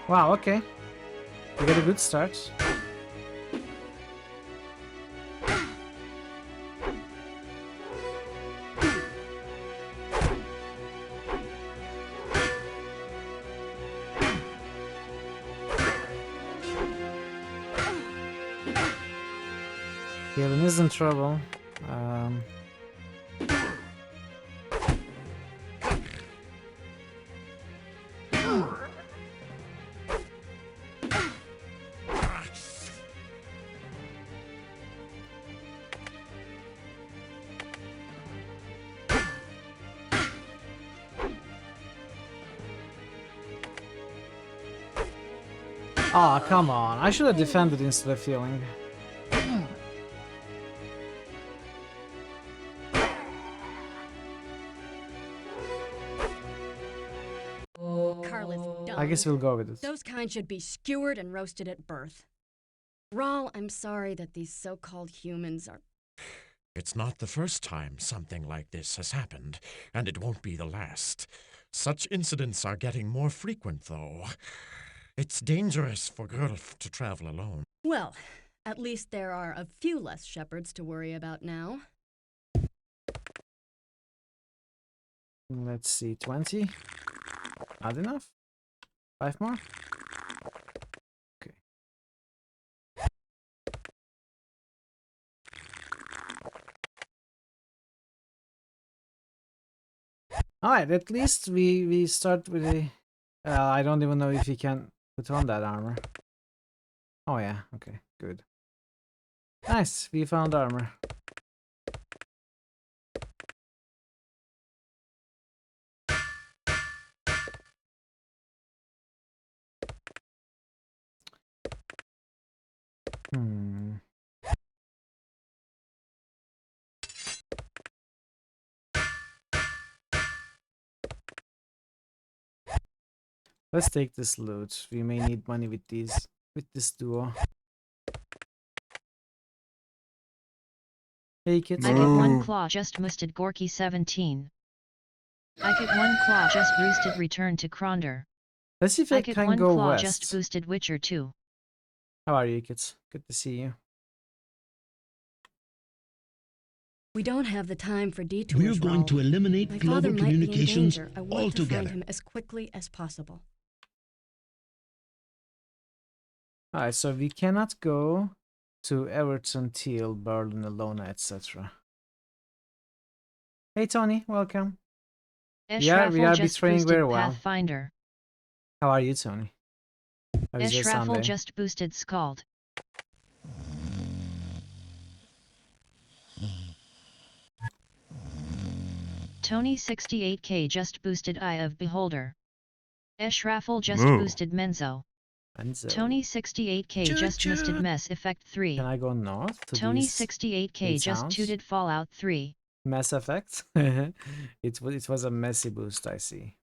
Wow, okay. We got a good start. Galen is in trouble. Aw, come on. I should have defended instead of healing. I guess we'll go with it. Those kind should be skewered and roasted at birth. Rawl, I'm sorry that these so-called humans are... It's not the first time something like this has happened, and it won't be the last. Such incidents are getting more frequent, though. It's dangerous for Grulf to travel alone. Well, at least there are a few less shepherds to worry about now. Let's see, 20. Not enough? 5 more? Okay. Alright, at least we start with a... I don't even know if you can put on that armor. Oh yeah, okay, good. Nice, we found armor. Let's take this loot. We may need money with this duo. Hey kids. I get 1 claw just moosted Gorky 17. I get 1 claw just roosted return to Kronder. Let's see if I get can 1 go claw west. just boosted Witcher 2. How are you kids? Good to see you. We don't have the time for detours. We're going to eliminate My global father might be in communications danger. I want to altogether. find him as quickly as possible. Alright, so we cannot go to Everton, Teal, Berlin, Alona, etc. Hey Tony, welcome. Yeah, we are betraying very well. Pathfinder. How are you, Tony? How is your Raffle Sunday? just boosted Scald. Tony 68k just boosted Eye of Beholder. Raffle just boosted Menzo. Tony 68K just missed Mess Effect 3. Can I go north to Tony these 68K just sounds? tooted Fallout 3. Mass Effect? it was a messy boost, I see.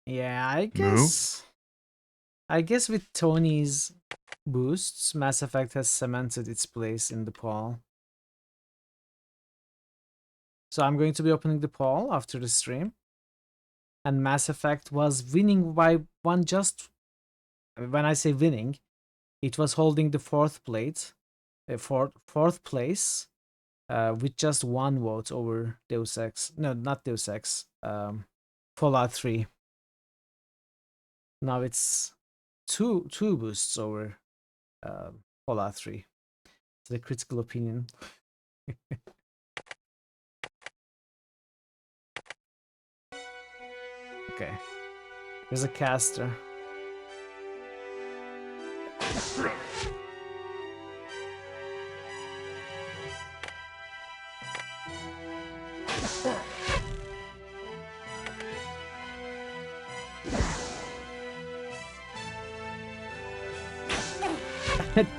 Yeah, I guess with Tony's boosts, Mass Effect has cemented its place in the poll. So I'm going to be opening the poll after the stream. And Mass Effect was winning by one just... When I say winning, it was holding the fourth place with just one vote over Deus Ex. No, not Deus Ex. Fallout 3. Now it's two boosts over Fallout 3. It's the critical opinion. Okay. There's a caster.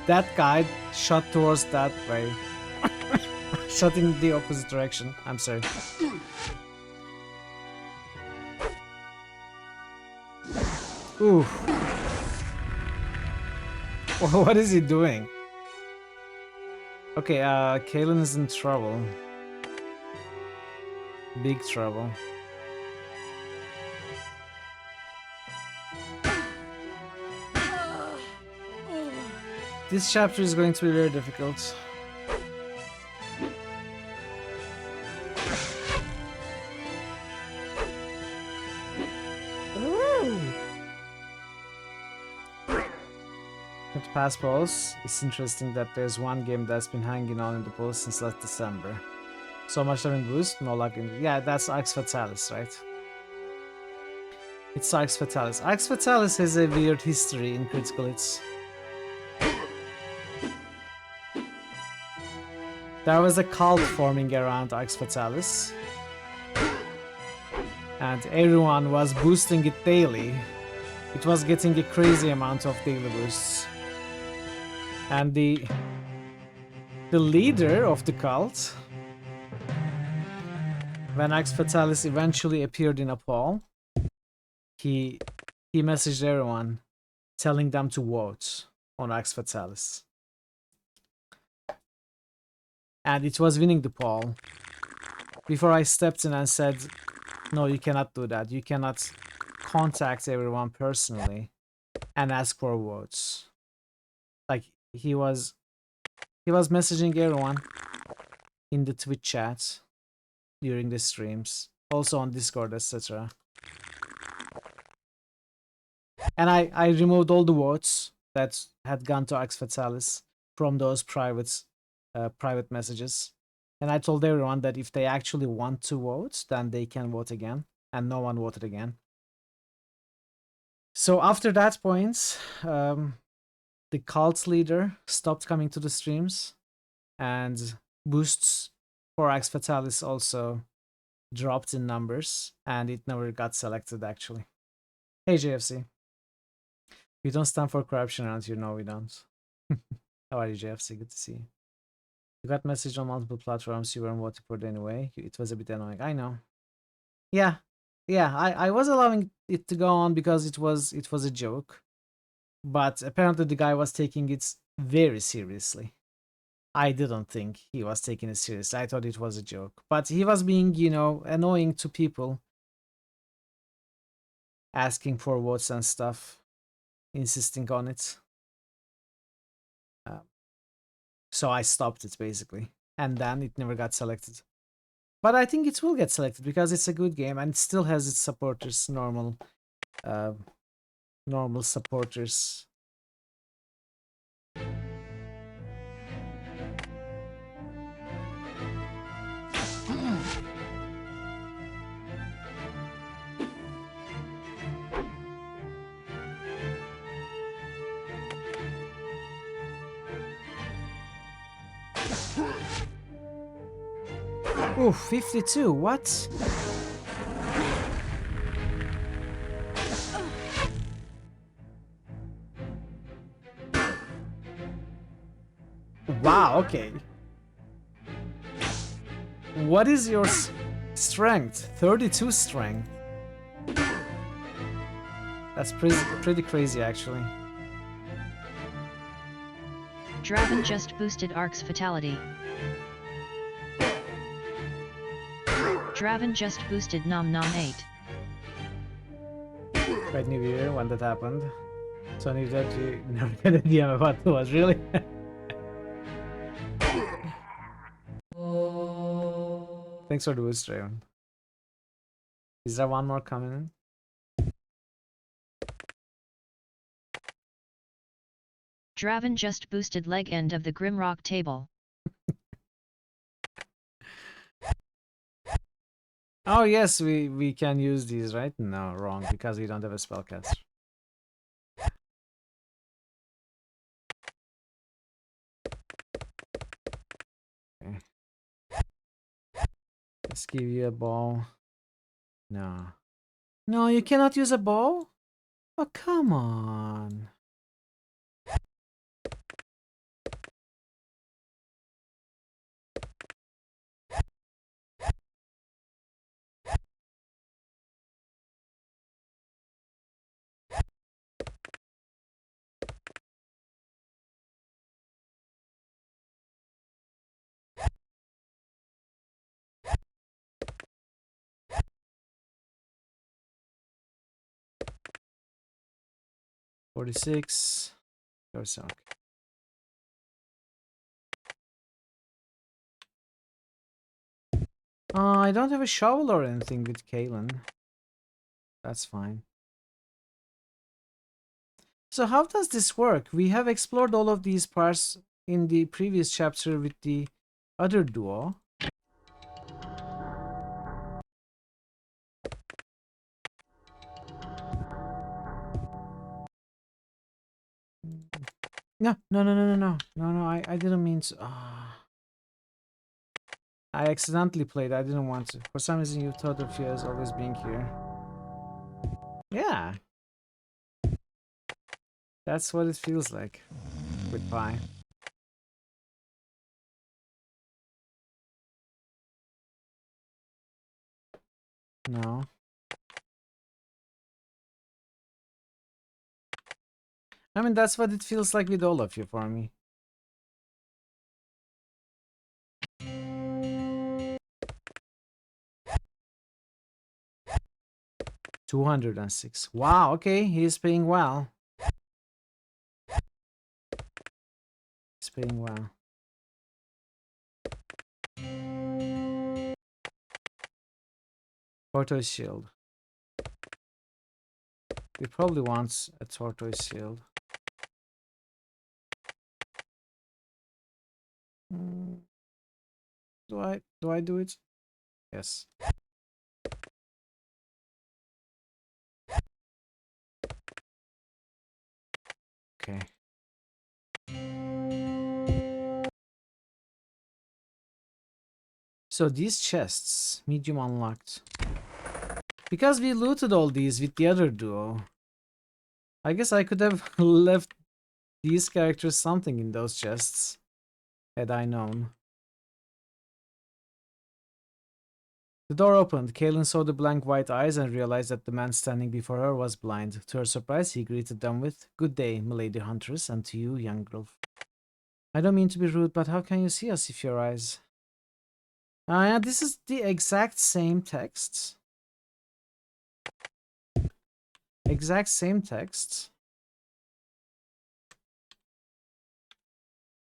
That guy shot towards that way. Shot in the opposite direction. I'm sorry. Ooh. What is he doing? Okay, Kalen is in trouble. Big trouble. This chapter is going to be very difficult. At pass polls, it's interesting that there's one game that's been hanging on in the polls since last December. So much time in boost, no luck in... Yeah, that's Arx Fatalis, right? It's Arx Fatalis. Arx Fatalis has a weird history in critical hits. There was a cult forming around Arx Fatalis. And everyone was boosting it daily. It was getting a crazy amount of daily boosts. And the leader of the cult, when Arx Fatalis eventually appeared in a poll, he messaged everyone telling them to vote on Arx Fatalis. And it was winning the poll. Before I stepped in and said, no, you cannot do that. You cannot contact everyone personally and ask for votes. Like, he was messaging everyone in the Twitch chat during the streams, also on Discord, etc. And I removed all the votes that had gone to Arx Fatalis from those private messages. And I told everyone that if they actually want to vote, then they can vote again. And no one voted again. So after that point, the cult leader stopped coming to the streams, and boosts for Arx Fatalis also dropped in numbers, and it never got selected actually. Hey JFC. We don't stand for corruption around here. No, we don't. How are you, JFC? Good to see you. You got message on multiple platforms. You weren't voting for it anyway. It was a bit annoying. I know. Yeah. I was allowing it to go on because it was a joke. But apparently the guy was taking it very seriously. I didn't think he was taking it seriously. I thought it was a joke. But he was being, annoying to people. Asking for votes and stuff. Insisting on it. So I stopped it basically. And then it never got selected. But I think it will get selected because it's a good game and it still has its supporters, normal supporters. Ooh, 52, what? Wow, okay. What is your strength? 32 strength. That's pretty crazy, actually. Draven just boosted Ark's Fatality. Draven just boosted Nom Nom 8. Right, New Year, when that happened. So New Year, you never had an idea what it was, really? Thanks for the boost, Draven. Is there one more coming in? Draven just boosted leg end of the Grimrock table. Oh yes, we can use these, right? No, wrong, because we don't have a spellcaster. Okay. Let's give you a bow. No. No, you cannot use a bow? Oh, come on. $46. Berserk. I don't have a shovel or anything with Kalen. That's fine. So how does this work? We have explored all of these parts in the previous chapter with the other duo. No, I didn't mean to. I accidentally played. I didn't want to. For some reason, you thought of you as always being here. Yeah. That's what it feels like with Pi. No. I mean, that's what it feels like with all of you for me. $206. Wow, okay, he's paying well. He's paying well. Tortoise shield. He probably wants a tortoise shield. Do I do it? Yes. Okay. So these chests, medium unlocked. Because we looted all these with the other duo, I guess I could have left these characters something in those chests, had I known. The door opened. Kaelin saw the blank white eyes and realized that the man standing before her was blind. To her surprise, he greeted them with, "Good day, milady huntress, and to you, young girl. I don't mean to be rude, but how can you see us if your eyes..." Yeah, this is the exact same text. Exact same text.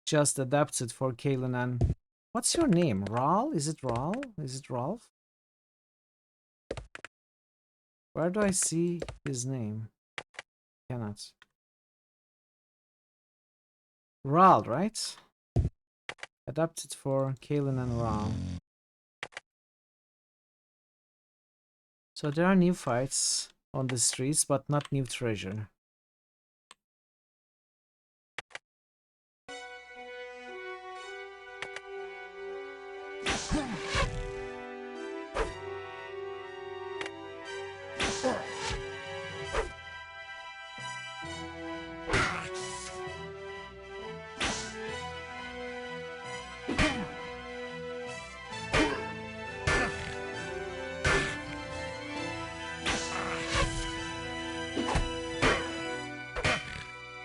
Just adapted for Kaelin and... What's your name? Ral? Is it Ral? Is it Ralph? Where do I see his name? Cannot. Ral, right? Adapted for Kaelin and Ral. So there are new fights on the streets, but not new treasure.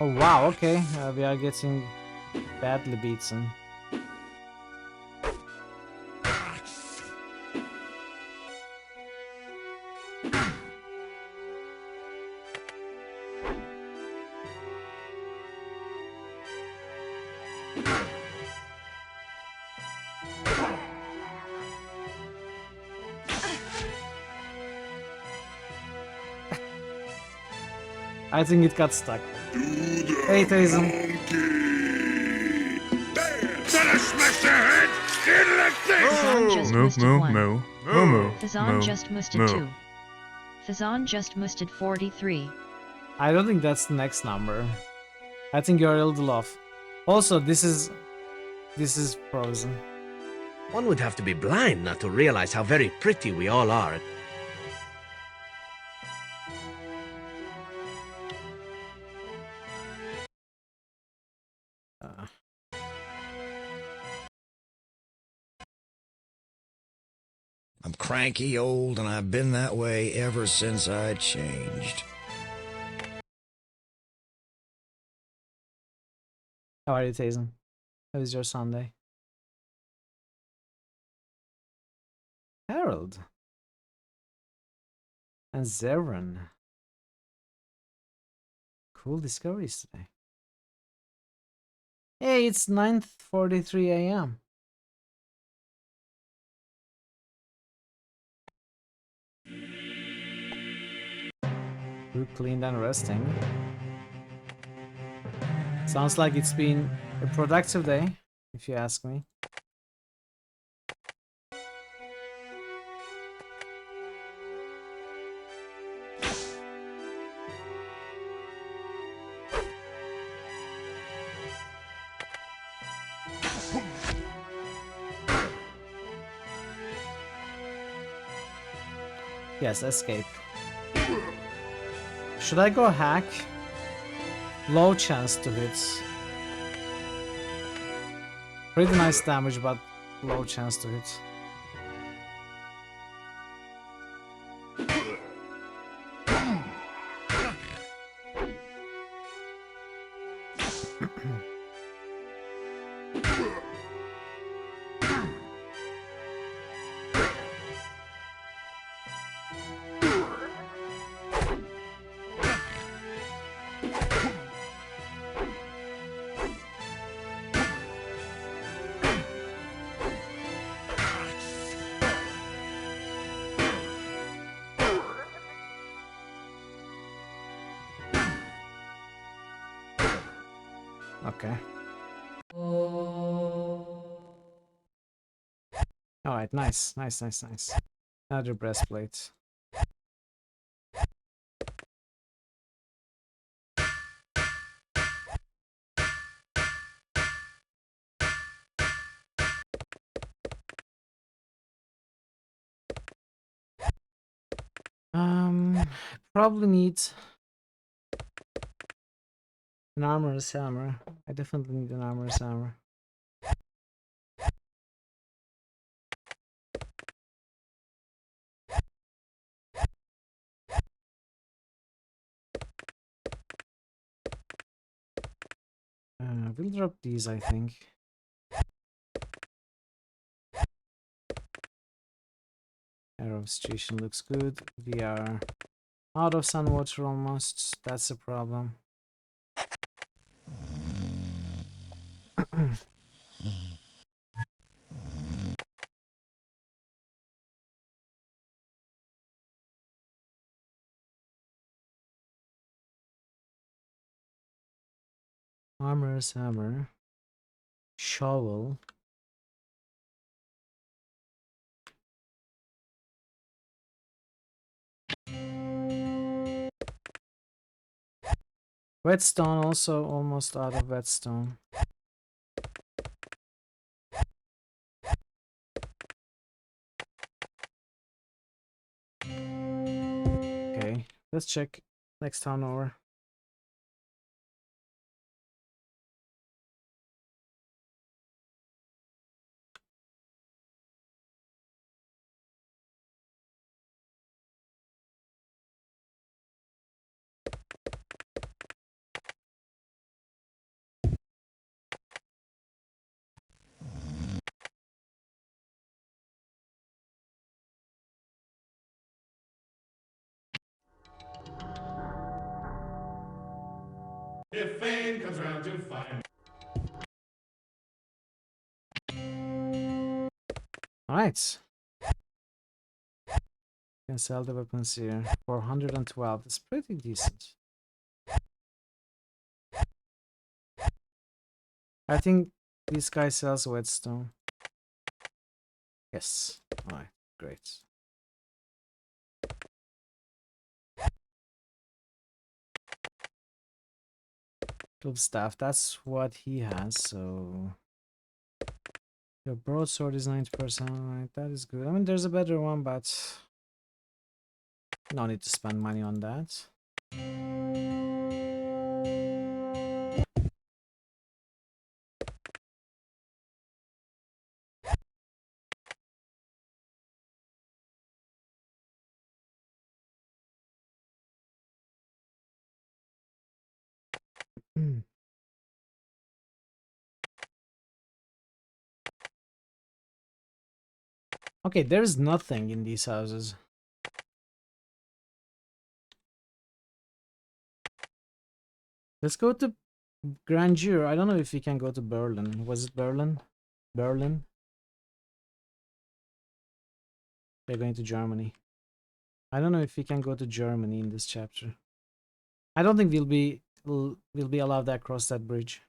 Oh wow, okay. We are getting badly beaten. I think it got stuck. Hey, Tyson. Fazan just moosted 1. Fazan just moosted 2. Fazan just moosted 43. I don't think that's the next number. I think you're a little off. Also, this is frozen. One would have to be blind not to realize how very pretty we all are. I'm cranky old, and I've been that way ever since I changed. How are you, Tyson? How is your Sunday? Harold. And Zeren. Cool discoveries today. Hey, it's 9:43 a.m. We're cleaned and resting. Sounds like it's been a productive day, if you ask me. Yes, escape. Should I go hack? Low chance to hit. Pretty nice damage, but low chance to hit. Okay. Alright, nice. Another breastplate. Probably need an armorer's hammer. I definitely need an armorer's hammer. We'll drop these, I think. Arrow of Station looks good. We are out of sun water almost. That's a problem. Armorer's hammer. Shovel. Whetstone, also almost out of whetstone. Okay, let's check next town over. If fame comes round to find. Alright. Can sell the weapons here. 412. It's pretty decent. I think this guy sells whetstone. Yes. Alright, great. Club staff, that's what he has, so your broadsword is 90%, right? That is good. I mean, there's a better one, but no need to spend money on that. Okay, there's nothing in these houses. Let's go to Grandeur. I don't know if we can go to Berlin. Was it Berlin? Berlin? We're going to Germany. I don't know if we can go to Germany in this chapter. I don't think we'll be allowed to cross that bridge.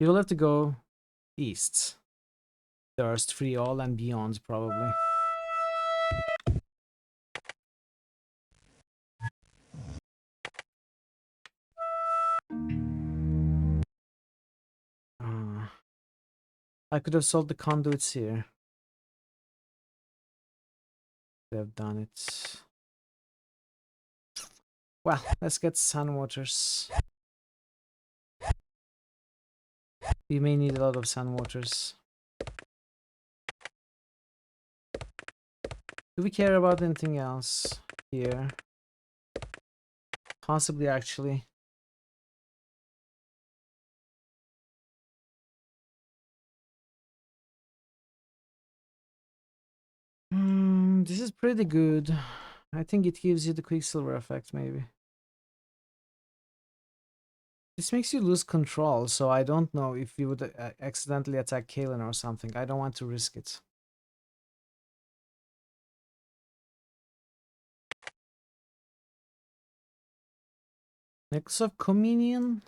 We will have to go east. Thirst, Free All, and beyond, probably. I could have sold the conduits here. They've done it. Well, let's get Sun Waters. We may need a lot of Sun Waters. Do we care about anything else here? Possibly, actually. This is pretty good. I think it gives you the Quicksilver effect, maybe. This makes you lose control, so I don't know if you would accidentally attack Kalen or something. I don't want to risk it. Necklace of Communion?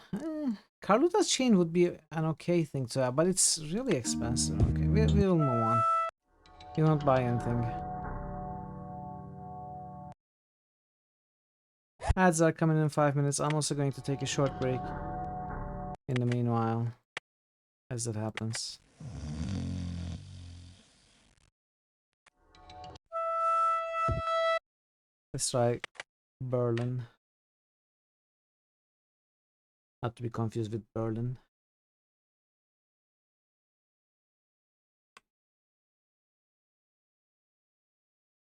Carluta's chain would be an okay thing to have, but it's really expensive. Okay, we'll move on. We won't buy anything. Ads are coming in 5 minutes. I'm also going to take a short break in the meanwhile, as that happens. Let's try Berlin. Not to be confused with Berlin.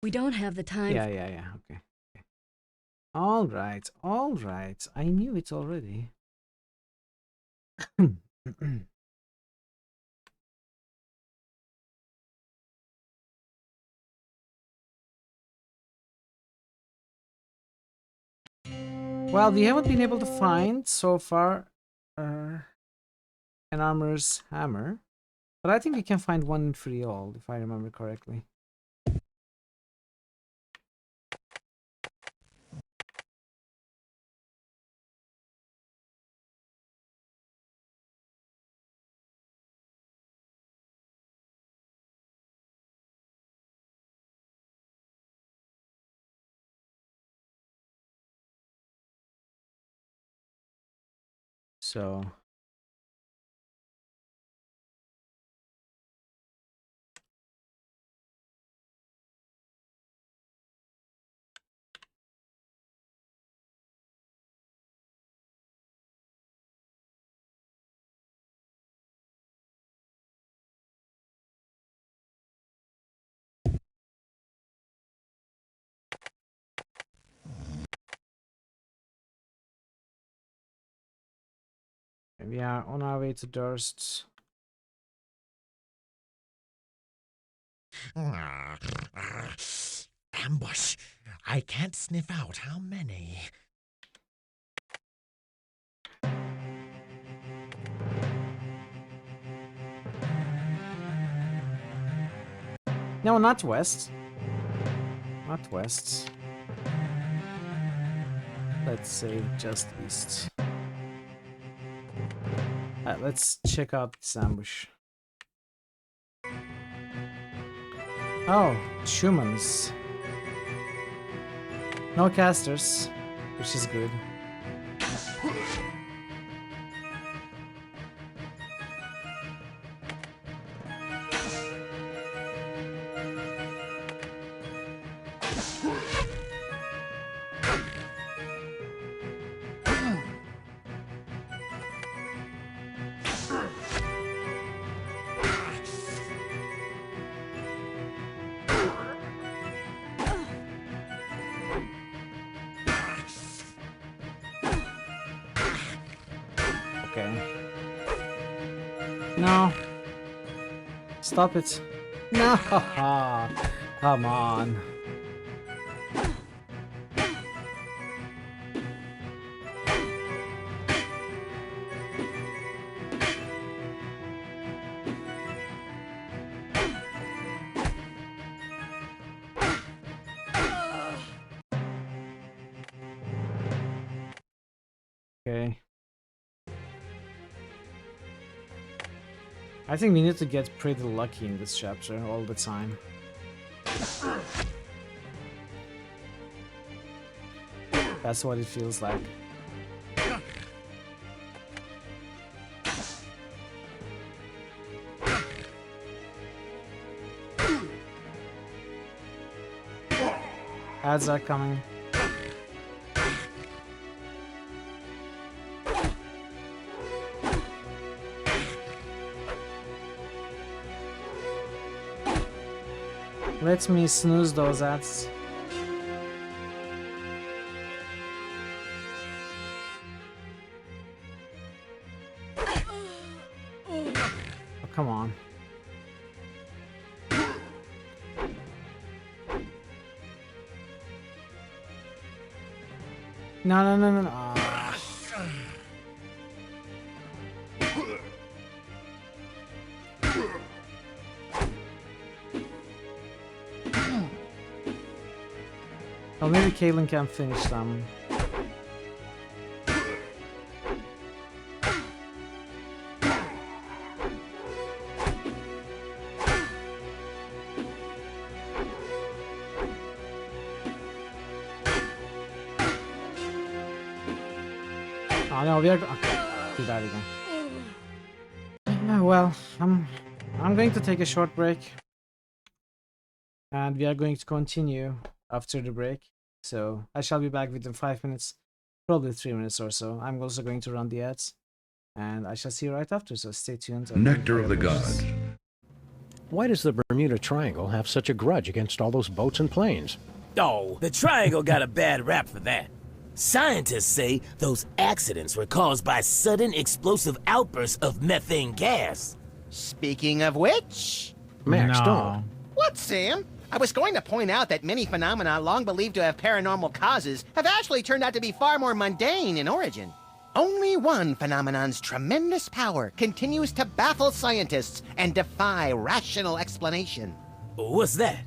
We don't have the time. Yeah, okay. All right. I knew it already. Well, we haven't been able to find so far an armorer's hammer, but I think we can find one in Free All, if I remember correctly. So we are on our way to Durst. Ambush. I can't sniff out how many. No, not west. Not west. Let's say just east. Let's check out this ambush. Oh, humans. No casters, which is good. No. Stop it. No. Come on. Okay. I think we need to get pretty lucky in this chapter all the time. That's what it feels like. Ads are coming. Let me snooze those ads. Oh, come on. No. Ah. Oh, maybe Caitlyn can finish them. Oh no, we are okay. Do that again. Well, I'm going to take a short break, and we are going to continue after the break. So I shall be back within 5 minutes, probably 3 minutes or so. I'm also going to run the ads, and I shall see you right after. So stay tuned. Nectar of the Gods. Why does the Bermuda Triangle have such a grudge against all those boats and planes? Oh, the Triangle got a bad rap for that. Scientists say those accidents were caused by sudden explosive outbursts of methane gas. Speaking of which... Max, don't. What, Sam? I was going to point out that many phenomena long believed to have paranormal causes have actually turned out to be far more mundane in origin. Only one phenomenon's tremendous power continues to baffle scientists and defy rational explanation. What's that?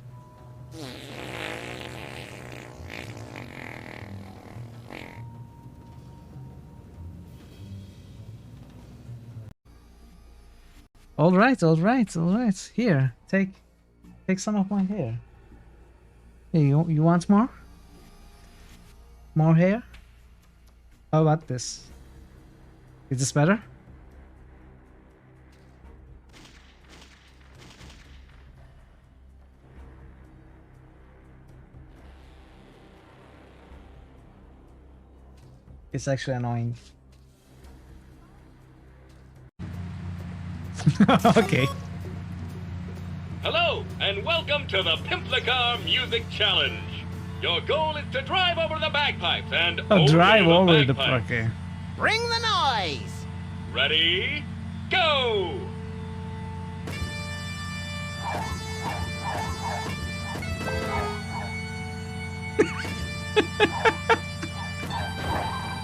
All right. Here, take some of my hair. Hey, you want more? More hair? How about this? Is this better? It's actually annoying. Okay. Hello, and welcome to the Pimplicar Music Challenge. Your goal is to drive over the bagpipes and Drive over the bagpipes. okay. Bring the noise! Ready, go!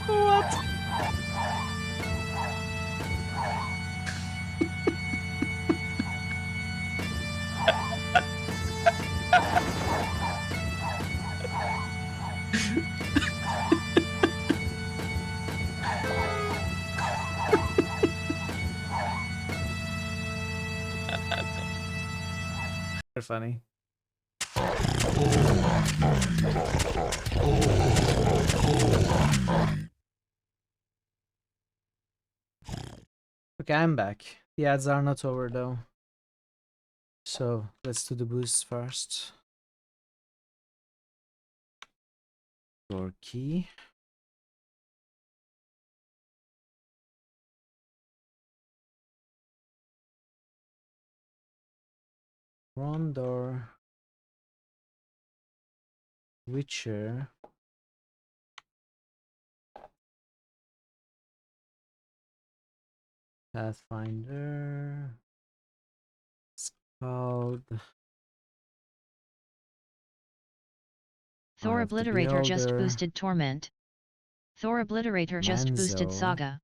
What? They're funny. Okay, I'm back. The ads are not over though. So let's do the boosts first. Door key. Rondor. Witcher. Pathfinder. Scald. Thor Obliterator just boosted Torment. Thor Obliterator just boosted Manzo. Saga.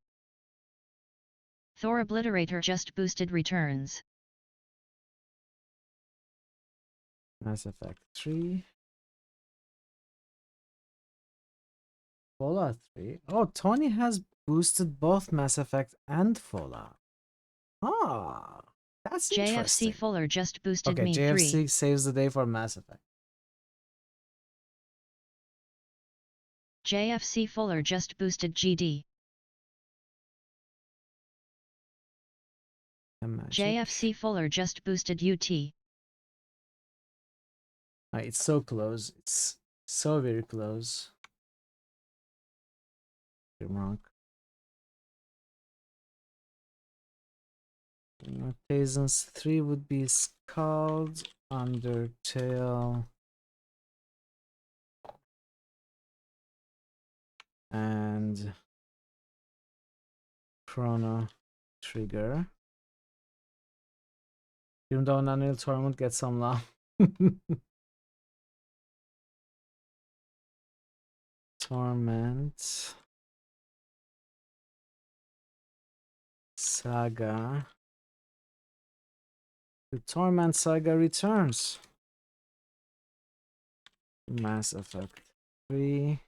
Thor Obliterator just boosted Returns. Mass Effect 3. Fallout 3. Oh, Tony has boosted both Mass Effect and Fallout. Ah, that's interesting. JFC Fuller just boosted Okay, me JFC 3. saves the day for Mass Effect. JFC Fuller just boosted GD. JFC Fuller just boosted UT. It's so close. It's so very close. Wrong. Artisans 3 would be Scald, Undertale, and Chrono Trigger. Even though Unreal Tournament gets some love. Torment. Saga. The Torment Saga returns. Mass Effect 3.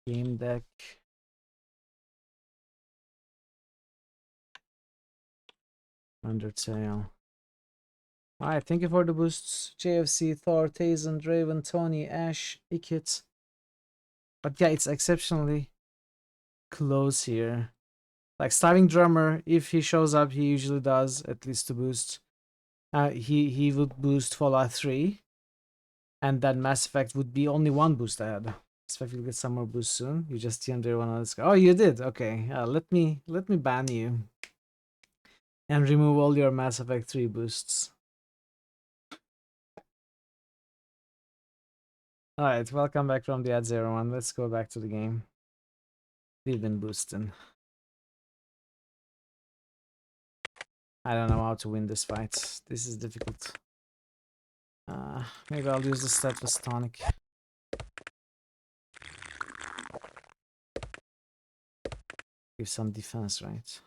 Game Deck. Undertale. Alright, thank you for the boosts. JFC, Thor, Tazen, Draven, Tony, Ash, Ikit. But yeah, it's exceptionally close here. Like Starving Drummer, if he shows up, he usually does at least 2 boosts. He would boost Fallout 3. And then Mass Effect would be only 1 boost ahead. Mass Effect will get some more boosts soon. You just TM'd everyone on this guy. Oh, you did? Okay. Let me ban you. And remove all your Mass Effect 3 boosts. Alright, welcome back from the ad 01. Let's go back to the game. We've been boosting. I don't know how to win this fight. This is difficult. Maybe I'll use the stat with tonic. Give some defense, right?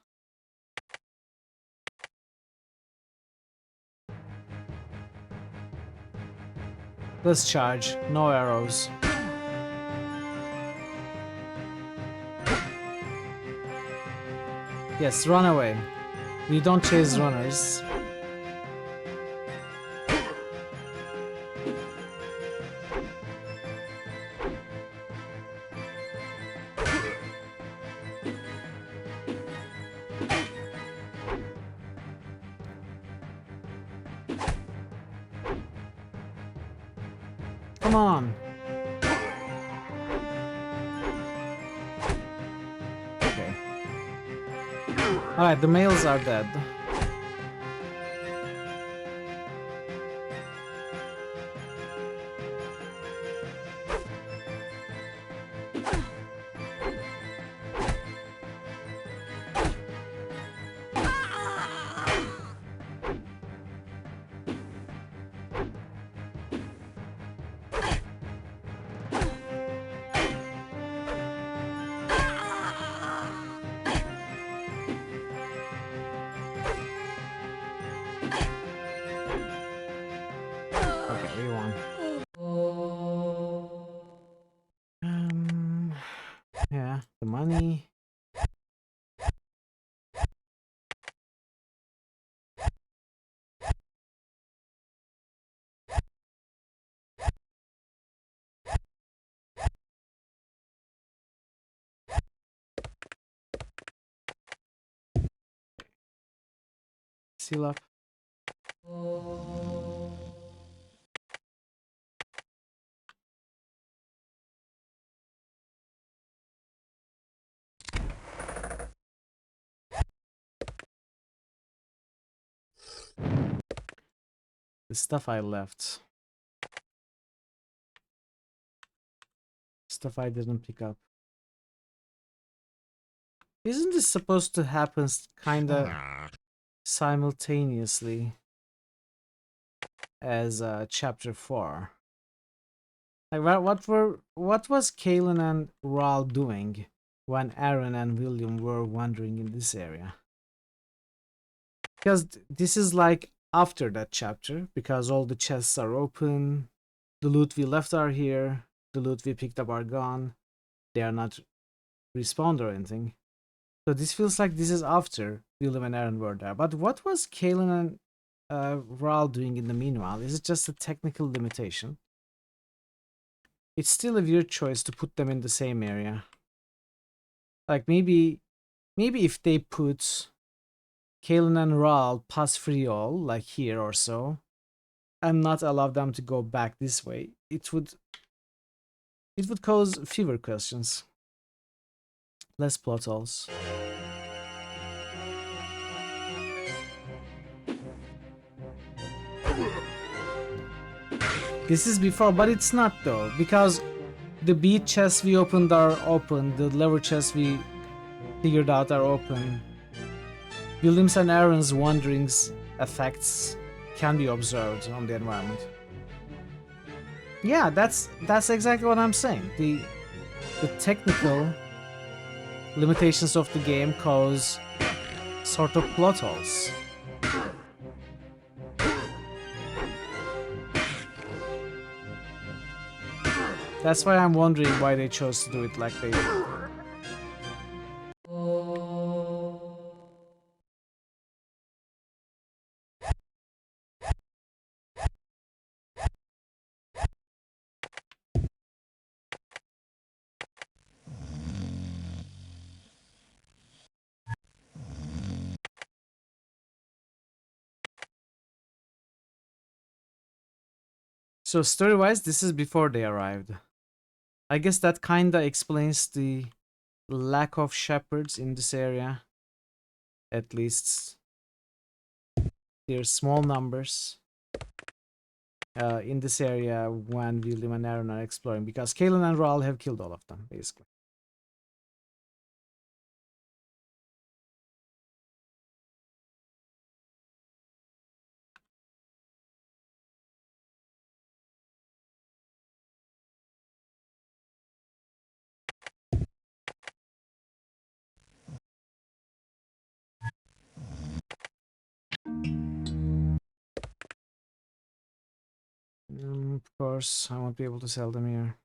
Let's charge. No arrows. Yes, run away. We don't chase runners. Come on. Okay. Alright, the males are dead. Yeah, the money. Still up. The stuff I left. Stuff I didn't pick up. Isn't this supposed to happen kinda simultaneously as chapter 4? Like what was Kalen and Ral doing when Aaron and William were wandering in this area? Because this is like after that chapter, because all the chests are open, the loot we left are here, the loot we picked up are gone, they are not respawned or anything. So this feels like this is after William and Aaron were there. But what was Kalen and Ral doing in the meanwhile? Is it just a technical limitation? It's still a weird choice to put them in the same area. Like maybe if they put Kalen and Ral past Friol, like here or so, and not allow them to go back this way, it would cause fewer questions. Less plot holes. This is before, but it's not though, because the beat chests we opened are open, the lever chests we figured out are open. Williams and Aaron's wanderings effects can be observed on the environment. Yeah, that's exactly what I'm saying. The technical limitations of the game cause sort of plot holes. That's why I'm wondering why they chose to do it like they did. So story-wise, this is before they arrived. I guess that kinda explains the lack of shepherds in this area. At least there's small numbers in this area when William and Aaron are exploring, because Kalen and Ral have killed all of them, basically. Of course, I won't be able to sell them here.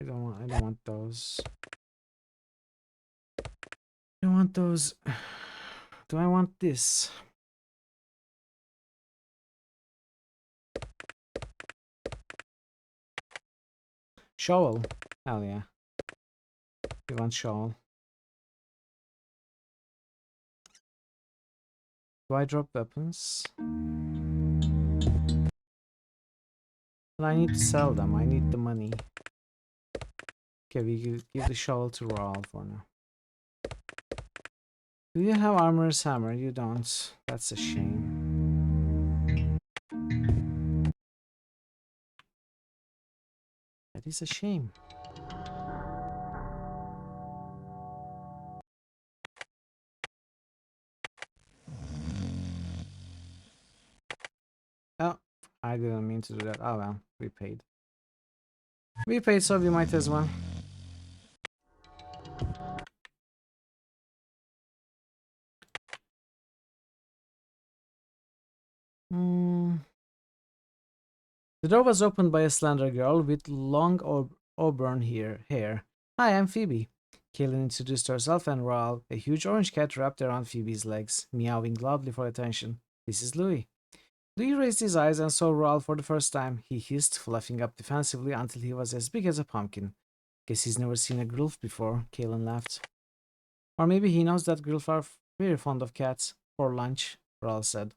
I don't want those. I don't want those. Do I want this? Shovel. Hell yeah. We want shovel. Do I drop weapons? Well, I need to sell them. I need the money. Okay, we give the shovel to Raul for now. Do you have armor's hammer? You don't. That's a shame. That is a shame. Oh, I didn't mean to do that. Oh well, we paid. We paid, so we might as well. The door was opened by a slender girl with long auburn hair. Hi, I'm Phoebe. Kaylin introduced herself and Raul, a huge orange cat wrapped around Phoebe's legs, meowing loudly for attention. This is Louis. Louis raised his eyes and saw Raul for the first time. He hissed, fluffing up defensively until he was as big as a pumpkin. Guess he's never seen a Grilf before, Kalen laughed. Or maybe he knows that Grilf are very fond of cats. For lunch, Ral said.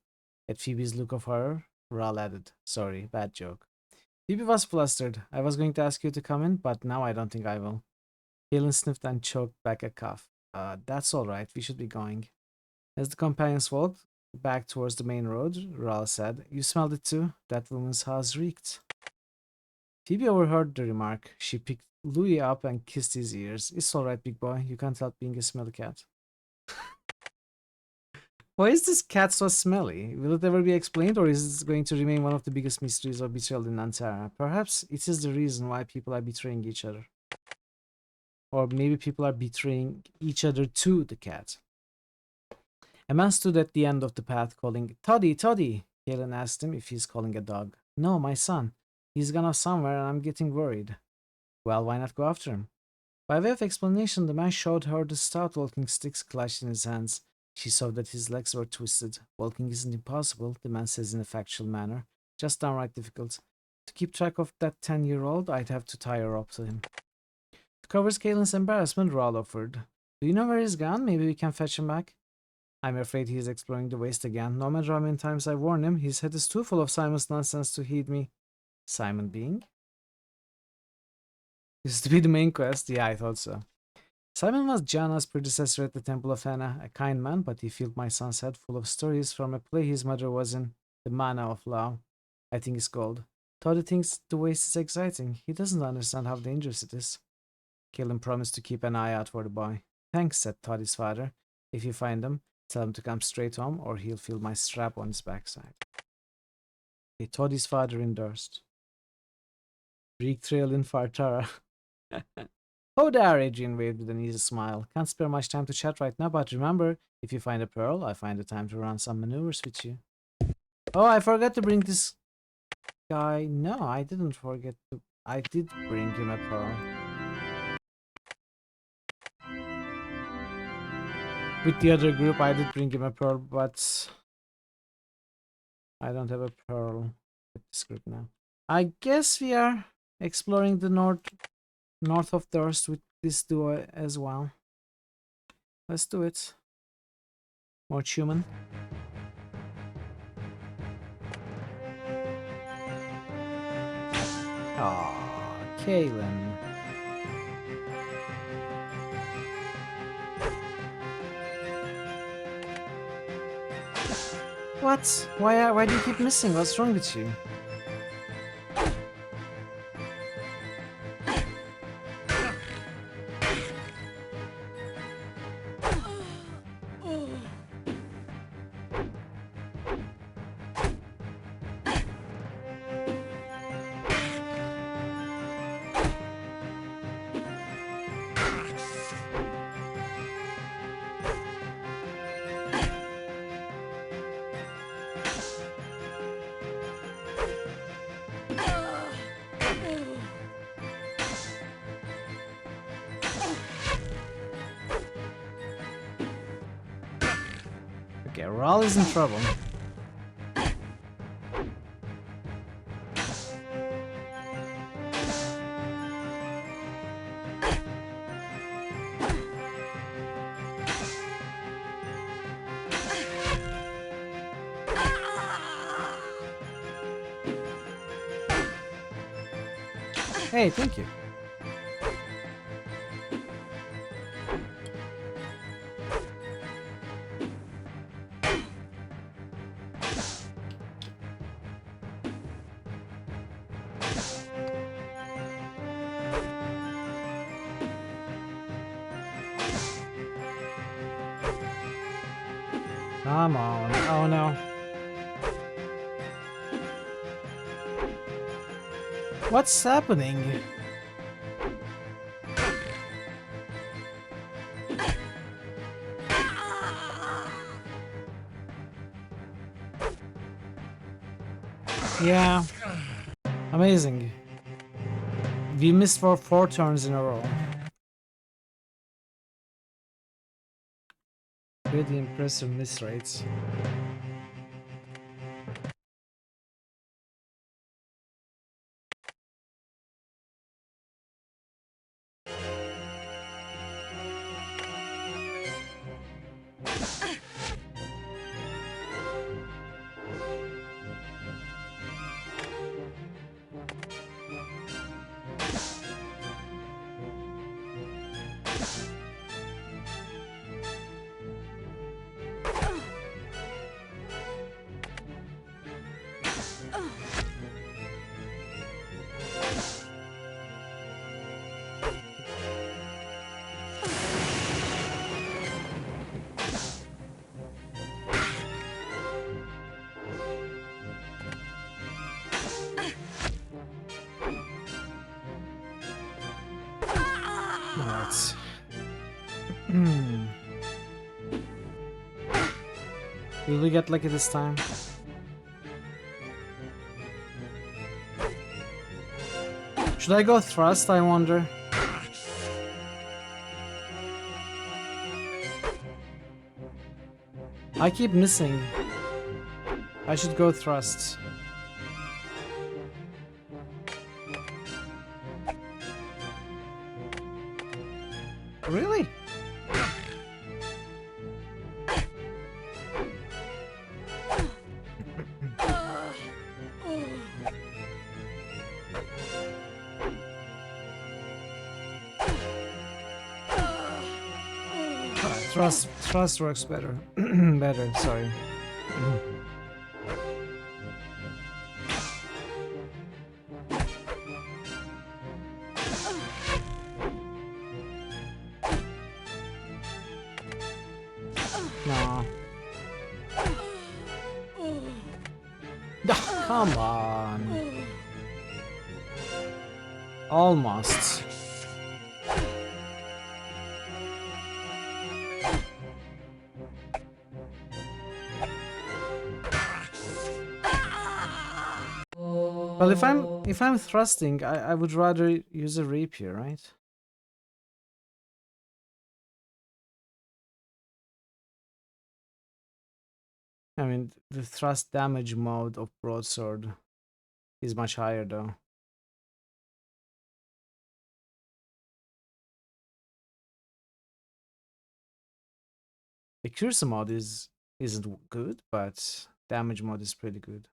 At Phoebe's look of horror, Ral added, sorry, bad joke. Phoebe was flustered. I was going to ask you to come in, but now I don't think I will. Kalen sniffed and choked back a cough. That's all right, we should be going. As the companions walked back towards the main road, Ral said, you smelled it too? That woman's house reeked. Phoebe overheard the remark. She picked Louis up and kissed his ears. It's all right, big boy. You can't help being a smelly cat. Why is this cat so smelly? Will it ever be explained, or is it going to remain one of the biggest mysteries of Betrayal in Antara? Perhaps it is the reason why people are betraying each other. Or maybe people are betraying each other to the cat. A man stood at the end of the path calling, Toddy, Toddy! Kalen asked him if he's calling a dog. No, my son. He's gone off somewhere and I'm getting worried. Well, why not go after him? By way of explanation, the man showed her the stout walking sticks clutched in his hands. She saw that his legs were twisted. Walking isn't impossible, the man says in a factual manner, just downright difficult. To keep track of that 10-year-old, I'd have to tie her up to him. To cover Kalen's embarrassment, Rawl offered, do you know where he's gone? Maybe we can fetch him back? I'm afraid he's exploring the waste again. No matter how many times I warn him, his head is too full of Simon's nonsense to heed me. Simon being? This is to be the main quest? Yeah, I thought so. Simon was Jana's predecessor at the Temple of Hannah, a kind man, but he filled my son's head full of stories from a play his mother was in, The Mana of Law, I think it's called. Toddy thinks the waste is exciting. He doesn't understand how dangerous it is. Kalen promised to keep an eye out for the boy. Thanks, said Toddy's father. If you find him, tell him to come straight home or he'll feel my strap on his backside. Okay, Toddy's father endorsed. Betrayal in Fartara. Oh there, Adrian waved with an easy smile. Can't spare much time to chat right now, but remember, if you find a pearl, I find the time to run some maneuvers with you. Oh, I forgot to bring this guy. No, I didn't forget to. I did bring him a pearl. With the other group, I did bring him a pearl, but I don't have a pearl with this group now. I guess we are exploring the north of Durst with this duo as well. Let's do it. More human. Aww, Kalen. What? Why do you keep missing? What's wrong with you? Okay, Rawl is in trouble. Hey, thank you. Come on. Oh no. What's happening? Yeah. Amazing. We missed for 4 turns in a row. Really impressive miss rates. Alright. Will we get lucky this time? Should I go thrust, I wonder? I keep missing. I should go thrust. Really? Thrust works better. Better, sorry. No. Come on. Almost. Well, if I'm thrusting, I would rather use a rapier, right? I mean, the thrust damage mode of broadsword is much higher, though. Accuracy mode isn't good, but damage mode is pretty good.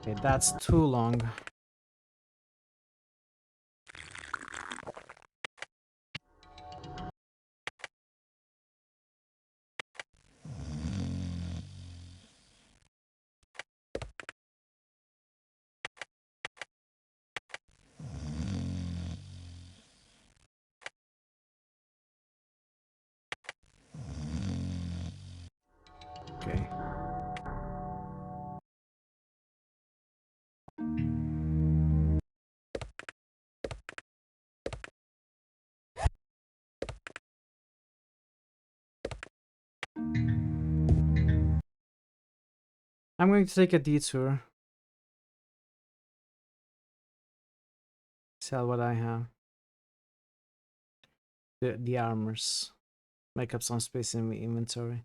Okay, that's too long. Okay. I'm going to take a detour. Sell what I have. The armors. Make up some space in my inventory.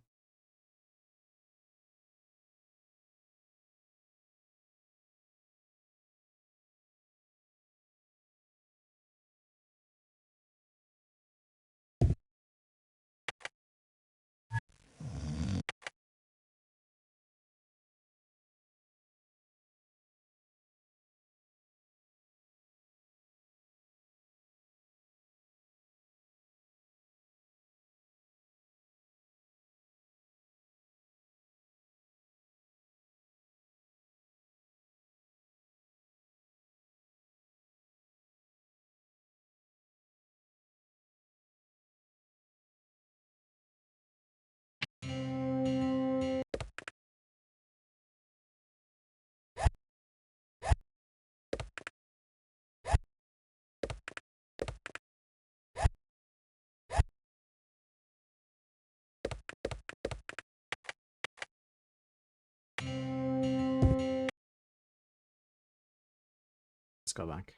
Let's go back.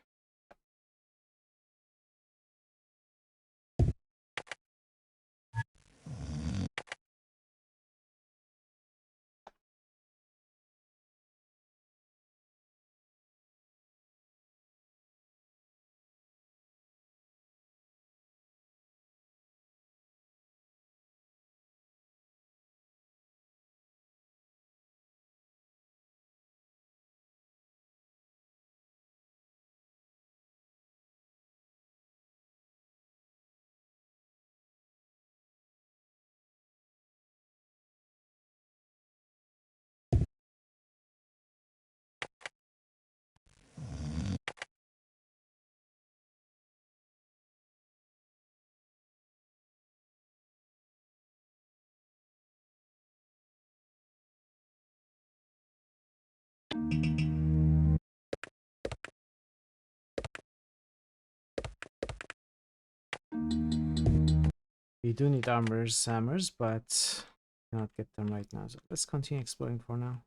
We do need armors, hammers, but cannot get them right now. So let's continue exploring for now.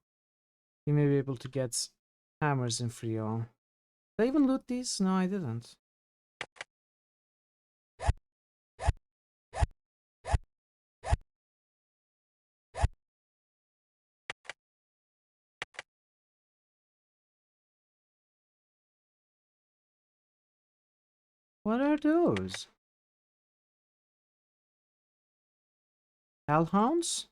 We may be able to get hammers in free all. Did I even loot these? No, I didn't. What are those? Hellhounds?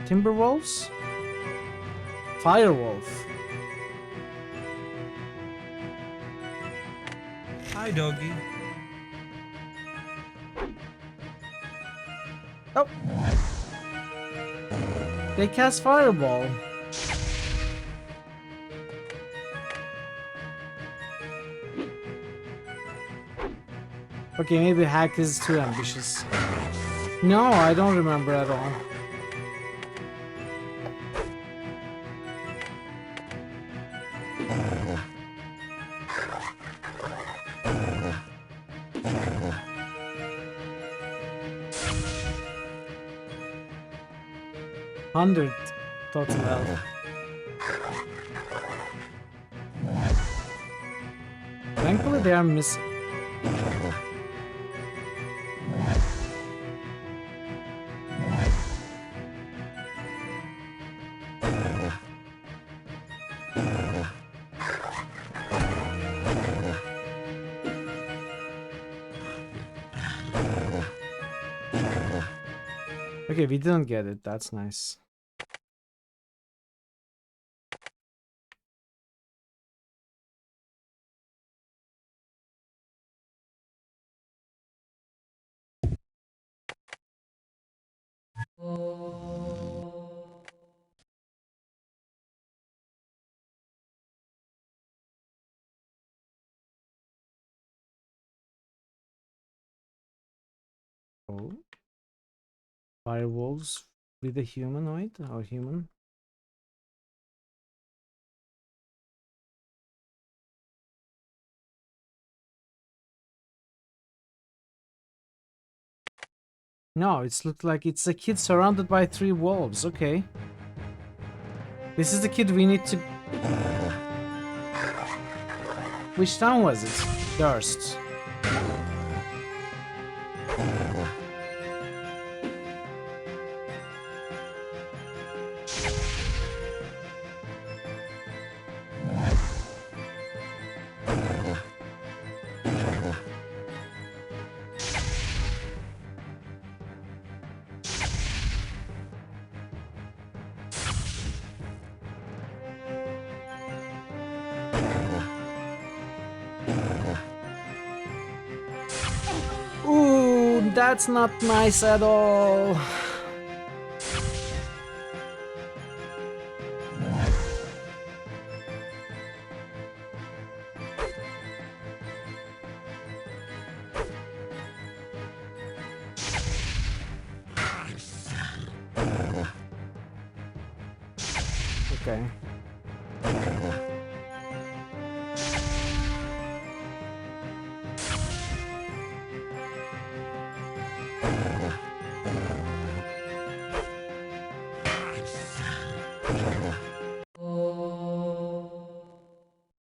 Timberwolves? Firewolf. Hi, doggy. Oh! They cast Fireball. Okay, maybe hack is too ambitious. No, I don't remember at all. $100 total health. Thankfully they are missing. Okay, we didn't get it. That's nice. Oh. Firewolves with a humanoid or human? No, it's looked like it's a kid surrounded by 3 wolves. Okay. This is the kid we need to... Which town was it? Durst. Ooh, that's not nice at all. Okay.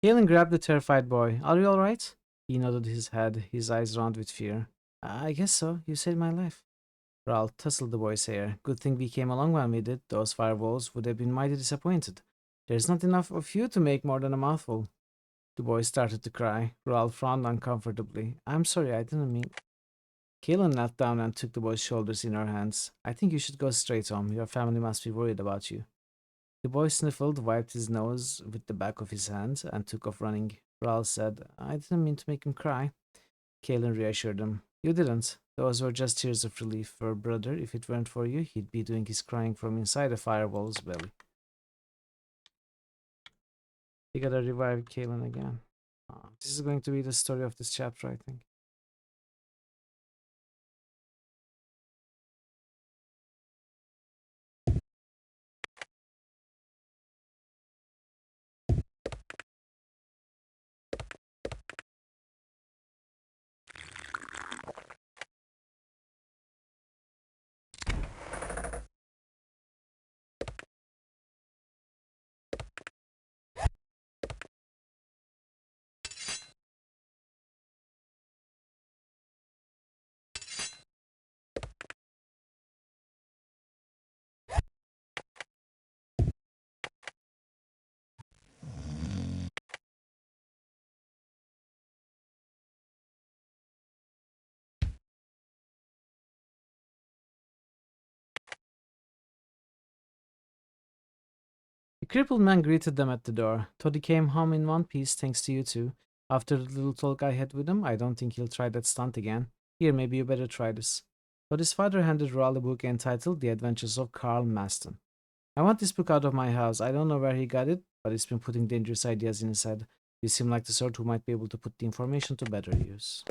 Galen grabbed the terrified boy. Are you alright? He nodded his head, his eyes round with fear. I guess so. You saved my life. Ralph tousled the boy's hair. Good thing we came along when we did. Those fireballs would have been mighty disappointed. There's not enough of you to make more than a mouthful. The boy started to cry. Ralph frowned uncomfortably. I'm sorry, I didn't mean... Kaelin knelt down and took the boy's shoulders in her hands. I think you should go straight home. Your family must be worried about you. The boy sniffled, wiped his nose with the back of his hand, and took off running. Ralph said, I didn't mean to make him cry. Kaelin reassured him. You didn't. Those were just tears of relief for a brother. If it weren't for you, he'd be doing his crying from inside a fireball's belly. We gotta revive Kaelin again. This is going to be the story of this chapter, I think. The crippled man greeted them at the door. Thought he came home in one piece, thanks to you two. After the little talk I had with him, I don't think he'll try that stunt again. Here, maybe you better try this. But his father handed Raoul a book entitled The Adventures of Carl Maston. I want this book out of my house. I don't know where he got it, but it's been putting dangerous ideas in his head. You seem like the sort who might be able to put the information to better use.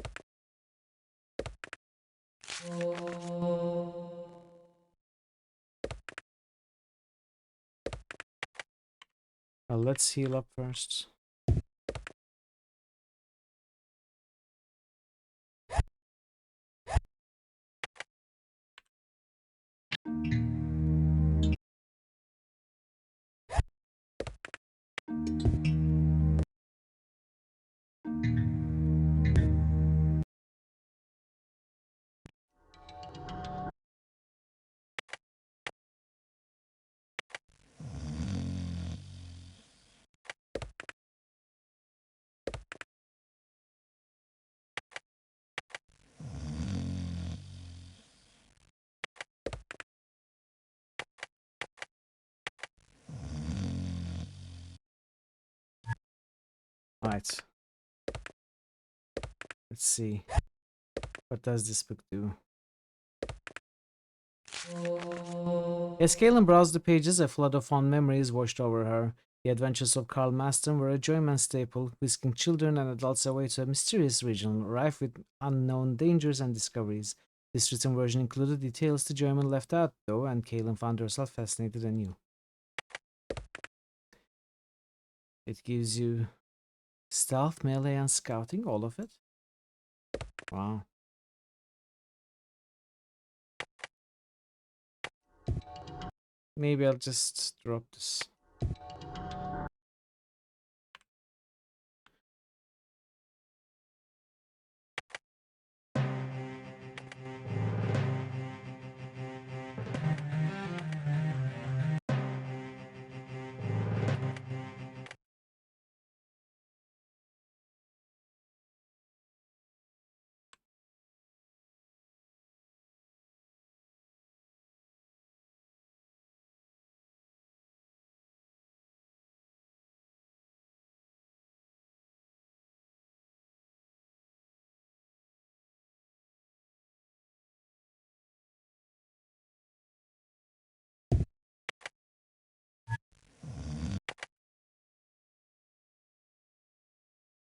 Well, let's heal up first. Right. Let's see. What does this book do? As Kaelin browsed the pages, a flood of fond memories washed over her. The adventures of Carl Maston were a Joyman staple, whisking children and adults away to a mysterious region rife with unknown dangers and discoveries. This written version included details the Joyman left out, though, and Kaelin found herself fascinated anew. It gives you stealth, melee, and scouting, all of it. Wow. Maybe I'll just drop this.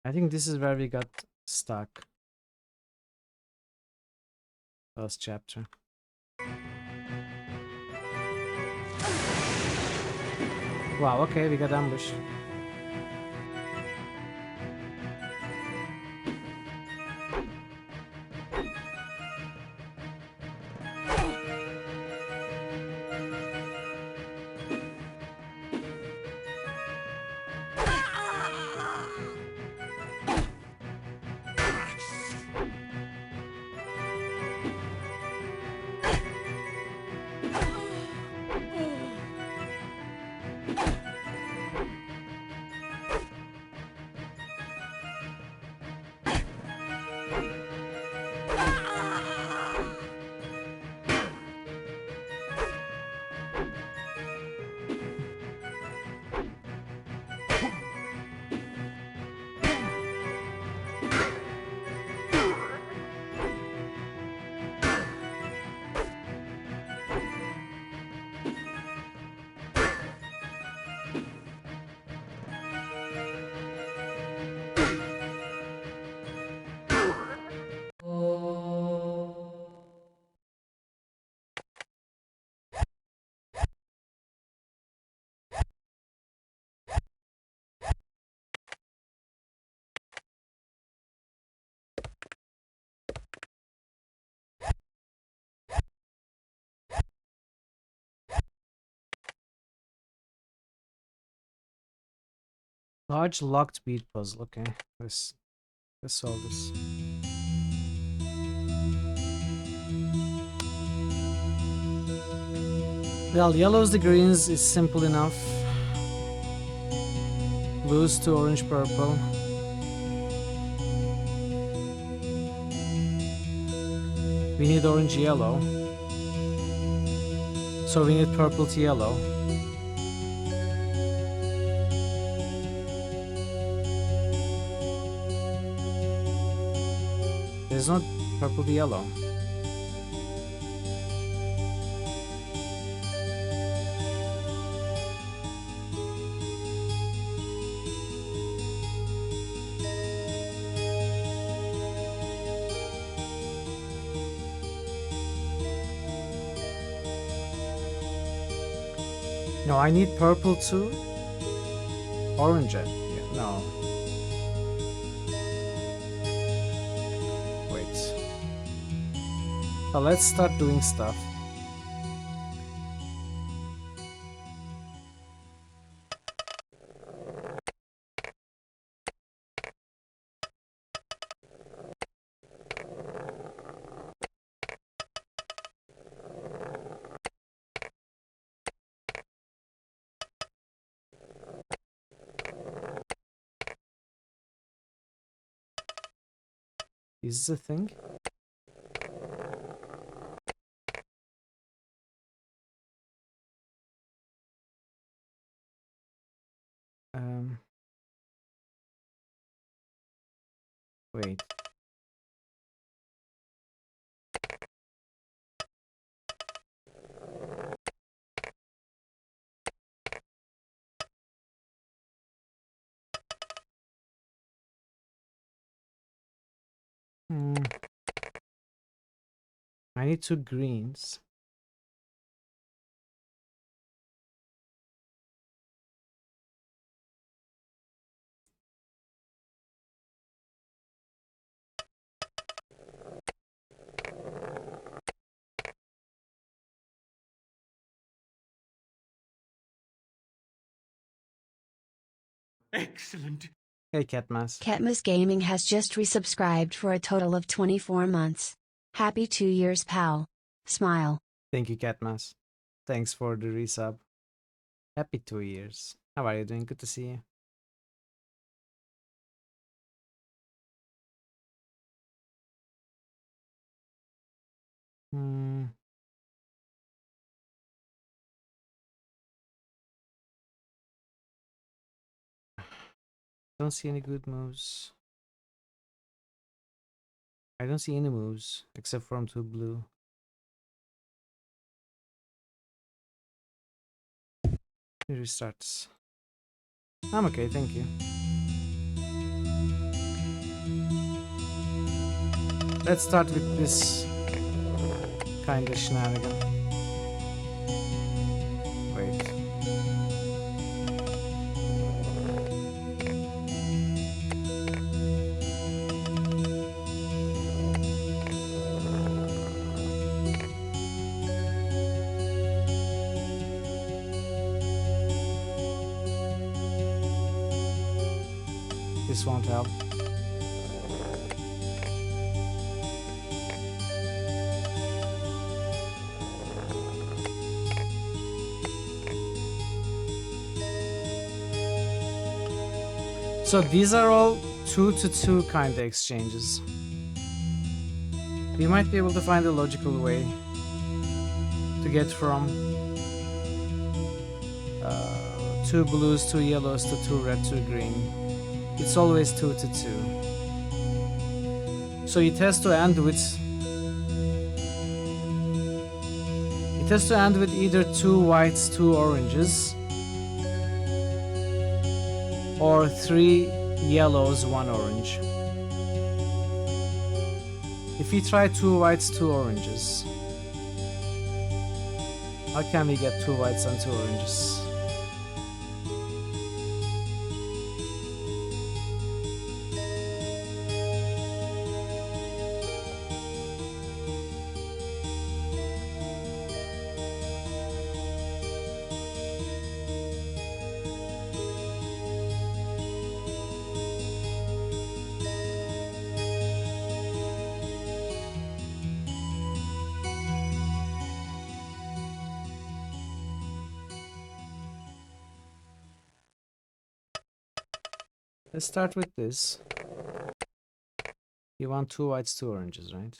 I think this is where we got stuck. Last chapter. Wow, okay, we got ambushed. Large locked bead puzzle. Okay, let's solve this. Well, yellows to greens is simple enough. Blues to orange purple. We need orange yellow. So we need purple to yellow. There's no purple to yellow. No, I need purple too. Orange. Yeah, no. Wait. So let's start doing stuff. Is this a thing? Wait. I need 2 greens. Excellent. Hey, Catmas. Catmas Gaming has just resubscribed for a total of 24 months. Happy 2 years, pal. Smile. Thank you, Catmas. Thanks for the resub. Happy 2 years. How are you doing? Good to see you. Don't see any good moves. I don't see any moves except from 2 blue. It restarts. I'm okay, thank you. Let's start with this kind of shenanigan. Wait. This won't help. So these are all 2 to 2 kind of exchanges. We might be able to find a logical way to get from 2 blues, 2 yellows to 2 red, 2 green. It's always 2 to 2. So it has to end with either 2 whites, 2 oranges, or 3 yellows, 1 orange. If we try 2 whites, 2 oranges, how can we get 2 whites and 2 oranges? Let's start with this. You want 2 whites, 2 oranges, right?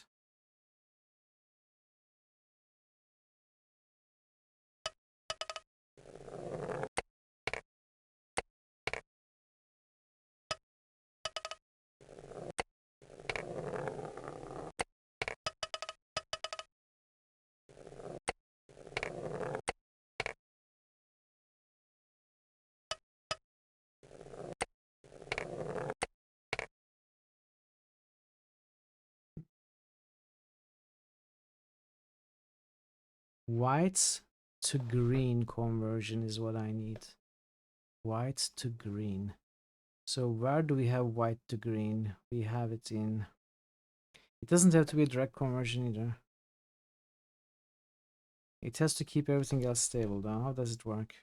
White to green conversion is what I need. White to green. So where do we have white to green? We have it in... It doesn't have to be a direct conversion either. It has to keep everything else stable though. How does it work?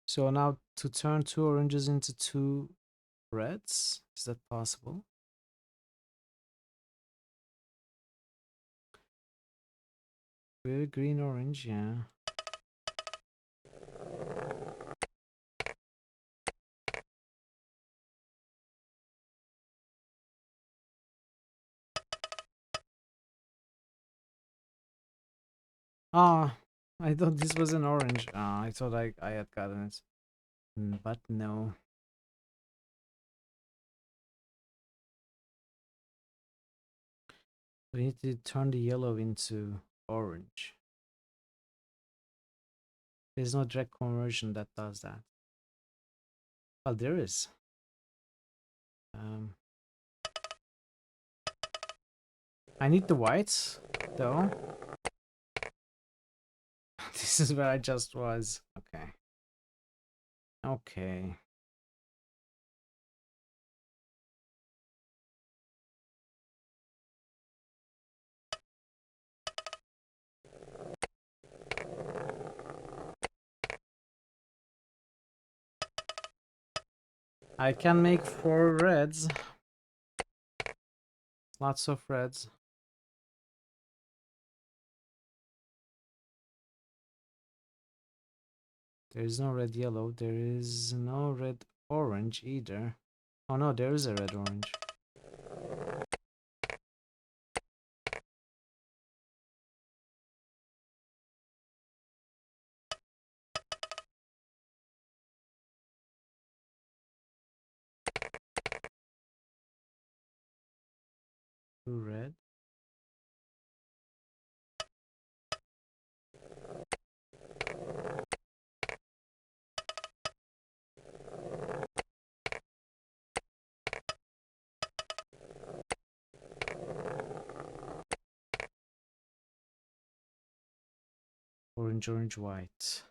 So now to turn 2 oranges into 2 reds, is that possible? Very green orange, yeah. Ah, I thought this was an orange. Ah, I thought I had gotten it. But no. We need to turn the yellow into orange. There's no direct conversion that does that. Well, there is. I need the whites, though. This is where I just was. Okay. Okay. I can make 4 reds. Lots of reds. There is no red yellow. There is no red orange either. Oh no, there is a red orange. Two red. Orange, orange, white.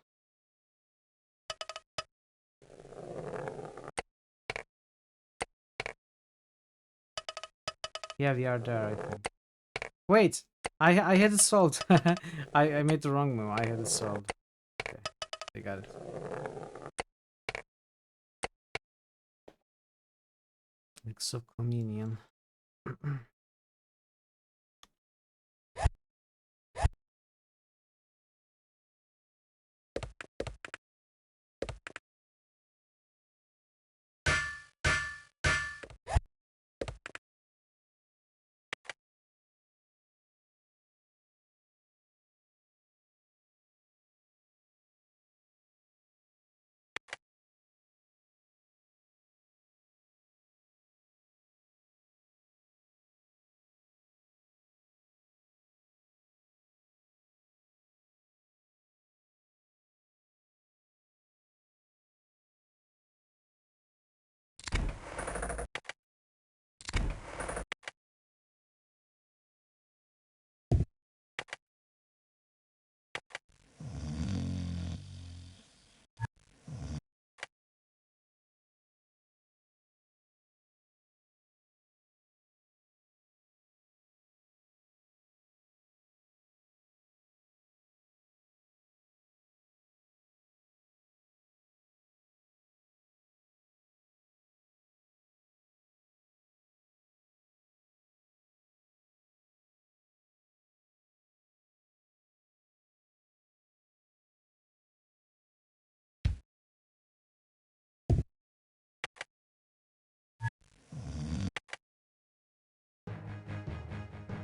Yeah, we are there, I think. Wait! I had it solved. I made the wrong move. I had it solved. Okay, I got it. Exocomenium.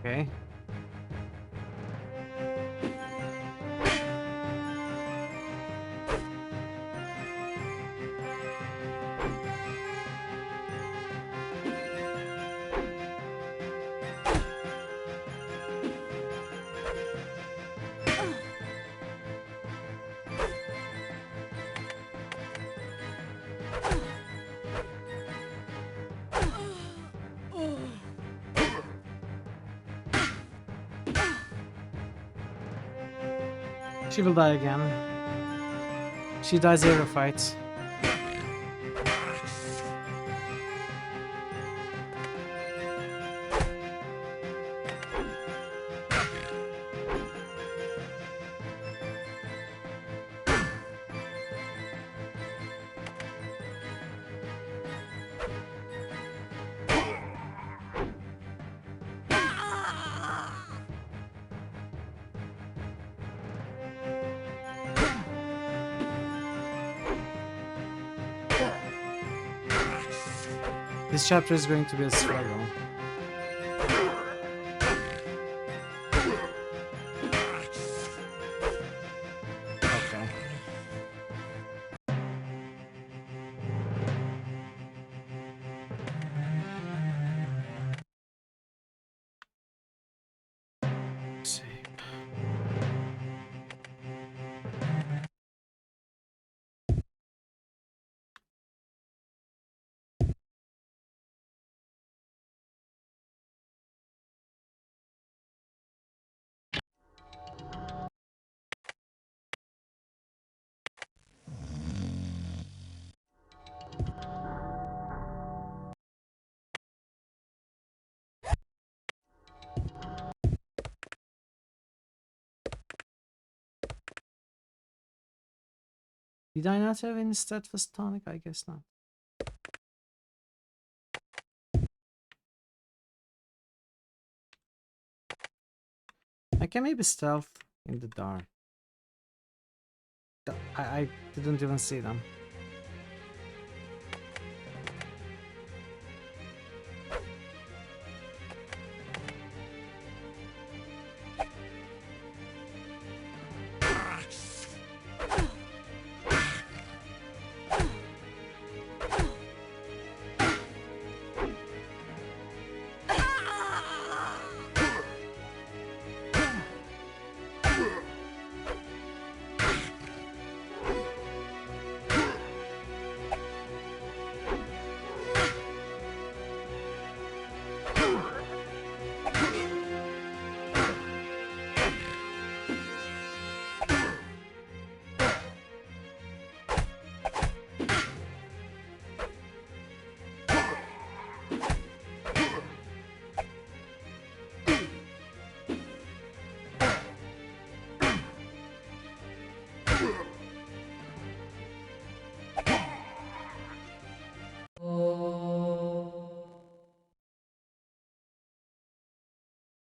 Okay. She will die again. She dies every fight. This chapter is going to be a struggle. Okay. Save. Did I not have any steadfast tonic? I guess not. I can maybe stealth in the dark. I didn't even see them.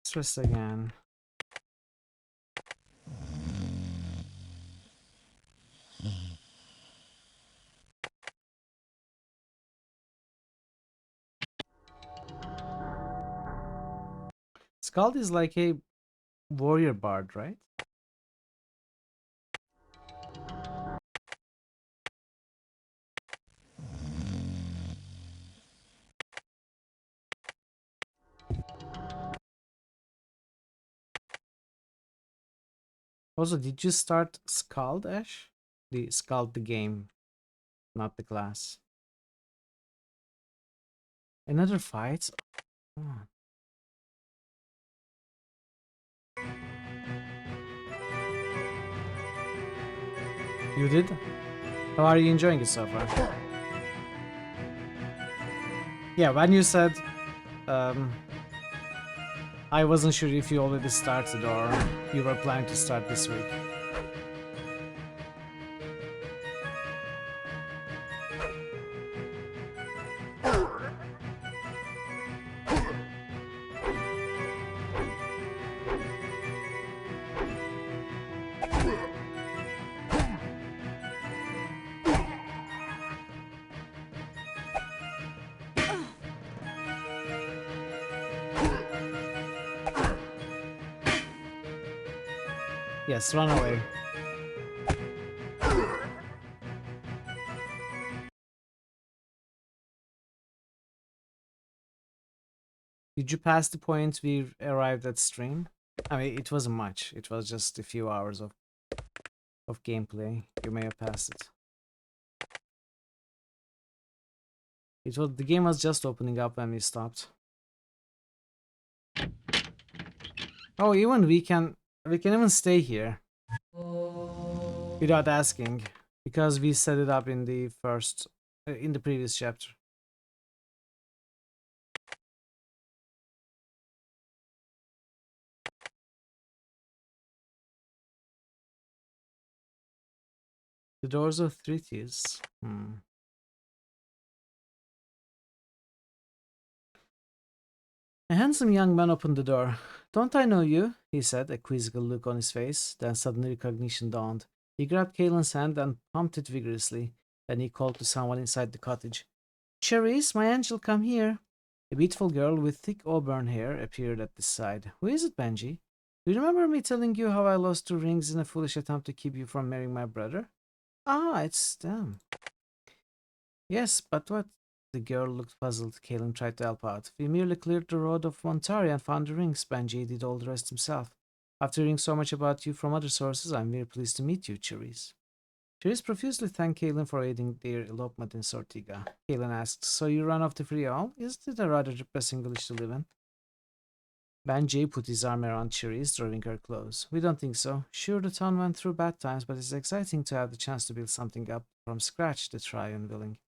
Stress again. Skald is like a warrior bard, right? Also, did you start Skald, Ash? The Skald the game, not the class. Another fight? Oh. You did? How are you enjoying it so far? Yeah, when you said I wasn't sure if you already started or you were planning to start this week. Yes, run away. Did you pass the point we arrived at stream? I mean, it wasn't much. It was just a few hours of gameplay. You may have passed it. The game was just opening up when we stopped. Oh, even we can even stay here without asking, because we set it up in the previous chapter. The doors of Thritis. A handsome young man opened the door. "Don't I know you?" he said, a quizzical look on his face. Then suddenly recognition dawned. He grabbed Kaylin's hand and pumped it vigorously. Then he called to someone inside the cottage. "Cherise, my angel, come here." A beautiful girl with thick auburn hair appeared at his side. "Who is it, Benji? Do you remember me telling you how I lost 2 rings in a foolish attempt to keep you from marrying my brother?" "Ah, it's them." "Yes, but what?" The girl looked puzzled. Kaylin tried to help out. "We merely cleared the road of Antara and found the rings. Benji did all the rest himself. After hearing so much about you from other sources, I'm very pleased to meet you, Cherise." Cherise profusely thanked Kaylin for aiding their elopement in Sortiga. Kaylin asked, "So you ran off to Friol? Isn't it a rather depressing village to live in?" Benji put his arm around Cherise, drawing her close. "We don't think so. Sure, the town went through bad times, but it's exciting to have the chance to build something up from scratch, the try unwilling."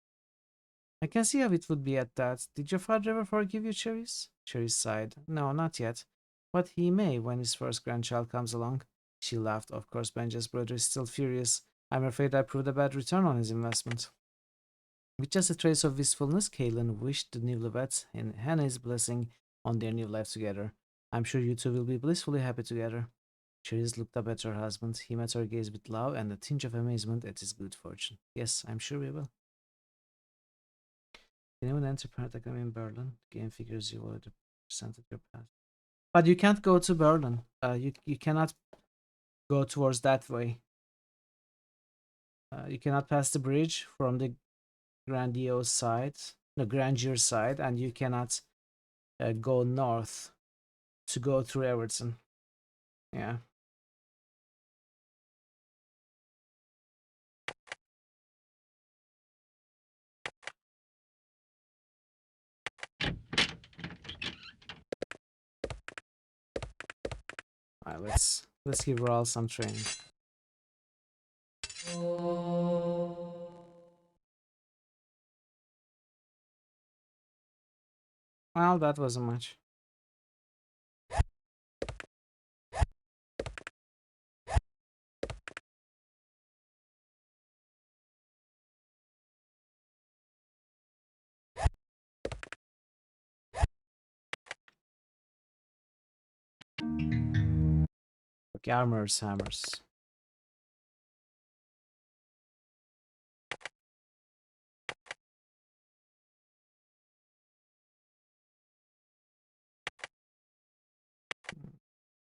"I can see how it would be at that. Did your father ever forgive you, Cherise?" Cherise sighed. "No, not yet. But he may when his first grandchild comes along." She laughed. "Of course, Benja's brother is still furious. I'm afraid I proved a bad return on his investment." With just a trace of wistfulness, Kaylin wished the newlyweds and Hannah's blessing on their new life together. "I'm sure you two will be blissfully happy together." Cherise looked up at her husband. He met her gaze with love and a tinge of amazement at his good fortune. "Yes, I'm sure we will." "Can anyone enter Pentagon in Berlin? The game figures you already presented your path." But you can't go to Berlin. You cannot go towards that way. You cannot pass the bridge from the grandiose side, the grandeur side, and you cannot go north to go through Everton. Yeah. Alright, let's give Raul some training. Well, that wasn't much. Okay, hammers.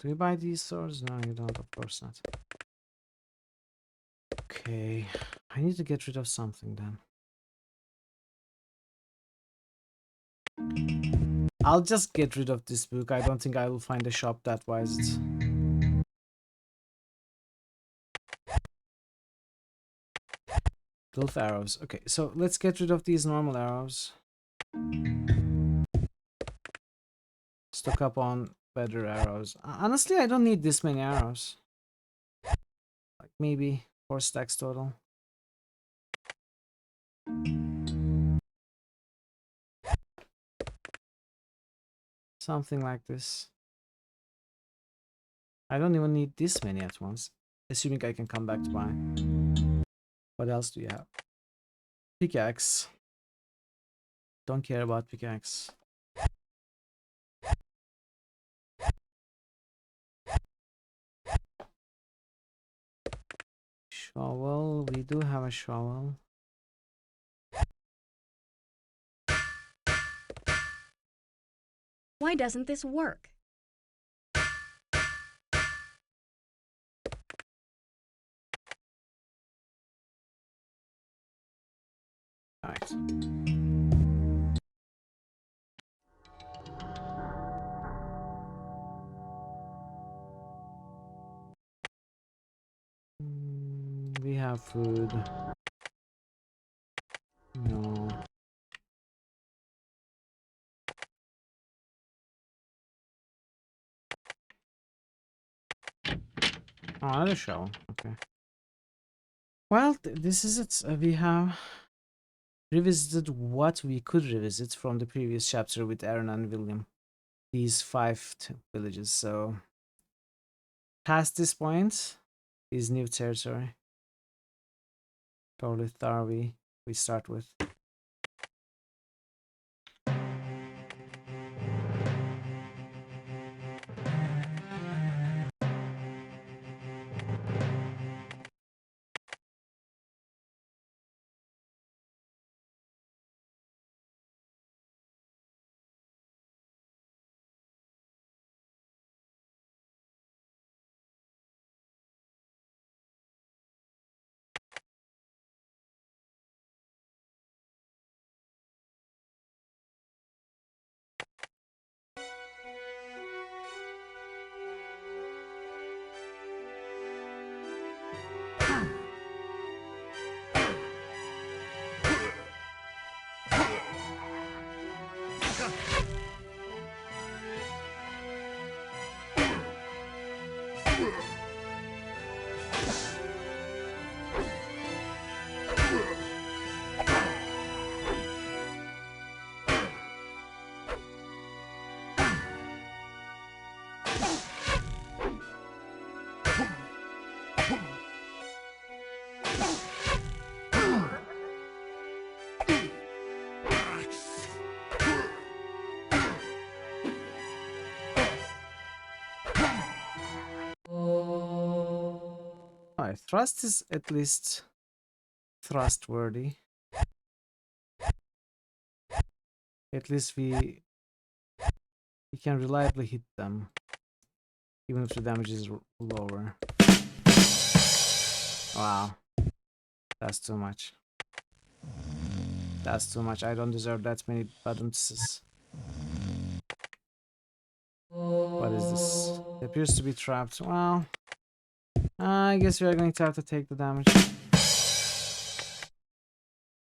Do you buy these swords? No, you don't, of course not. Okay, I need to get rid of something then. I'll just get rid of this book. I don't think I will find a shop that buys it. Gulf arrows. Okay, so let's get rid of these normal arrows. Stock up on better arrows. Honestly, I don't need this many arrows. Like maybe 4 stacks total. Something like this. I don't even need this many at once. Assuming I can come back to buy. What else do you have? Pickaxe. Don't care about pickaxe. Shovel. We do have a shovel. Why doesn't this work? out. We have food. No. Oh, another show. Okay. Well, this is it. We have revisited what we could revisit from the previous chapter with Aaron and William. These 5 villages. So, past this point is new territory. Probably Tharvi we start with. Alright, thrust is at least trustworthy. At least we can reliably hit them, even if the damage is lower. Wow, that's too much. That's too much. I don't deserve that many buttons. What is this? It appears to be trapped. Well, I guess we are going to have to take the damage.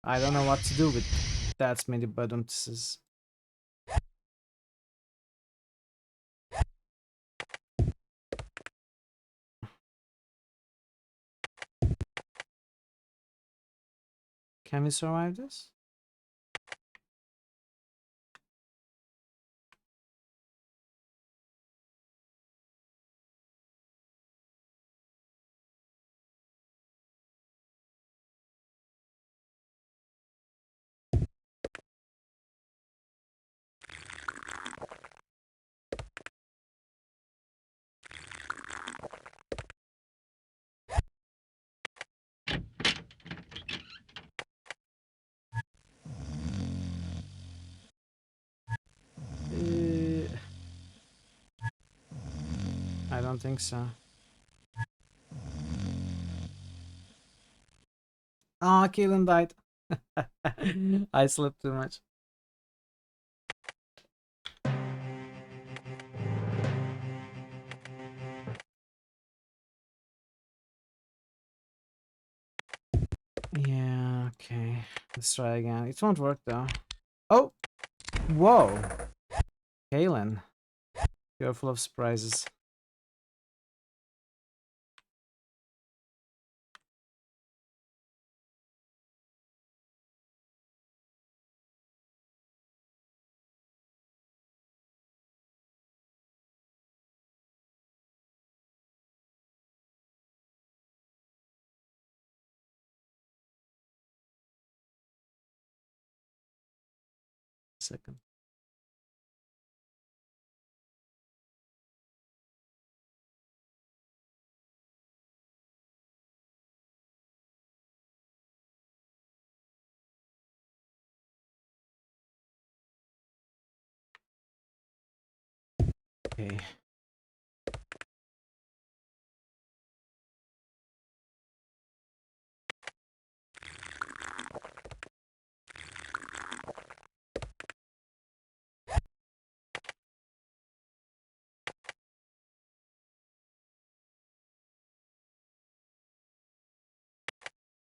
I don't know what to do with that many buttons. Can we survive this? I don't think so. Ah, Kaelin died. I slept too much. Yeah, okay. Let's try again. It won't work though. Oh! Whoa! Kaelin, you're full of surprises. Second. Okay.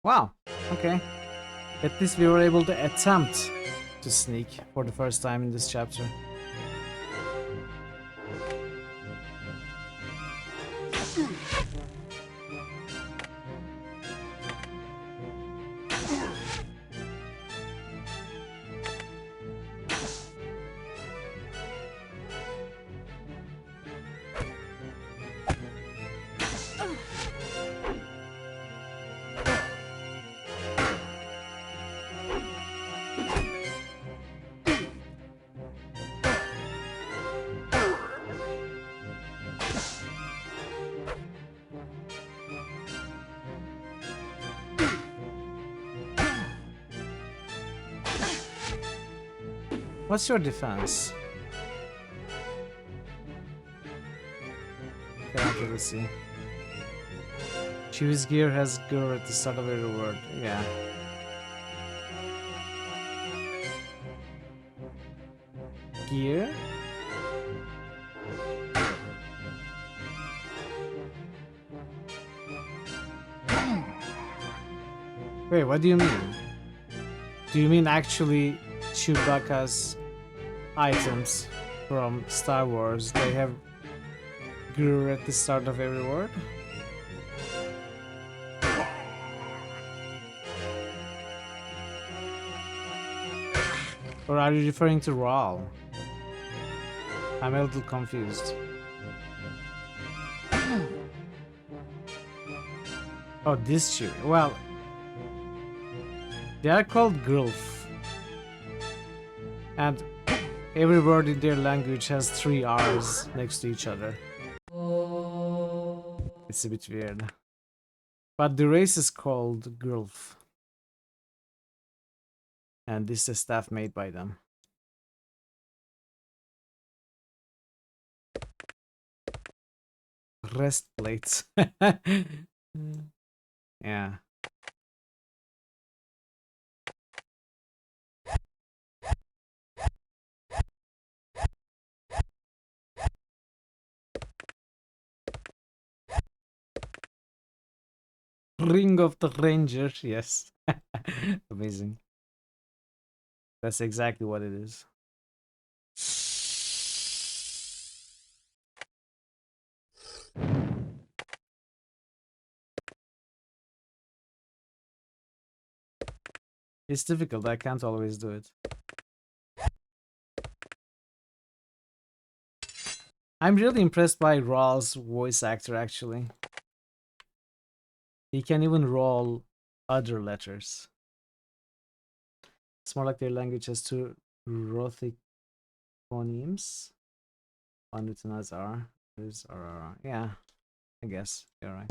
Wow, okay. At least we were able to attempt to sneak for the first time in this chapter. What's your defense? Can't really see. Choose gear has gear at the start of every word. Yeah. Gear? Wait, what do you mean? Do you mean actually Chewbacca's items from Star Wars? They have gear at the start of every word? Or are you referring to Rawl? I'm a little confused. Oh, this chew. Well, they are called Gulf. And every word in their language has 3 R's next to each other. It's a bit weird. But the race is called Gulf. And this is the staff made by them. Rest plates. Yeah. Ring of the Ranger, yes. Amazing. That's exactly what it is. It's difficult, I can't always do it. I'm really impressed by Rawl's voice actor, actually. He can even roll other letters. It's more like their language has 2 Rothic phonemes. One with an R. There's R. Yeah, I guess you're right.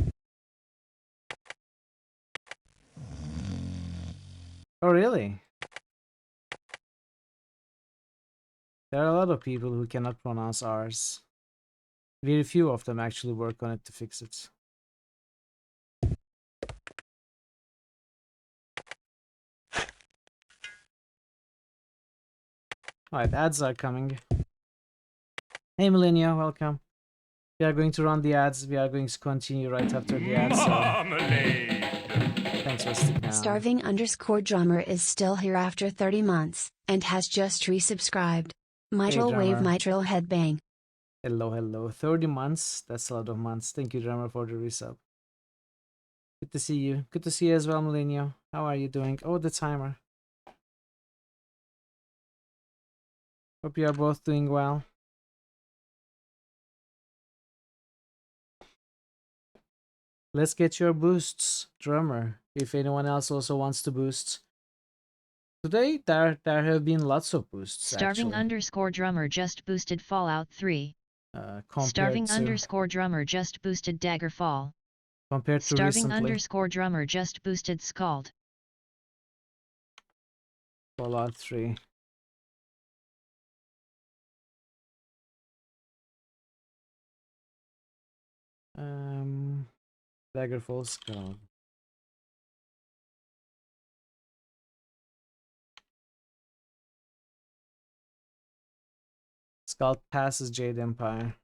Oh, really? There are a lot of people who cannot pronounce R's. Very few of them actually work on it to fix it. Alright, ads are coming. Hey Millennia, welcome. We are going to run the ads. We are going to continue right after the ads. So thanks for sticking around. Starving_drummer is still here after 30 months, and has just resubscribed. Mitral Hey, wave, drummer. mitral headbang. Hello, hello. 30 months. That's a lot of months. Thank you, drummer, for the resub. Good to see you. Good to see you as well, Millennial. How are you doing? Oh, the timer. Hope you are both doing well. Let's get your boosts, drummer. If anyone else also wants to boost. Today, there have been lots of boosts, Starving actually. _drummer just boosted Fallout 3. Compared to _drummer just boosted Daggerfall. Compared to Starving recently. _drummer just boosted Scald. Fallout 3. Daggerfall Scald. Scald passes Jade Empire.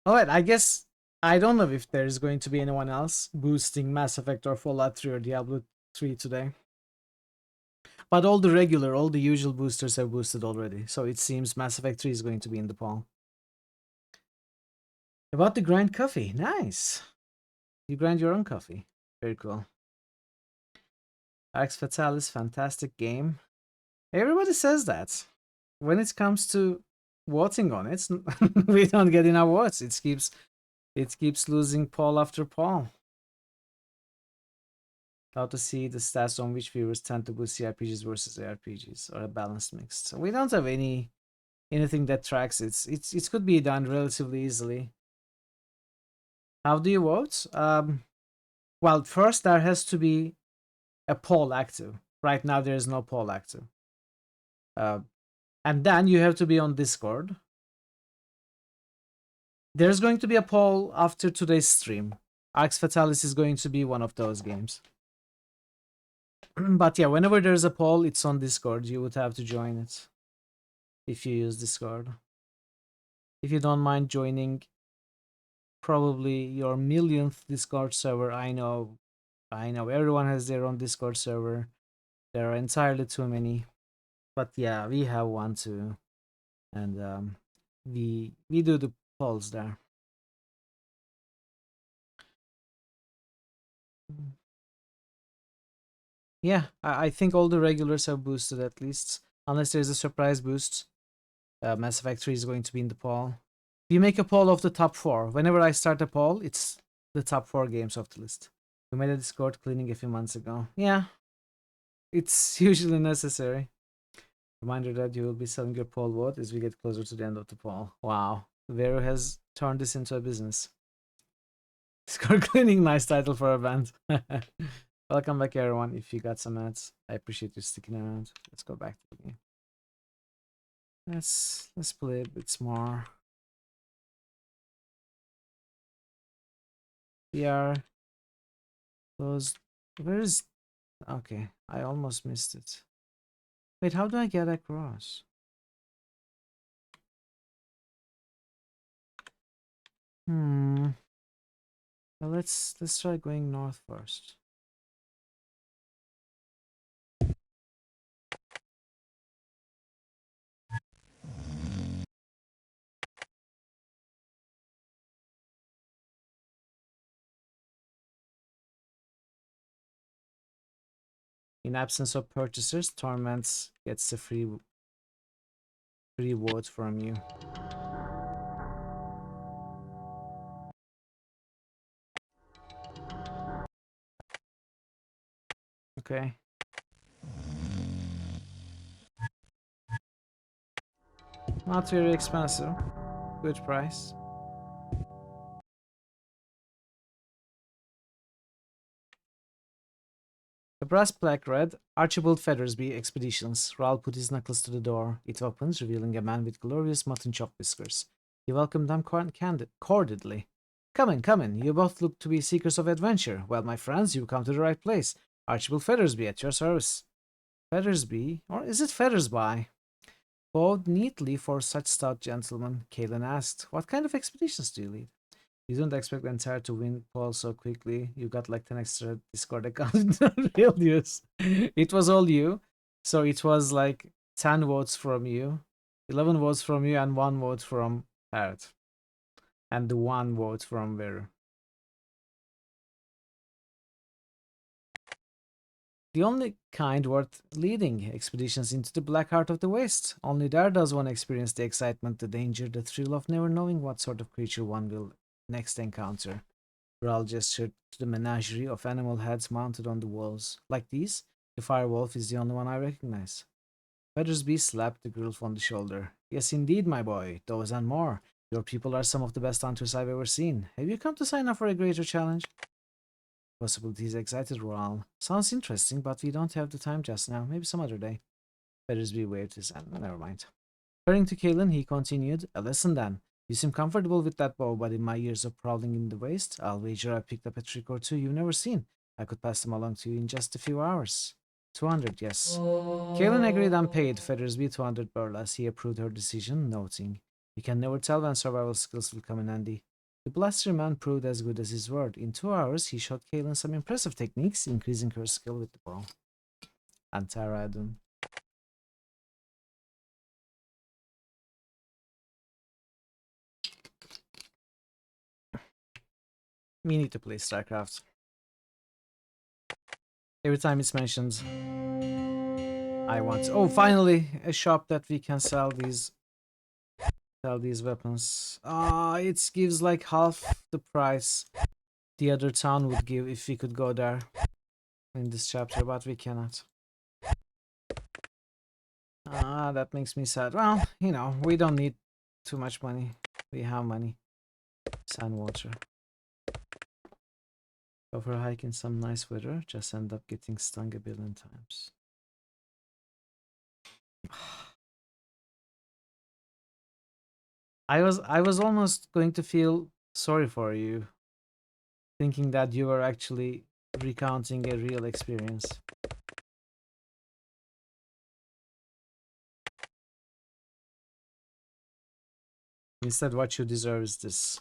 Alright, I guess I don't know if there's going to be anyone else boosting Mass Effect or Fallout 3 or Diablo 3 today. But all the usual boosters have boosted already, so it seems Mass Effect 3 is going to be in the poll. About the grind coffee, nice. You grind your own coffee, very cool. Arx Fatalis, fantastic game. Everybody says that. When it comes to voting on it, we don't get enough votes. It keeps losing poll after poll. How to see the stats on which viewers tend to boost CRPGs versus ARPGs, or a balanced mix. So we don't have anything that tracks it. It could be done relatively easily. How do you vote? Well, first there has to be a poll active. Right now there is no poll active. And then you have to be on Discord. There's going to be a poll after today's stream. Arx Fatalis is going to be one of those games. But yeah, whenever there's a poll, it's on Discord. You would have to join it if you use Discord. If you don't mind joining probably your millionth Discord server, I know everyone has their own Discord server. There are entirely too many. But yeah, we have one too. And we do the polls there. Yeah, I think all the regulars have boosted at least. Unless there's a surprise boost. Mass Effect 3 is going to be in the poll. We make a poll of the top 4. Whenever I start a poll, it's the top 4 games of the list. We made a Discord cleaning a few months ago. Yeah, it's usually necessary. Reminder that you will be selling your poll vote as we get closer to the end of the poll. Wow, Vero has turned this into a business. Discord cleaning, nice title for a band. Welcome back, everyone. If you got some ads, I appreciate you sticking around. Let's go back to the game. Let's play a bit more. We are close. Where is? Okay, I almost missed it. Wait, how do I get across? Well, let's try going north first. In absence of purchasers, Torments gets a free vote from you. Okay. Not very expensive. Good price. The brass plaque read, Archibald Feathersby Expeditions. Raoul put his knuckles to the door. It opens, revealing a man with glorious mutton chop whiskers. He welcomed them cordially. Come in. You both look to be seekers of adventure. Well, my friends, you've come to the right place. Archibald Feathersby at your service. Feathersby? Or is it Feathersby? Bowed neatly for such stout gentlemen, Kalen asked, what kind of expeditions do you lead? You don't expect Antara to win Paul so quickly. You got like 10 extra Discord accounts in real use. It was all you. So it was like 10 votes from you, 11 votes from you, and 1 vote from Parrot. And the 1 vote from Veru. The only kind worth leading expeditions into the black heart of the West. Only there does one experience the excitement, the danger, the thrill of never knowing what sort of creature one will next encounter. Raoul gestured to the menagerie of animal heads mounted on the walls. Like these, the firewolf is the only one I recognize. Feathersby slapped the girl on the shoulder. Yes, indeed, my boy. Those and more. Your people are some of the best hunters I've ever seen. Have you come to sign up for a greater challenge? Possibilities excited Raoul. Sounds interesting, but we don't have the time just now. Maybe some other day. Feathersby waved his hand. Never mind. Turning to Kalen, he continued, a lesson then. You seem comfortable with that bow, but in my years of prowling in the waste, I'll wager I picked up a trick or two you've never seen. I could pass them along to you in just a few hours. 200, yes. Kalen agreed and paid Feathersby 200 burl as he approved her decision, noting, you can never tell when survival skills will come in handy. The blaster man proved as good as his word. In 2 hours, he showed Kaylin some impressive techniques, increasing her skill with the bow. Antara add-on. We need to play StarCraft. Every time it's mentioned, I want. Oh, finally, a shop that we can sell these weapons. It gives like half the price the other town would give if we could go there in this chapter, but we cannot. That makes me sad. Well, you know, we don't need too much money. We have money. Sun water. Go for a hike in some nice weather, just end up getting stung a billion times. I was almost going to feel sorry for you, thinking that you were actually recounting a real experience. Instead, what you deserve is this.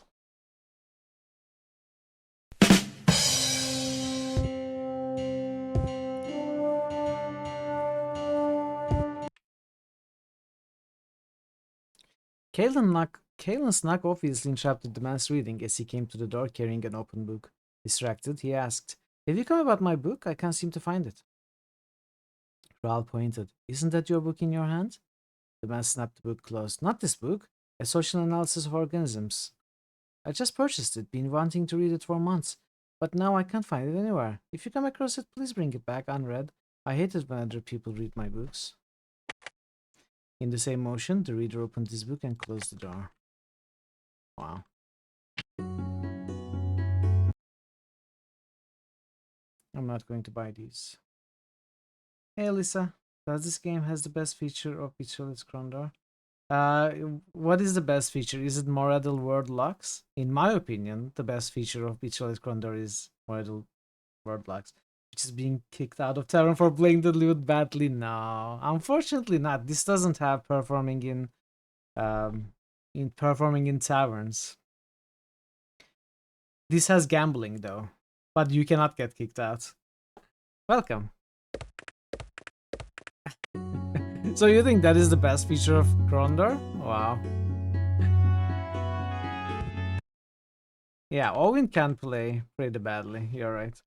Kalen's knock obviously interrupted the man's reading as he came to the door carrying an open book. Distracted, he asked, "Have you come about my book? I can't seem to find it." Raoul pointed. "Isn't that your book in your hand?" The man snapped the book closed. "Not this book. A social analysis of organisms. I just purchased it, been wanting to read it for months, but now I can't find it anywhere. If you come across it, please bring it back unread. I hate it when other people read my books." In the same motion, the reader opened his book and closed the door. Wow. I'm not going to buy these. Hey Lisa, does this game has the best feature of Betrayal Condor? What is the best feature? Is it Moradel Word Locks? In my opinion, the best feature of Betrayal Condor is Moradel Word Locks, which is being kicked out of Tavern for playing the lute badly. No, unfortunately not. This doesn't have performing in taverns. This has gambling though, but you cannot get kicked out. Welcome. So you think that is the best feature of Grondor? Wow. Yeah, Owen can play pretty badly, you're right.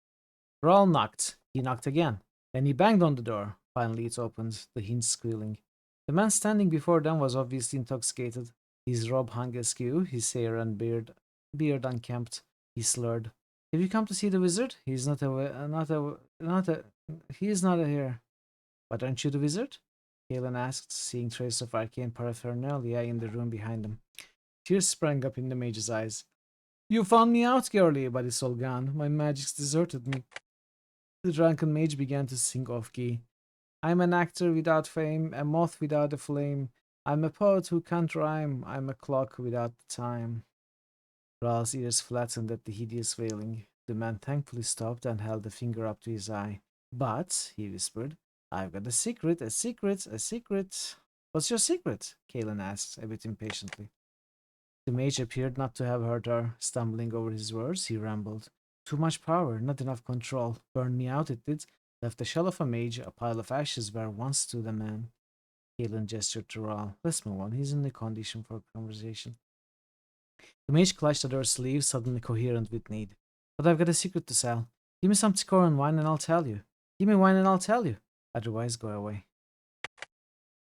Raoul knocked. He knocked again. Then he banged on the door. Finally it opened, the hinge squealing. The man standing before them was obviously intoxicated. His robe hung askew, his hair and beard unkempt. He slurred. "Have you come to see the wizard? He's not here." "But aren't you the wizard?" Galen asked, seeing traces of arcane paraphernalia in the room behind them. Tears sprang up in the mage's eyes. "You found me out, girlie, but it's all gone. My magic's deserted me." The drunken mage began to sing off-key. "I'm an actor without fame, a moth without a flame. I'm a poet who can't rhyme. I'm a clock without the time." Ra's ears flattened at the hideous wailing. The man thankfully stopped and held a finger up to his eye. "But," he whispered, "I've got a secret, a secret, a secret." "What's your secret?" Kalen asked, a bit impatiently. The mage appeared not to have heard her. Stumbling over his words, he rambled. "Too much power, not enough control. Burned me out, it did. Left the shell of a mage, a pile of ashes where once stood a man." Kalen gestured to Raoul. "Let's move on. He's in the condition for conversation." The mage clutched at her sleeve, suddenly coherent with need. "But I've got a secret to sell. Give me some Tikoran wine and I'll tell you. Give me wine and I'll tell you. Otherwise, go away."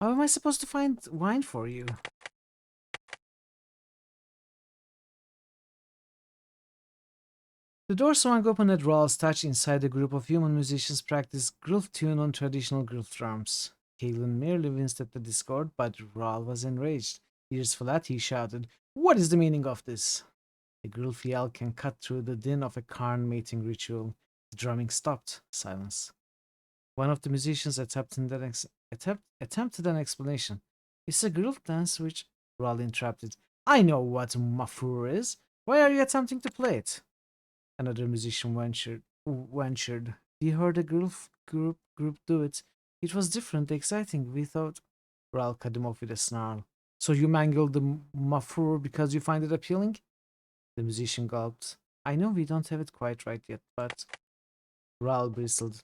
"How am I supposed to find wine for you?" The door swung open at Raoul's touch. Inside a group of human musicians practiced Grilf tune on traditional Grilf drums. Kalen merely winced at the discord, but Raoul was enraged. Ears flat, he shouted, "What is the meaning of this?" A Grilf yell can cut through the din of a Karn mating ritual. The drumming stopped. Silence. One of the musicians attempted an explanation. "It's a Grilf dance which—" Raoul interrupted. "I know what Mafur is. Why are you attempting to play it?" Another musician ventured. "We heard a group do it. It was different, exciting. We thought—" Raoul cut him off with a snarl. "So you mangled the Mafur because you find it appealing?" The musician gulped. I know we don't have it quite right yet, but... Raoul bristled.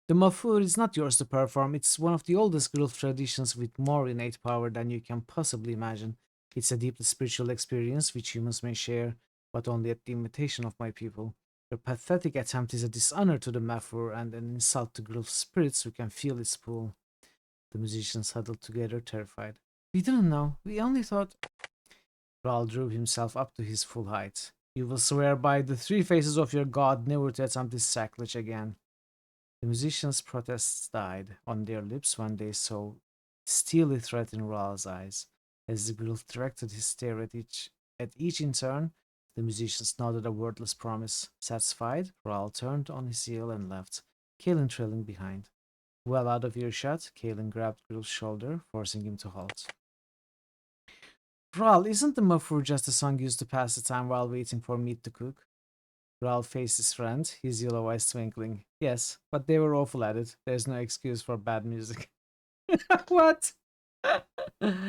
The mafur is not yours to perform. It's one of the oldest Gulf traditions with more innate power than you can possibly imagine. It's a deeply spiritual experience which humans may share, but only at the invitation of my people. Your pathetic attempt is a dishonor to the mafur and an insult to Gulf spirits who can feel its pull. The musicians huddled together, terrified. We didn't know. We only thought... Raoul drew himself up to his full height. You will swear by the three faces of your god never to attempt this sacrilege again. The musicians' protests died on their lips when they saw steely threat in Raoul's eyes. As the Gulf directed his stare at each in turn, the musicians nodded a wordless promise. Satisfied, Raoul turned on his heel and left, Kalen trailing behind. Well out of earshot, Kalen grabbed Gulf's shoulder, forcing him to halt. Raoul, isn't the mafur just a song used to pass the time while waiting for meat to cook? Raoul faced his friend, his yellow eyes twinkling. Yes, but they were awful at it. There's no excuse for bad music. What? Alright,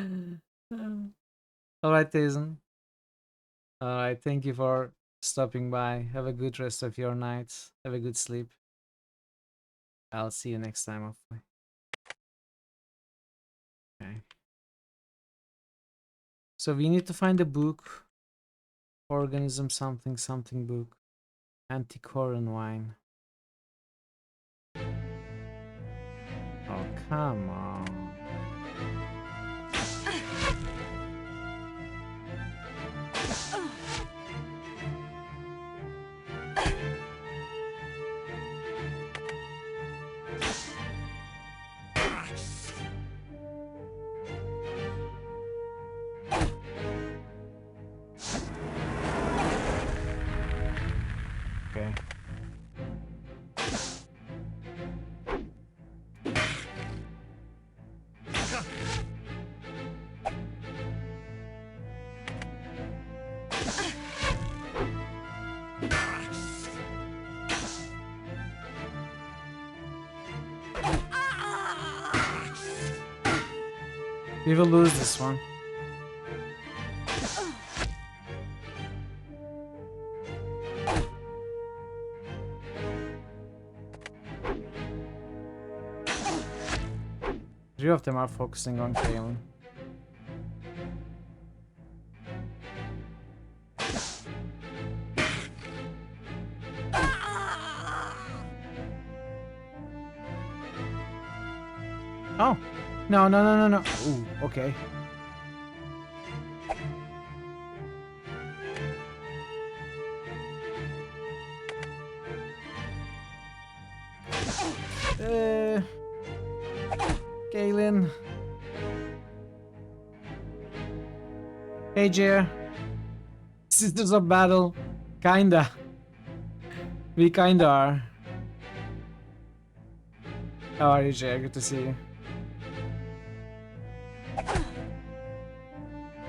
Tazen. Alright, thank you for stopping by. Have a good rest of your night. Have a good sleep. I'll see you next time, hopefully. Okay. So we need to find a book. Organism something something book. Antiquarian wine. Oh, come on. Okay. We will lose this one. Three of them are focusing on Kalen. Oh! No, no, no, no, no. Ooh, okay. Galen. Hey, Jer. Sisters of Battle. Kinda. We kinda are. How are you, Jer? Good to see you.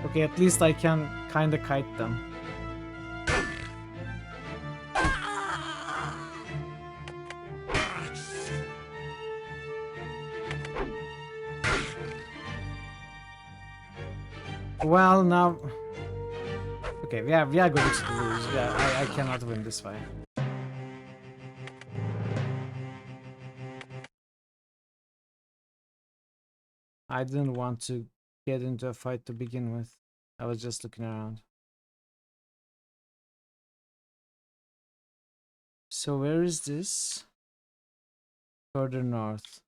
Okay, at least I can kinda kite them. Well, now... Okay, we are going to lose. Yeah, I cannot win this fight. I didn't want to get into a fight to begin with. I was just looking around. So where is this? Further north.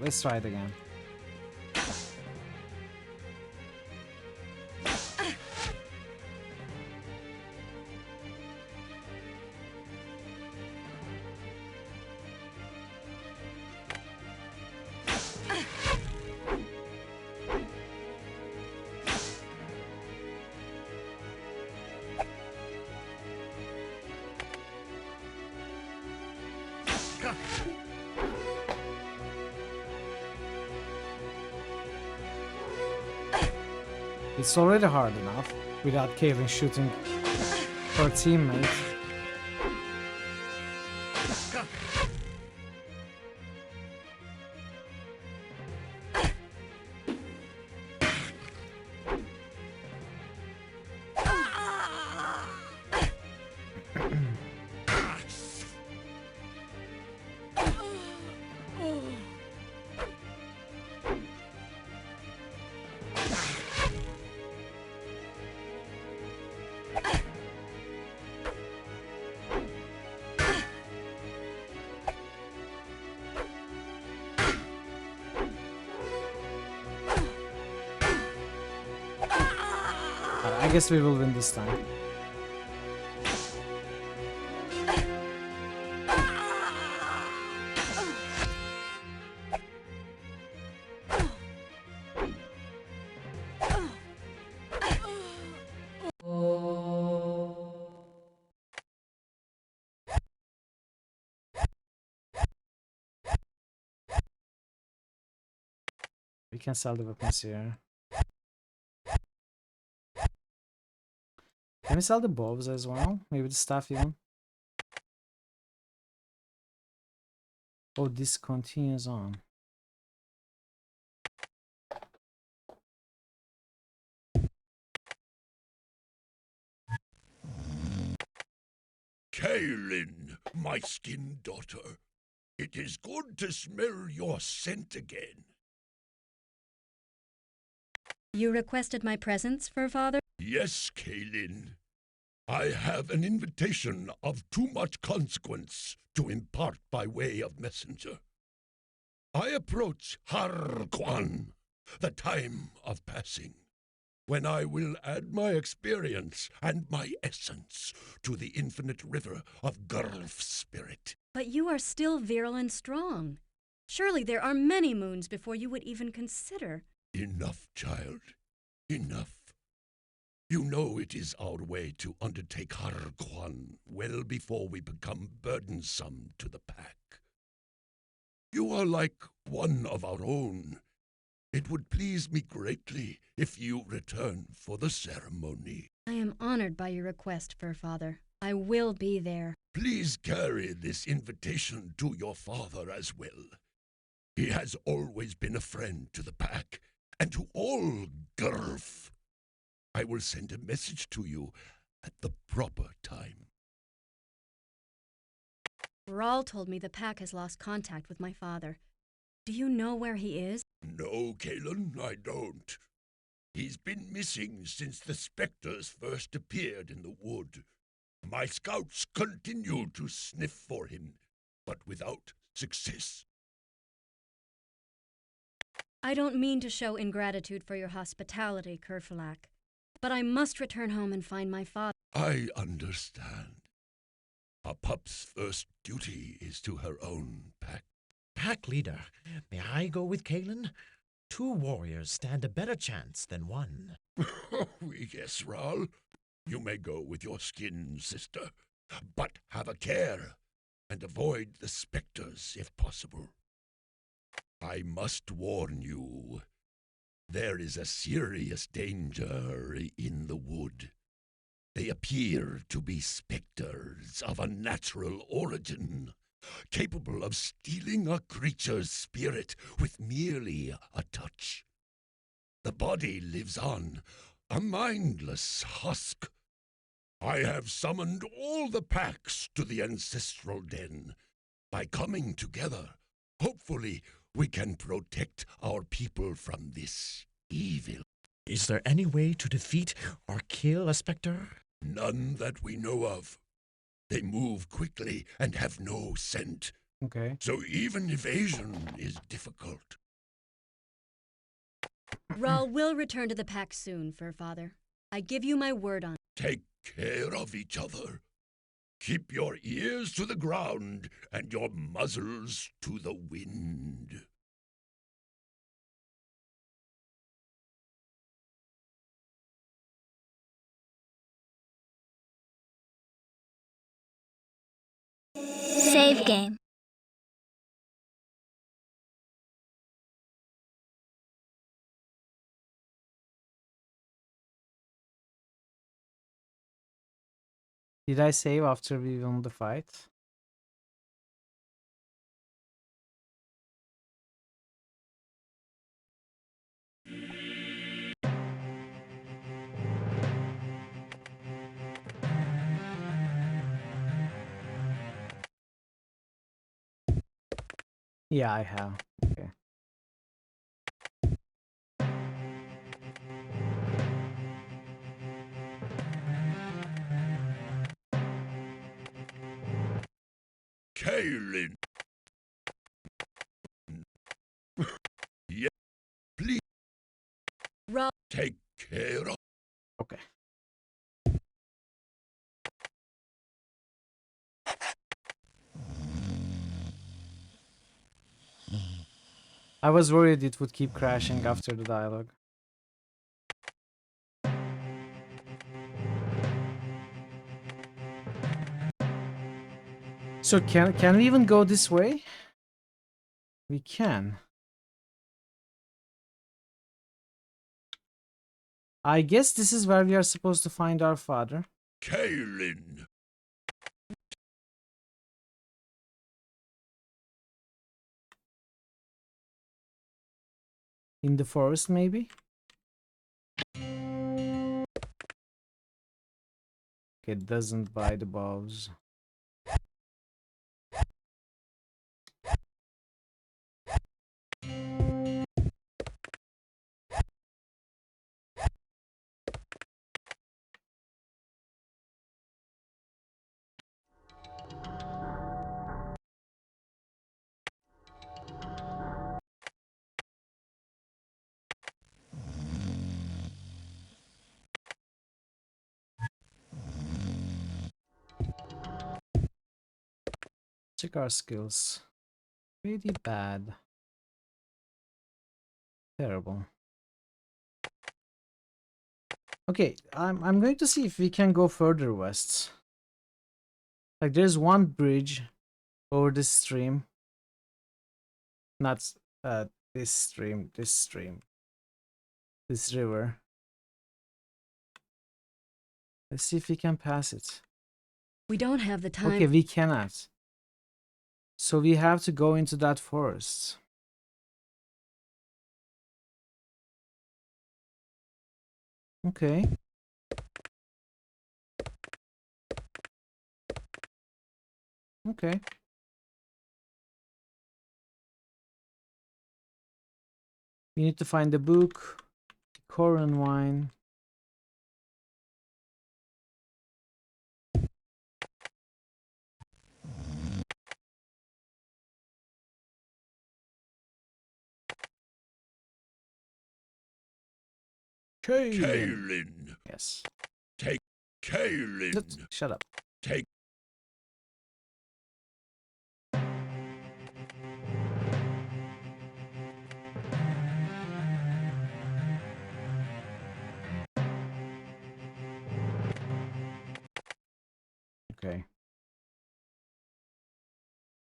Let's try it again. It's already hard enough without Kalen shooting her teammate. I guess we will win this time. We can sell the weapons here. Can we sell the bows as well? Maybe the staff even? Oh, this continues on. Kaylin, my skin daughter. It is good to smell your scent again. You requested my presence, Fur Father? Yes, Kaylin. I have an invitation of too much consequence to impart by way of messenger. I approach Harquan, the time of passing, when I will add my experience and my essence to the infinite river of Gurlf spirit. But you are still virile and strong. Surely there are many moons before you would even consider. Enough, child. Enough. You know it is our way to undertake Harquan well before we become burdensome to the pack. You are like one of our own. It would please me greatly if you return for the ceremony. I am honored by your request, Fur Father. I will be there. Please carry this invitation to your father as well. He has always been a friend to the pack and to all Gurlf. I will send a message to you at the proper time. Rawl told me the pack has lost contact with my father. Do you know where he is? No, Kaylin, I don't. He's been missing since the specters first appeared in the wood. My scouts continue to sniff for him, but without success. I don't mean to show ingratitude for your hospitality, Kerfalak, but I must return home and find my father. I understand. A pup's first duty is to her own pack. Pack leader, may I go with Kaylin? 2 warriors stand a better chance than 1. Yes, Rawl. You may go with your skin sister, but have a care and avoid the specters if possible. I must warn you, there is a serious danger in the wood. They appear to be specters of unnatural origin, capable of stealing a creature's spirit with merely a touch. The body lives on, a mindless husk. I have summoned all the packs to the ancestral den. By coming together, hopefully we can protect our people from this evil. Is there any way to defeat or kill a specter? None that we know of. They move quickly and have no scent. Okay. So even evasion is difficult. Rawl will return to the pack soon, Fur Father. I give you my word on it. Take care of each other. Keep your ears to the ground and your muzzles to the wind. Save game. Did I save after we won the fight? Yeah, I have. Okay. Kaylin. Yeah, please. Rawl. Take care of. Okay. I was worried it would keep crashing after the dialogue. So can we even go this way? We can. I guess this is where we are supposed to find our father. Kaelin. In the forest, maybe? It doesn't buy the bows. Check our skills. Pretty bad. Terrible. Okay, I'm going to see if we can go further west. Like there's one bridge over this stream. Not this stream, this river. Let's see if we can pass it. We don't have the time. Okay, we cannot. So we have to go into that forest. Okay. Okay. We need to find the book, Koran wine. Kaelin. Yes. Take Kaelin. Shut up. Take. Okay.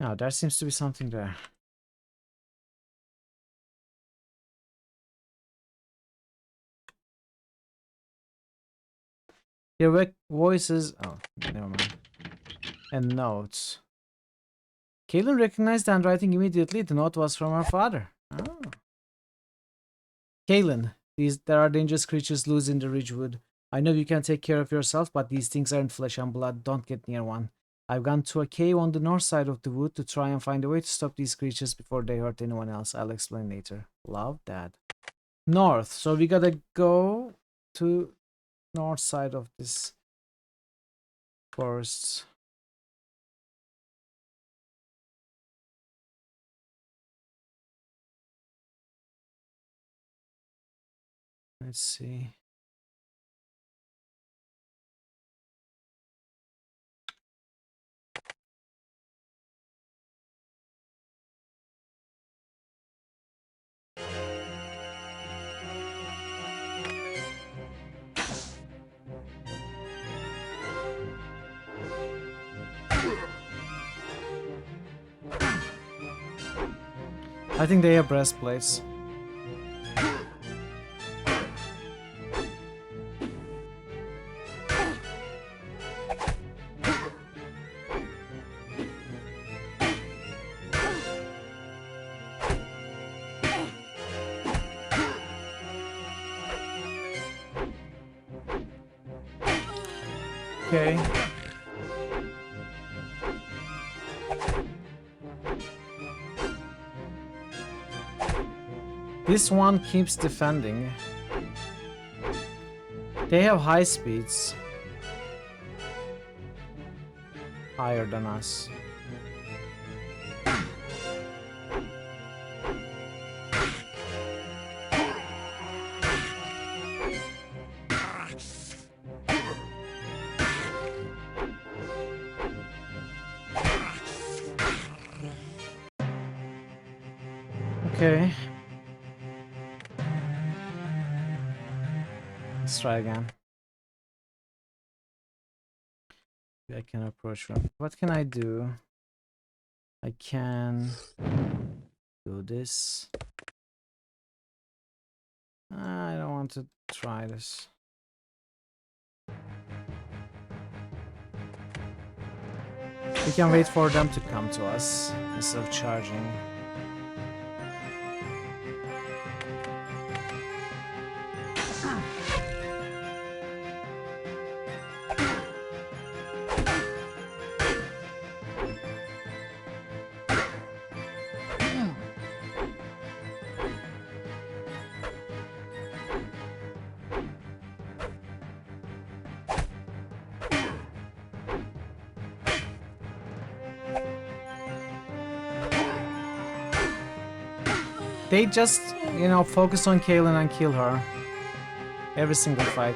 Now there seems to be something there. Your voices. Oh, never mind. And notes. Kaelin recognized the handwriting immediately. The note was from her father. Oh. Kaelin, there are dangerous creatures loose in the Ridgewood. I know you can take care of yourself, but these things aren't flesh and blood. Don't get near one. I've gone to a cave on the north side of the wood to try and find a way to stop these creatures before they hurt anyone else. I'll explain later. Love that. North. So we gotta go to north side of this forest. Let's see. I think they have breastplates. Okay. This one keeps defending. They have high speeds. Higher than us. Okay. Let's try again. I can approach them. What can I do? I can do this. I don't want to try this. We can wait for them to come to us instead of charging. They just, you know, focus on Kaylin and kill her. Every single fight.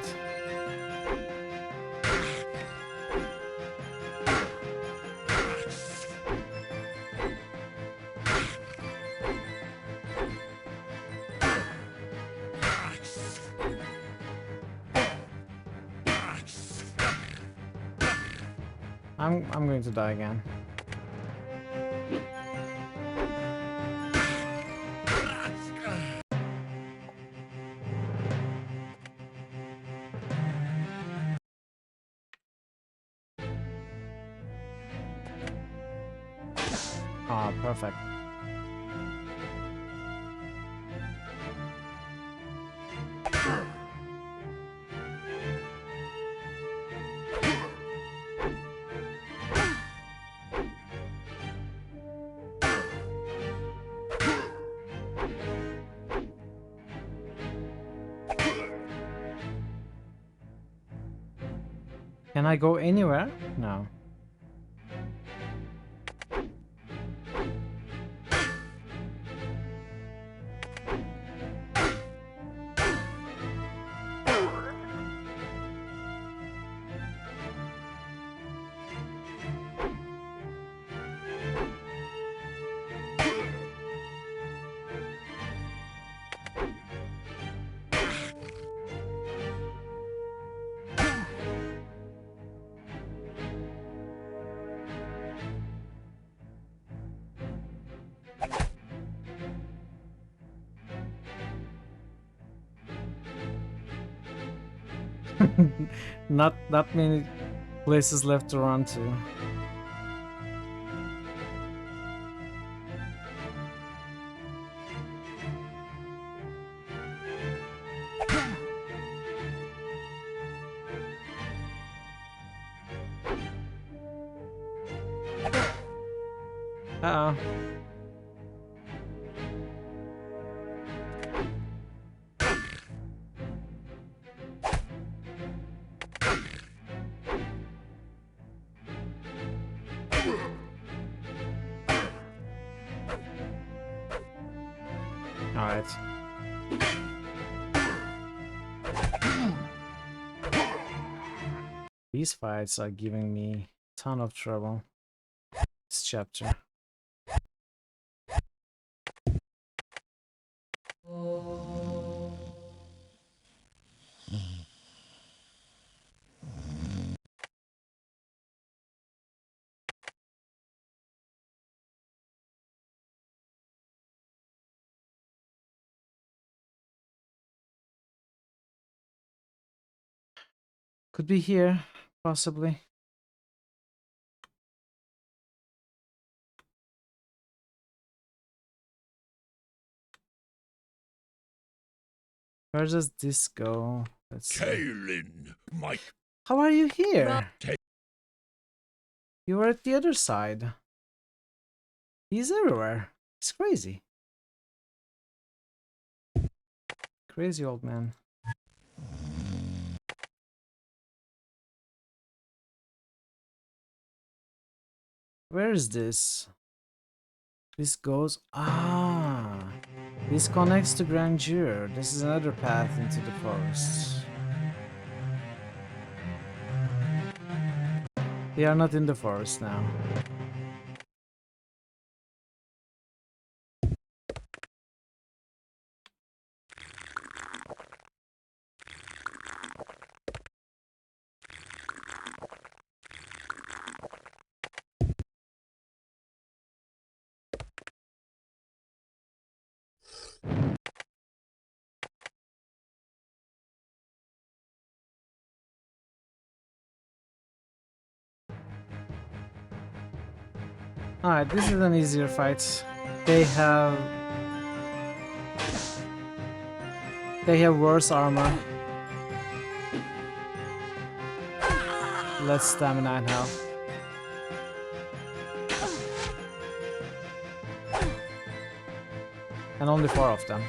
I'm going to die again. Ah, perfect. Can I go anywhere? No. Not that many places left to run to. Uh-oh. Alright. These fights are giving me a ton of trouble. This chapter. Could be here, possibly. Where does this go? Let's see. Kaylin, Mike. How are you here? You were at the other side. He's everywhere. He's crazy. Crazy old man. Where is this? This goes... Ah! This connects to Grandeur. This is another path into the forest. They are not in the forest now. Alright, this is an easier fight. They have worse armor. Less stamina and health. And only 4 of them.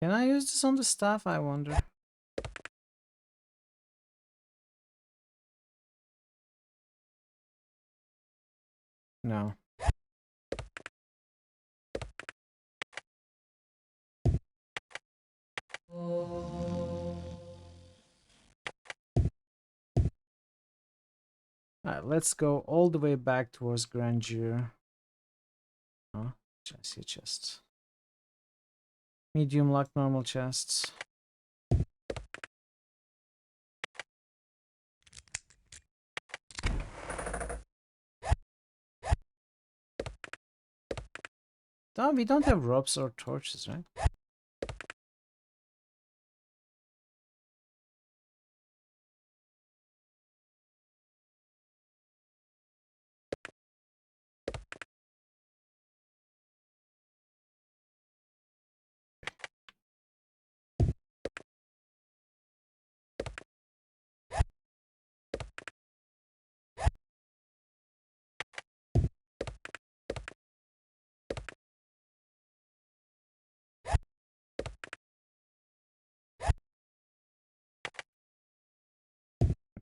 Can I use this on the staff, I wonder? No. Alright, let's go all the way back towards Grandeur. Oh, I see a chest. Medium luck, normal chests. Oh, we don't have ropes or torches, right?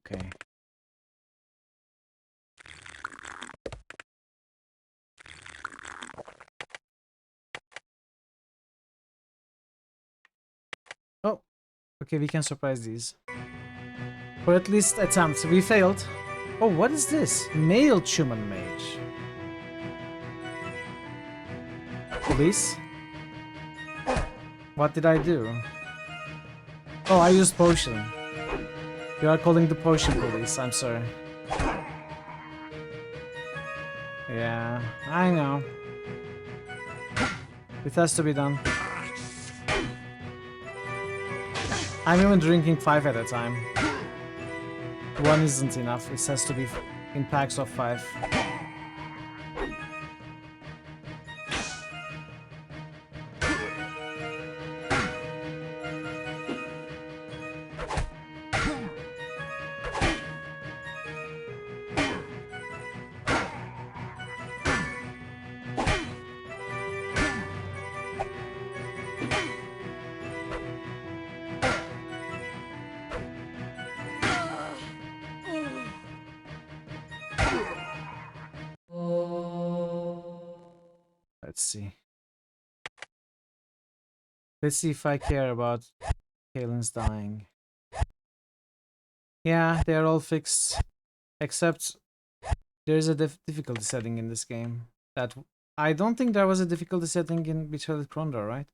Okay. Oh, okay, we can surprise these. Or at least attempt. We failed. Oh, what is this? Male human mage. Police? What did I do? Oh, I used potion. You are calling the potion police, I'm sorry. Yeah, I know. It has to be done. I'm even drinking 5 at a time. 1 isn't enough, it has to be in packs of 5. Let's see. Let's see if I care about Kalen's dying. Yeah, they're all fixed. Except there's a difficulty setting in this game. That I don't think there was a difficulty setting in Betrayal Condor, right?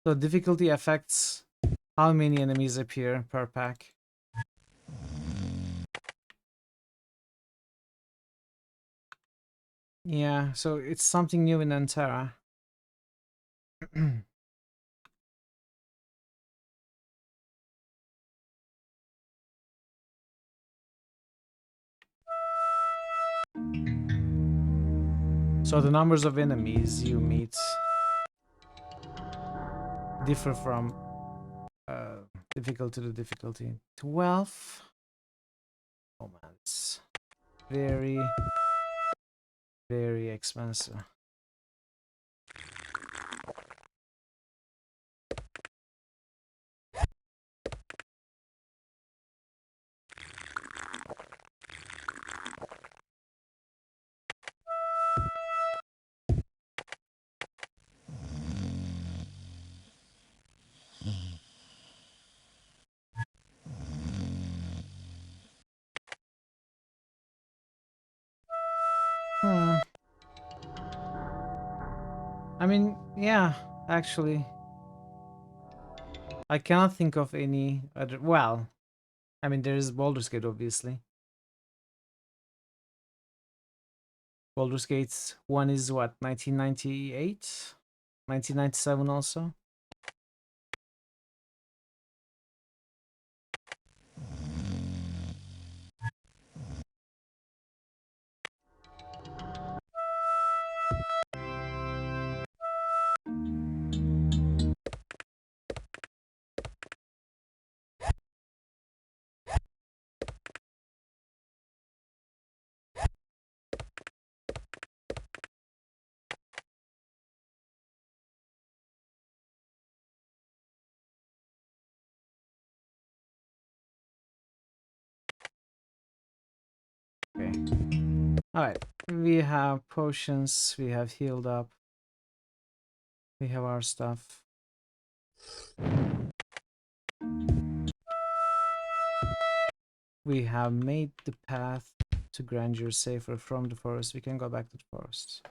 So difficulty affects how many enemies appear per pack. Yeah, so it's something new in Antara. So the numbers of enemies you meet differ from difficulty to difficulty. 12. Oh man, it's very, very expensive. I mean, yeah, actually. I cannot think of any other... Well, I mean, there is Baldur's Gate, obviously. Baldur's Gate 1 is what, 1998? 1997 also? Okay. Alright. We have potions. We have healed up. We have our stuff. We have made the path to grandeur safer from the forest. We can go back to the forest.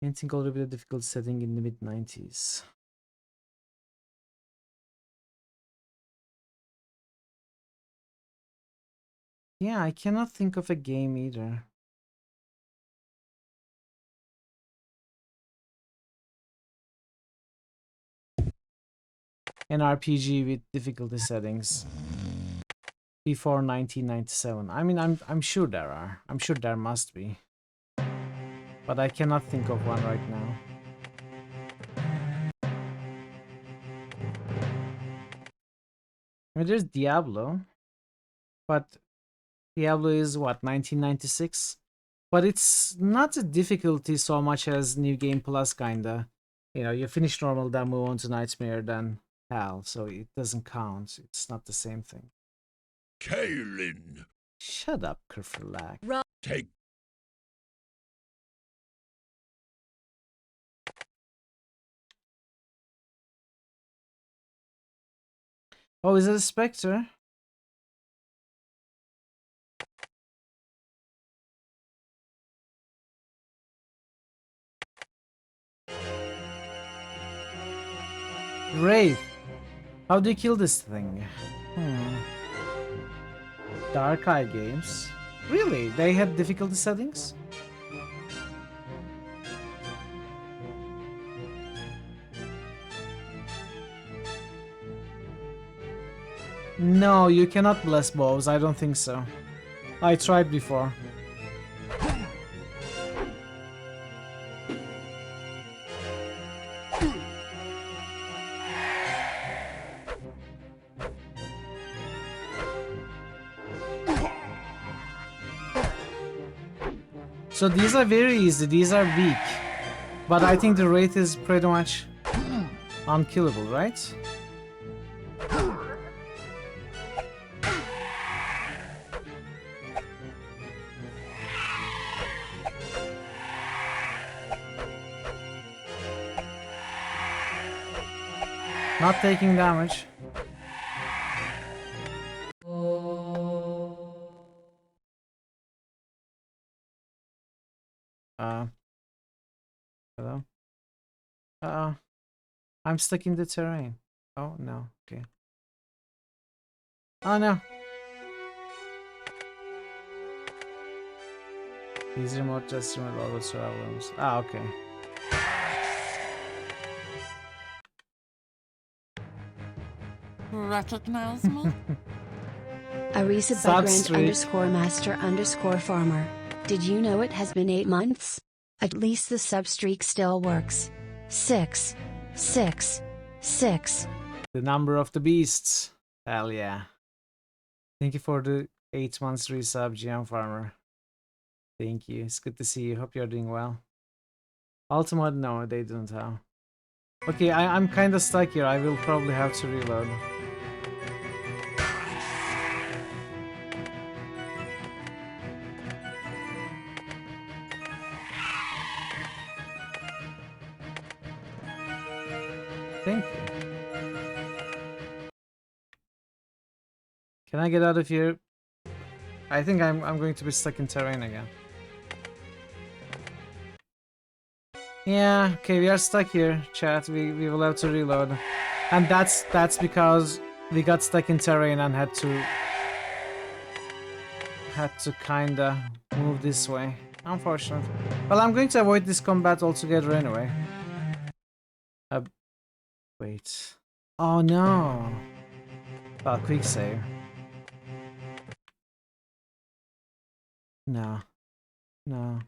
Hinting already a difficult setting in the mid-90s. Yeah, I cannot think of a game either. An RPG with difficulty settings before 1997. I mean, I'm sure there are. I'm sure there must be. But I cannot think of one right now. I mean, there's Diablo. But Diablo is what, 1996? But it's not a difficulty so much as New Game Plus, kinda. You know, you finish normal, then move on to Nightmare, then Hell, so it doesn't count. It's not the same thing. Kaelin! Shut up, Kerfurlak. Take... Oh, is it a Spectre? Wraith. How do you kill this thing? Dark Eye Games. Really? They had difficulty settings? No, you cannot bless bows. I don't think so. I tried before. So these are very easy, these are weak. But I think the Wraith is pretty much unkillable, right? Not taking damage. Hello? I'm stuck in the terrain. Oh, no. Okay. Oh, no. These remote just remote all the survival rooms. Ah, okay. Recognize me? Arisa Bugrand_master_farmer. Did you know it has been 8 months? At least the substreak still works. 6, 6, 6. The number of the beasts. Hell yeah. Thank you for the 8 months resub, GM Farmer. Thank you. It's good to see you. Hope you're doing well. Ultimate? No, they don't have. Okay, I'm kind of stuck here. I will probably have to reload. Thank you. Can I get out of here? I think I'm going to be stuck in terrain again. Yeah, okay, we are stuck here, chat. We will have to reload. And that's because we got stuck in terrain and had to kinda move this way. Unfortunate. Well, I'm going to avoid this combat altogether anyway. Wait. Oh no. Well, quick save. No. No.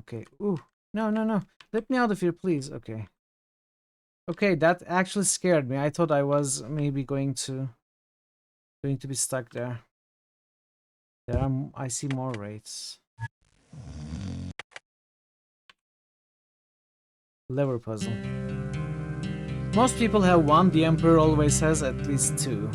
Okay. Ooh. No, no, no. Let me out of here, please. Okay. Okay, that actually scared me. I thought I was maybe going to be stuck there. I see more wraiths. Lever puzzle. Most people have one, the Emperor always has at least two.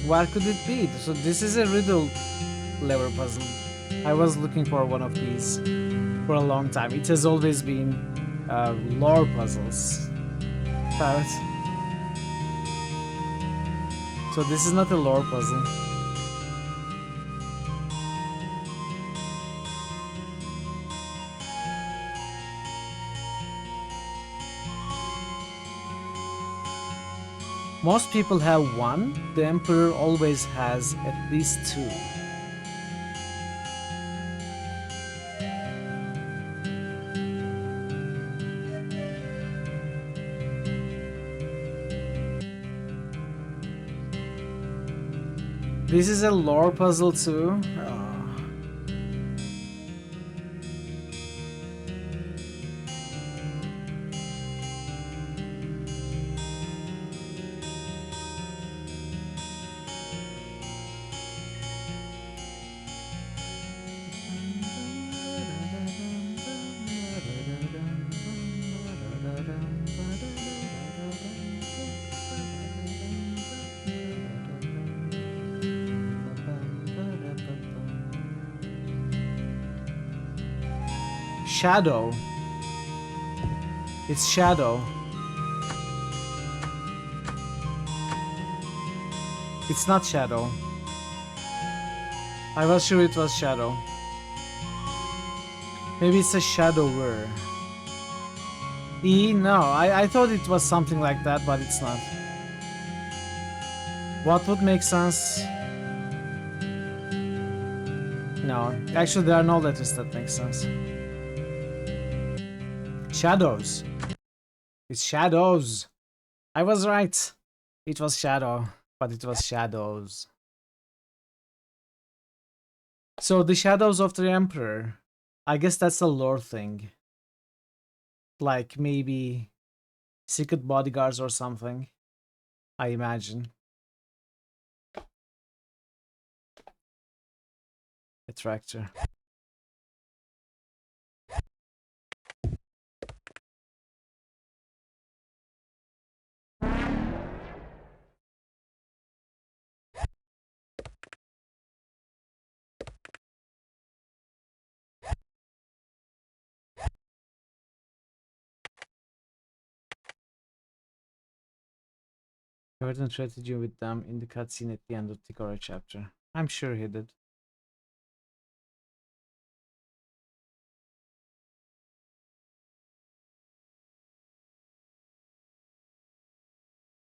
What could it be? So this is a riddle lever puzzle. I was looking for one of these for a long time. It has always been lore puzzles. Parrot. So this is not a lore puzzle. Most people have one, the Emperor always has at least two. This is a lore puzzle too. Oh. Shadow. It's Shadow. It's not Shadow. I was sure it was Shadow. Maybe it's a Shadower. E? No, I thought it was something like that, but it's not. What would make sense? No, actually there are no letters that make sense. Shadows. It's Shadows. I was right. It was Shadow, but it was Shadows. So the Shadows of the Emperor. I guess that's a lore thing. Like maybe secret bodyguards or something. I imagine. A tractor. Jordan threatened you with them in the cutscene at the end of the Tikora chapter. I'm sure he did.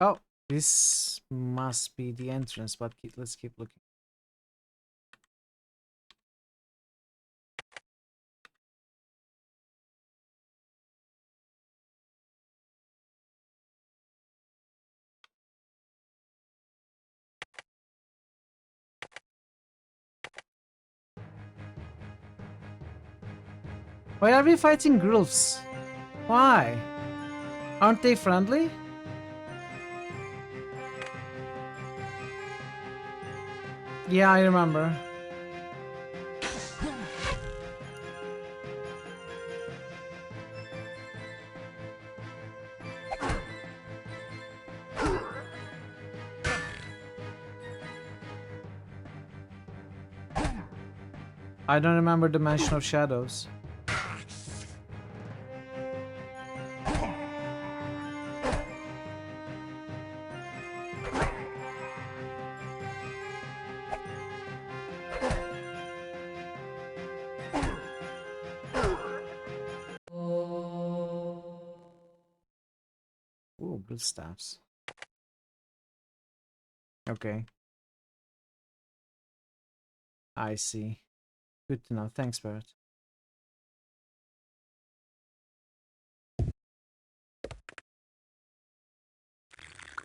Oh, this must be the entrance, but let's keep looking. Why are we fighting Grulfs? Why? Aren't they friendly? Yeah, I remember. I don't remember the mention of shadows. Ooh, good staffs. Okay. I see. Good to know. Thanks, Barrett.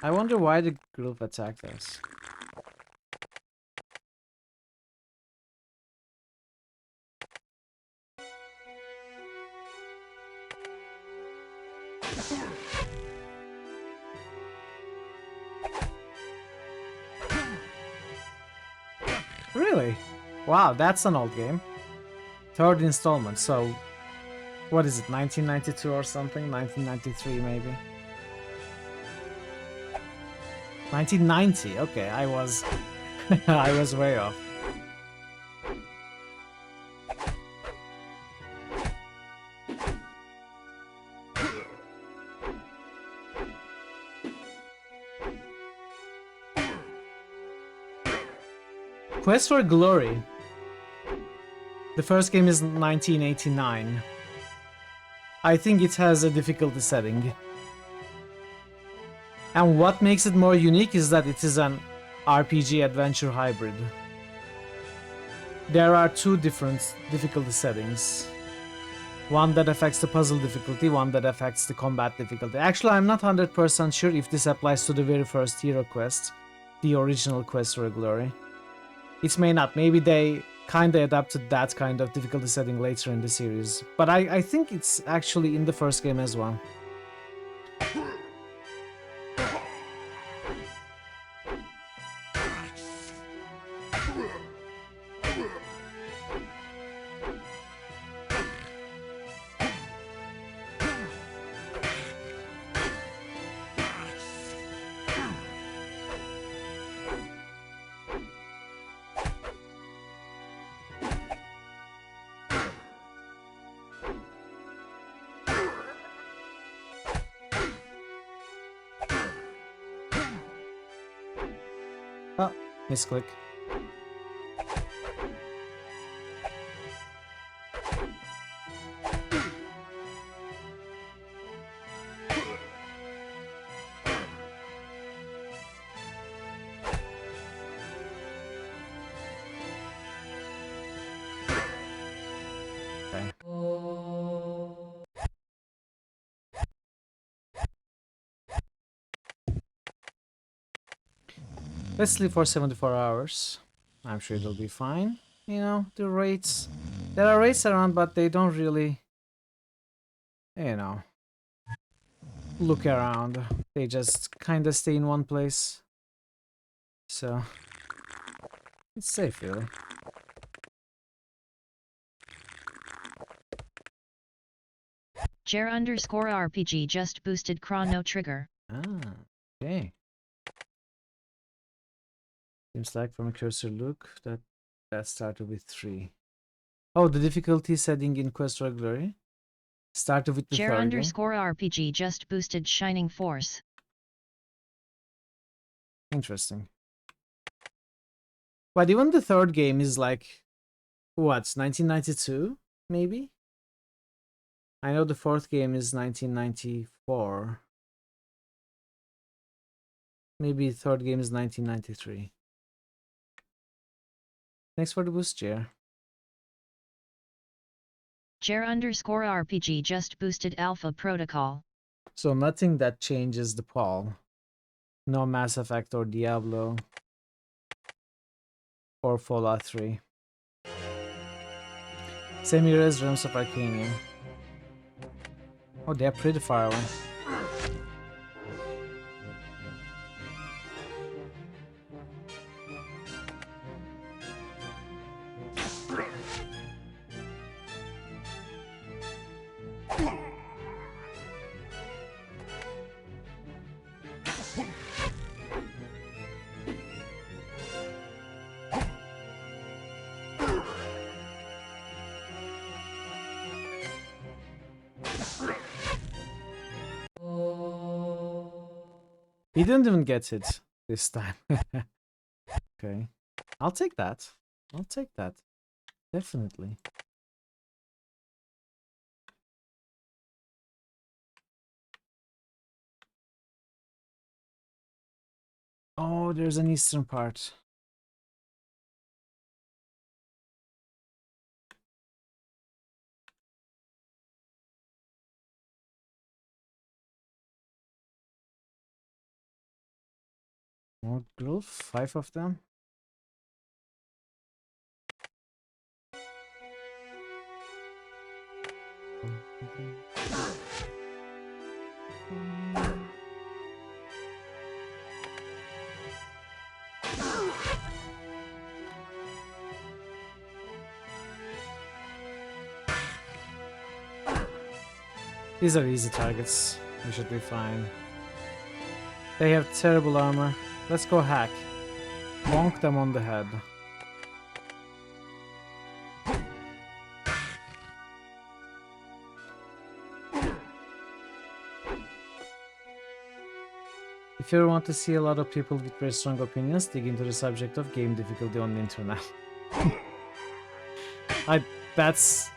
I wonder why the group attacked us. Really? Wow, that's an old game. Third installment, so what is it, 1992 or something? 1993 maybe? 1990, okay, I was I was way off. Quest for Glory. The first game is 1989. I think it has a difficulty setting. And what makes it more unique is that it is an RPG adventure hybrid. There are two different difficulty settings. One that affects the puzzle difficulty, one that affects the combat difficulty. Actually, I'm not 100% sure if this applies to the very first hero quest, the original Quest for Glory. It may not. Maybe they kinda adapted that kind of difficulty setting later in the series. But I think it's actually in the first game as well. Oh, misclick. Okay. Let's sleep for 74 hours. I'm sure it'll be fine. You know, the rates... There are rates around, but they don't really... You know... Look around. They just kinda stay in one place. So... It's safe, really. Jer_RPG just boosted chrono trigger. Ah, okay. Seems like from a cursor look that started with 3. Oh, the difficulty setting in Quest for Glory started with the third game. Jer_RPG just boosted Shining Force. Interesting. But even the third game is like, what, 1992, maybe? I know the fourth game is 1994. Maybe the third game is 1993. Thanks for the boost, Jer. Jer_RPG just boosted Alpha Protocol. So nothing that changes the PAL. No Mass Effect or Diablo. Or Fallout 3. Semi-res Realms of Arcania. Oh, they're pretty far away. He didn't even get it this time. Okay. I'll take that. I'll take that. Definitely. Oh, there's an eastern part. More growth? 5 of them? These are easy targets. We should be fine. They have terrible armor. Let's go hack. Bonk them on the head. If you ever want to see a lot of people with very strong opinions, dig into the subject of game difficulty on the internet. That's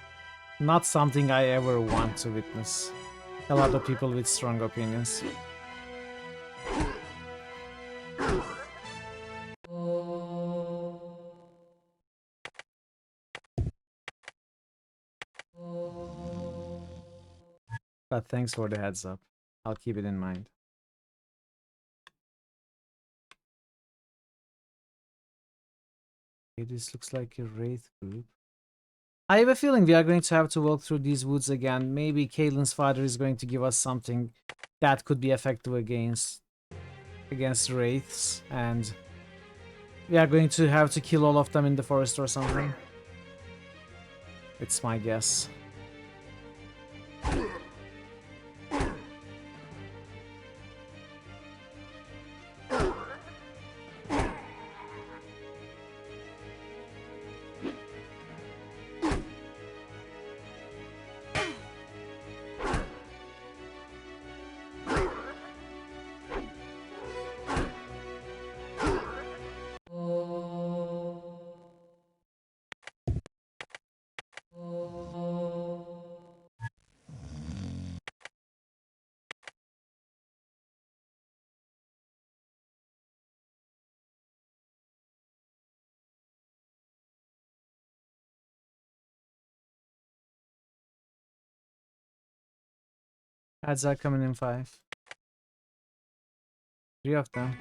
not something I ever want to witness. A lot of people with strong opinions. But thanks for the heads up. I'll keep it in mind. Okay, this looks like a wraith group. I have a feeling we are going to have to walk through these woods again. Maybe Caitlin's father is going to give us something that could be effective against wraiths, and we are going to have to kill all of them in the forest or something. It's my guess. Ads are coming in 5. 3 of them.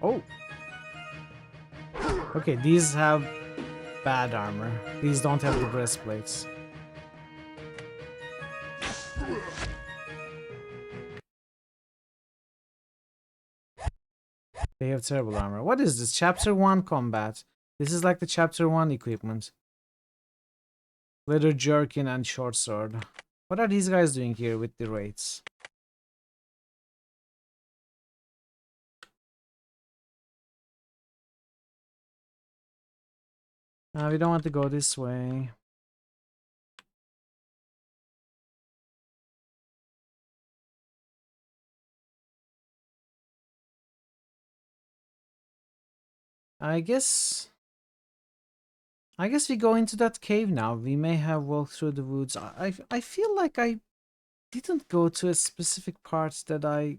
Oh! Okay, these have bad armor. These don't have the breastplates. They have terrible armor. What is this? Chapter 1 combat. This is like the Chapter 1 equipment. Leather jerkin and short sword. What are these guys doing here with the raids? We don't want to go this way. I guess we go into that cave now. We may have walked through the woods. I feel like I didn't go to a specific part that I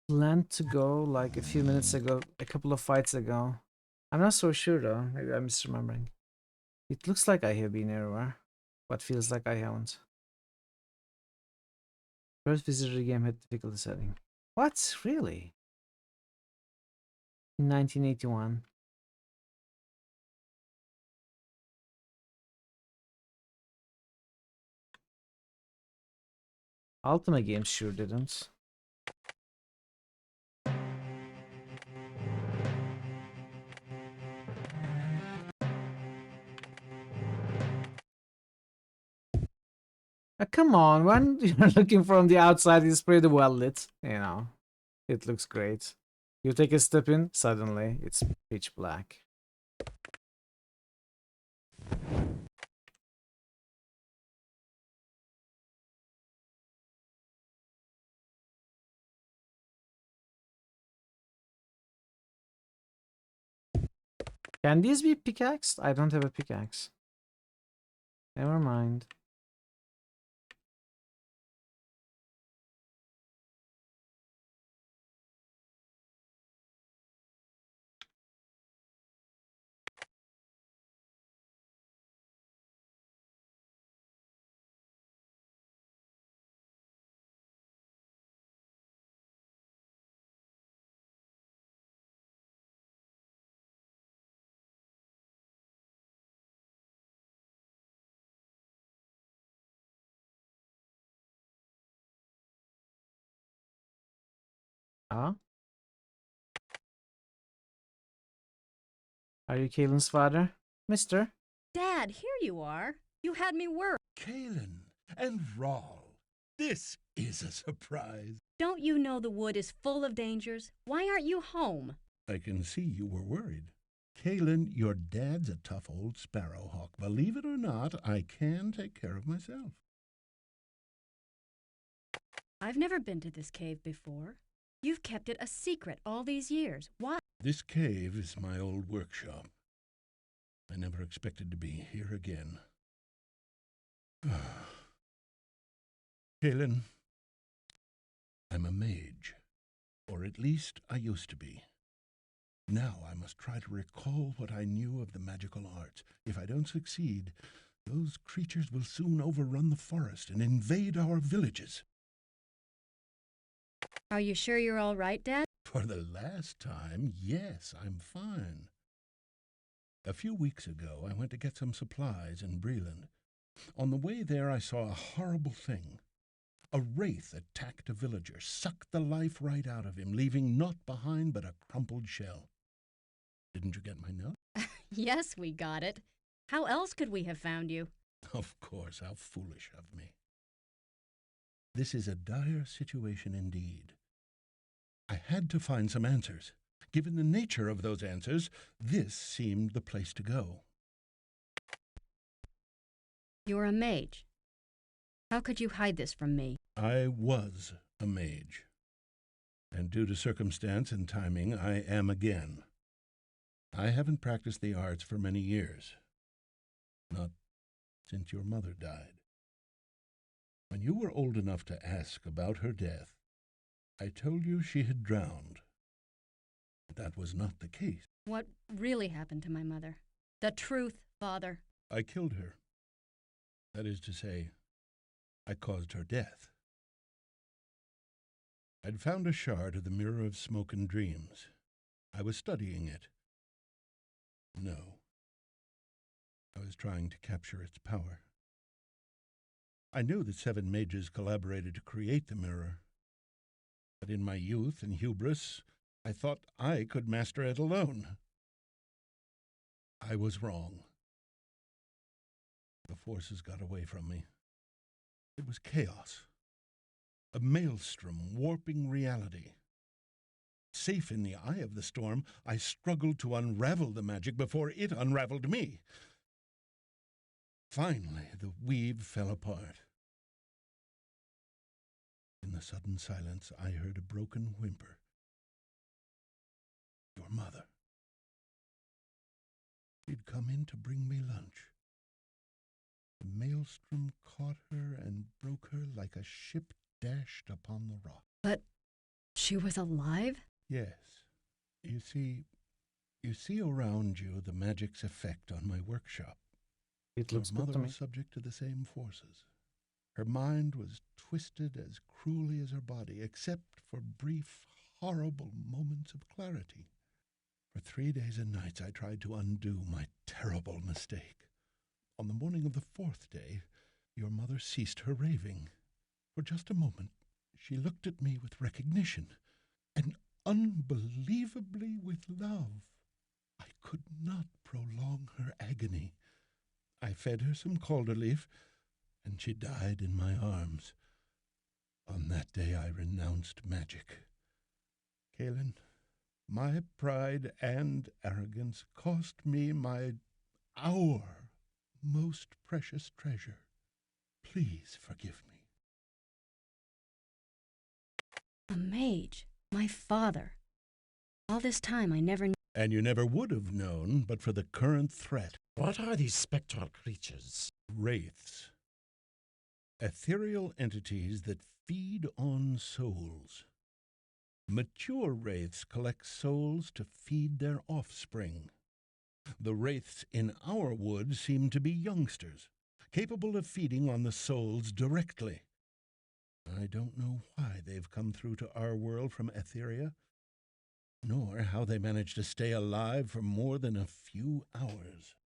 planned to go like a few minutes ago, a couple of fights ago. I'm not so sure though. Maybe I'm misremembering. It looks like I have been everywhere, but feels like I haven't. First visitor the game had difficulty setting. What? Really? In 1981. Ultimate Games sure didn't. Come on, when you're looking from the outside, it's pretty well lit. You know, it looks great. You take a step in, suddenly it's pitch black. Can these be pickaxed? I don't have a pickaxe. Never mind. Huh? Are you Kaylin's father, mister? Dad, here you are. You had me worried. Kaylin and Rawl, this is a surprise. Don't you know the wood is full of dangers? Why aren't you home? I can see you were worried. Kaylin, your dad's a tough old sparrowhawk. Believe it or not, I can take care of myself. I've never been to this cave before. You've kept it a secret all these years. Why? This cave is my old workshop. I never expected to be here again. Kaylin, I'm a mage. Or at least I used to be. Now I must try to recall what I knew of the magical arts. If I don't succeed, those creatures will soon overrun the forest and invade our villages. Are you sure you're all right, Dad? For the last time, yes, I'm fine. A few weeks ago, I went to get some supplies in Breland. On the way there, I saw a horrible thing. A wraith attacked a villager, sucked the life right out of him, leaving naught behind but a crumpled shell. Didn't you get my note? Yes, we got it. How else could we have found you? Of course, how foolish of me. This is a dire situation indeed. I had to find some answers. Given the nature of those answers, this seemed the place to go. You're a mage. How could you hide this from me? I was a mage. And due to circumstance and timing, I am again. I haven't practiced the arts for many years. Not since your mother died. When you were old enough to ask about her death, I told you she had drowned. But that was not the case. What really happened to my mother? The truth, Father. I killed her. That is to say, I caused her death. I'd found a shard of the Mirror of Smoke and Dreams. I was studying it. No. I was trying to capture its power. I knew that 7 mages collaborated to create the mirror. But in my youth and hubris, I thought I could master it alone. I was wrong. The forces got away from me. It was chaos. A maelstrom warping reality. Safe in the eye of the storm, I struggled to unravel the magic before it unraveled me. Finally, the weave fell apart. In the sudden silence, I heard a broken whimper. Your mother. She'd come in to bring me lunch. The maelstrom caught her and broke her like a ship dashed upon the rock. But she was alive? Yes. You see around you the magic's effect on my workshop. It looks Your good to mother me. was subject to the same forces. Her mind was twisted as cruelly as her body, except for brief, horrible moments of clarity. For 3 days and nights I tried to undo my terrible mistake. On the morning of the 4th day, your mother ceased her raving. For just a moment, she looked at me with recognition, and unbelievably with love. I could not prolong her agony. I fed her some calderleaf, and she died in my arms. On that day I renounced magic. Kaylin, My pride and arrogance cost me our most precious treasure. Please forgive me. A mage. My father. All this time I never knew. And you never would have known but for the current threat. What are these spectral creatures? Wraiths. Ethereal entities that feed on souls. Mature wraiths collect souls to feed their offspring. The wraiths in our wood seem to be youngsters, capable of feeding on the souls directly. I don't know why they've come through to our world from Etheria, nor how they managed to stay alive for more than a few hours.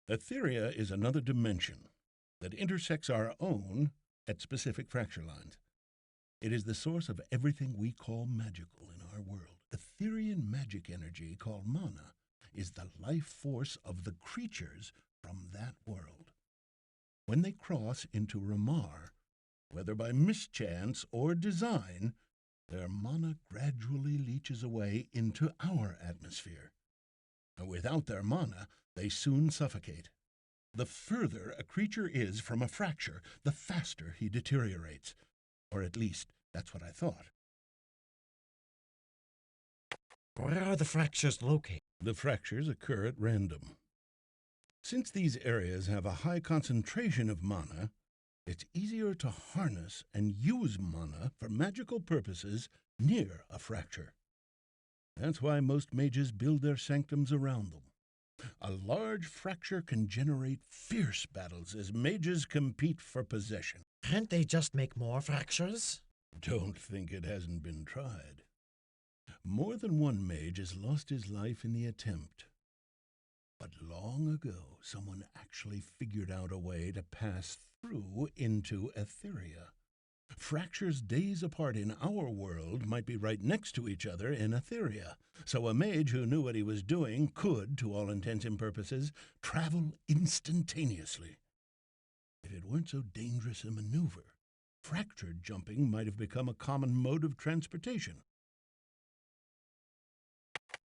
Etheria is another dimension that intersects our own at specific fracture lines. It is the source of everything we call magical in our world. Etherian magic energy, called mana, is the life force of the creatures from that world. When they cross into Ramar, whether by mischance or design, their mana gradually leaches away into our atmosphere. Without their mana, they soon suffocate. The further a creature is from a fracture, the faster he deteriorates. Or at least, that's what I thought. Where are the fractures located? The fractures occur at random. Since these areas have a high concentration of mana, it's easier to harness and use mana for magical purposes near a fracture. That's why most mages build their sanctums around them. A large fracture can generate fierce battles as mages compete for possession. Can't they just make more fractures? Don't think it hasn't been tried. More than one mage has lost his life in the attempt. But long ago, someone actually figured out a way to pass through into Etheria. Fractures days apart in our world might be right next to each other in Etheria, so a mage who knew what he was doing could, to all intents and purposes, travel instantaneously. If it weren't so dangerous a maneuver, fracture jumping might have become a common mode of transportation.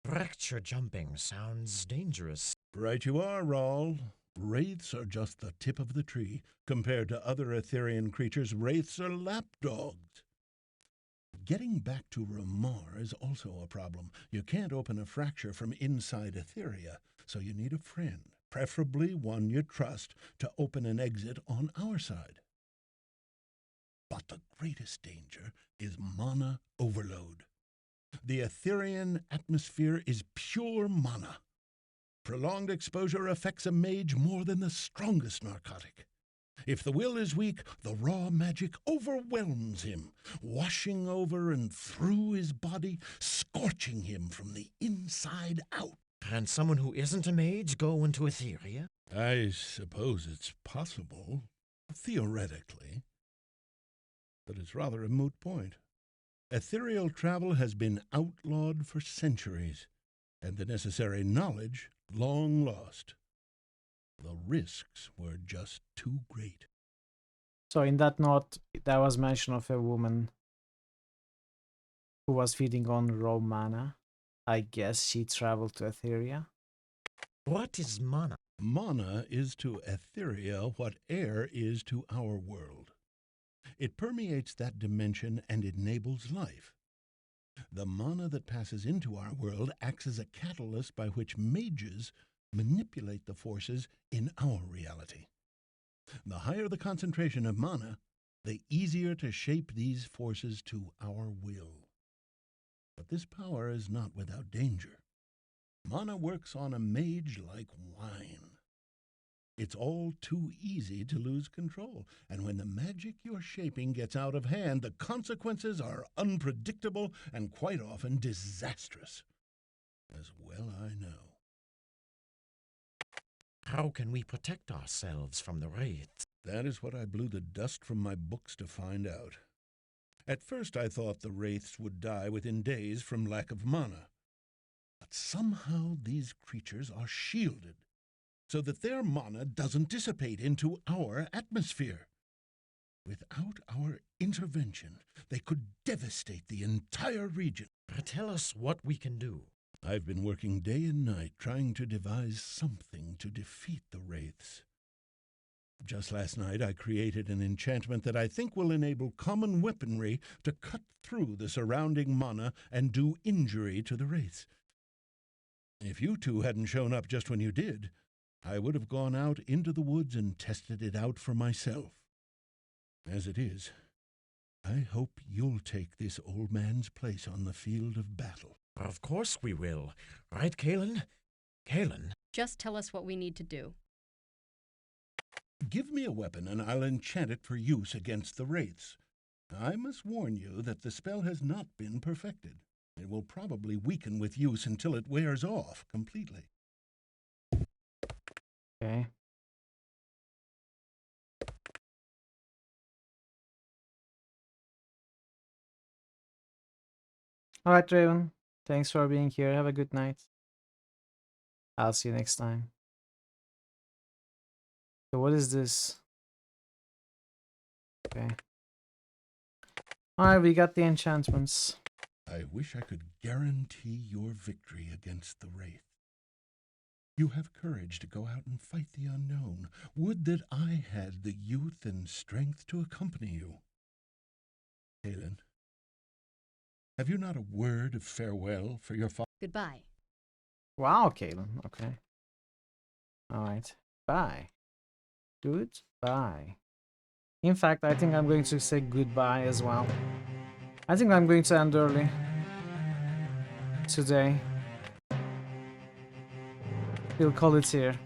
Fracture jumping sounds dangerous. Right you are, Rawl. Wraiths are just the tip of the tree. Compared to other Etherian creatures, wraiths are lapdogs. Getting back to Ramar is also a problem. You can't open a fracture from inside Etheria, so you need a friend, preferably one you trust, to open an exit on our side. But the greatest danger is mana overload. The Etherian atmosphere is pure mana. Prolonged exposure affects a mage more than the strongest narcotic. If the will is weak, the raw magic overwhelms him, washing over and through his body, scorching him from the inside out. Can someone who isn't a mage go into Etheria? I suppose it's possible, theoretically. But it's rather a moot point. Ethereal travel has been outlawed for centuries, and the necessary knowledge long lost. The risks were just too great. So in that note, there was mention of a woman who was feeding on raw mana. I guess she traveled to Etheria. What is mana? Mana is to Etheria what air is to our world. It permeates that dimension and enables life. The mana that passes into our world acts as a catalyst by which mages manipulate the forces in our reality. The higher the concentration of mana, the easier to shape these forces to our will. But this power is not without danger. Mana works on a mage like wine. It's all too easy to lose control, and when the magic you're shaping gets out of hand, the consequences are unpredictable and quite often disastrous. As well I know. How can we protect ourselves from the wraiths? That is what I blew the dust from my books to find out. At first I thought the wraiths would die within days from lack of mana. But somehow these creatures are shielded, so that their mana doesn't dissipate into our atmosphere. Without our intervention, they could devastate the entire region. Tell us what we can do. I've been working day and night trying to devise something to defeat the wraiths. Just last night, I created an enchantment that I think will enable common weaponry to cut through the surrounding mana and do injury to the wraiths. If you two hadn't shown up just when you did, I would have gone out into the woods and tested it out for myself. As it is, I hope you'll take this old man's place on the field of battle. Of course we will. Right, Kalen? Kalen? Just tell us what we need to do. Give me a weapon and I'll enchant it for use against the wraiths. I must warn you that the spell has not been perfected. It will probably weaken with use until it wears off completely. Okay. Alright, Raven. Thanks for being here. Have a good night. I'll see you next time. So what is this? Okay. Alright, we got the enchantments. I wish I could guarantee your victory against the wraith. You have courage to go out and fight the unknown. Would that I had the youth and strength to accompany you. Kalen, have you not a word of farewell for your father? Goodbye. Wow, Kalen. Okay. Alright. Bye. Goodbye. In fact, I think I'm going to say goodbye as well. I think I'm going to end early today. We'll call it here.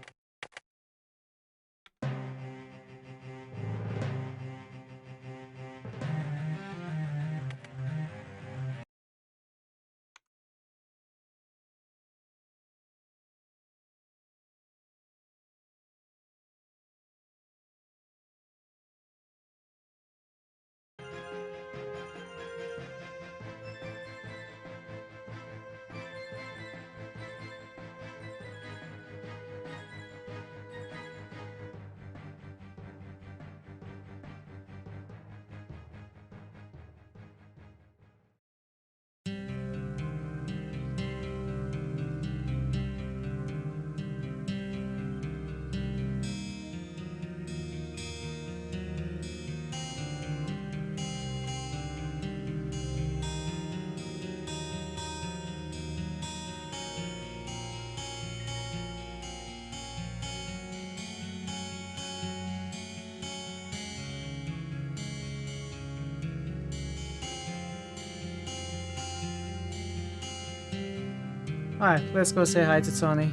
Alright, let's go say hi to Tony.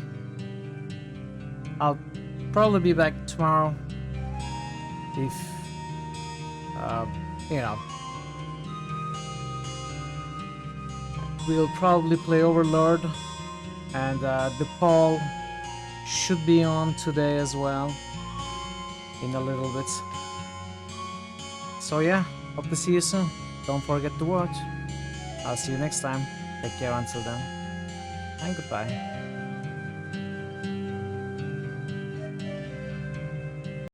I'll probably be back tomorrow. If, you know. We'll probably play Overlord. And the poll should be on today as well. In a little bit. So yeah, hope to see you soon. Don't forget to watch. I'll see you next time. Take care until then. And goodbye.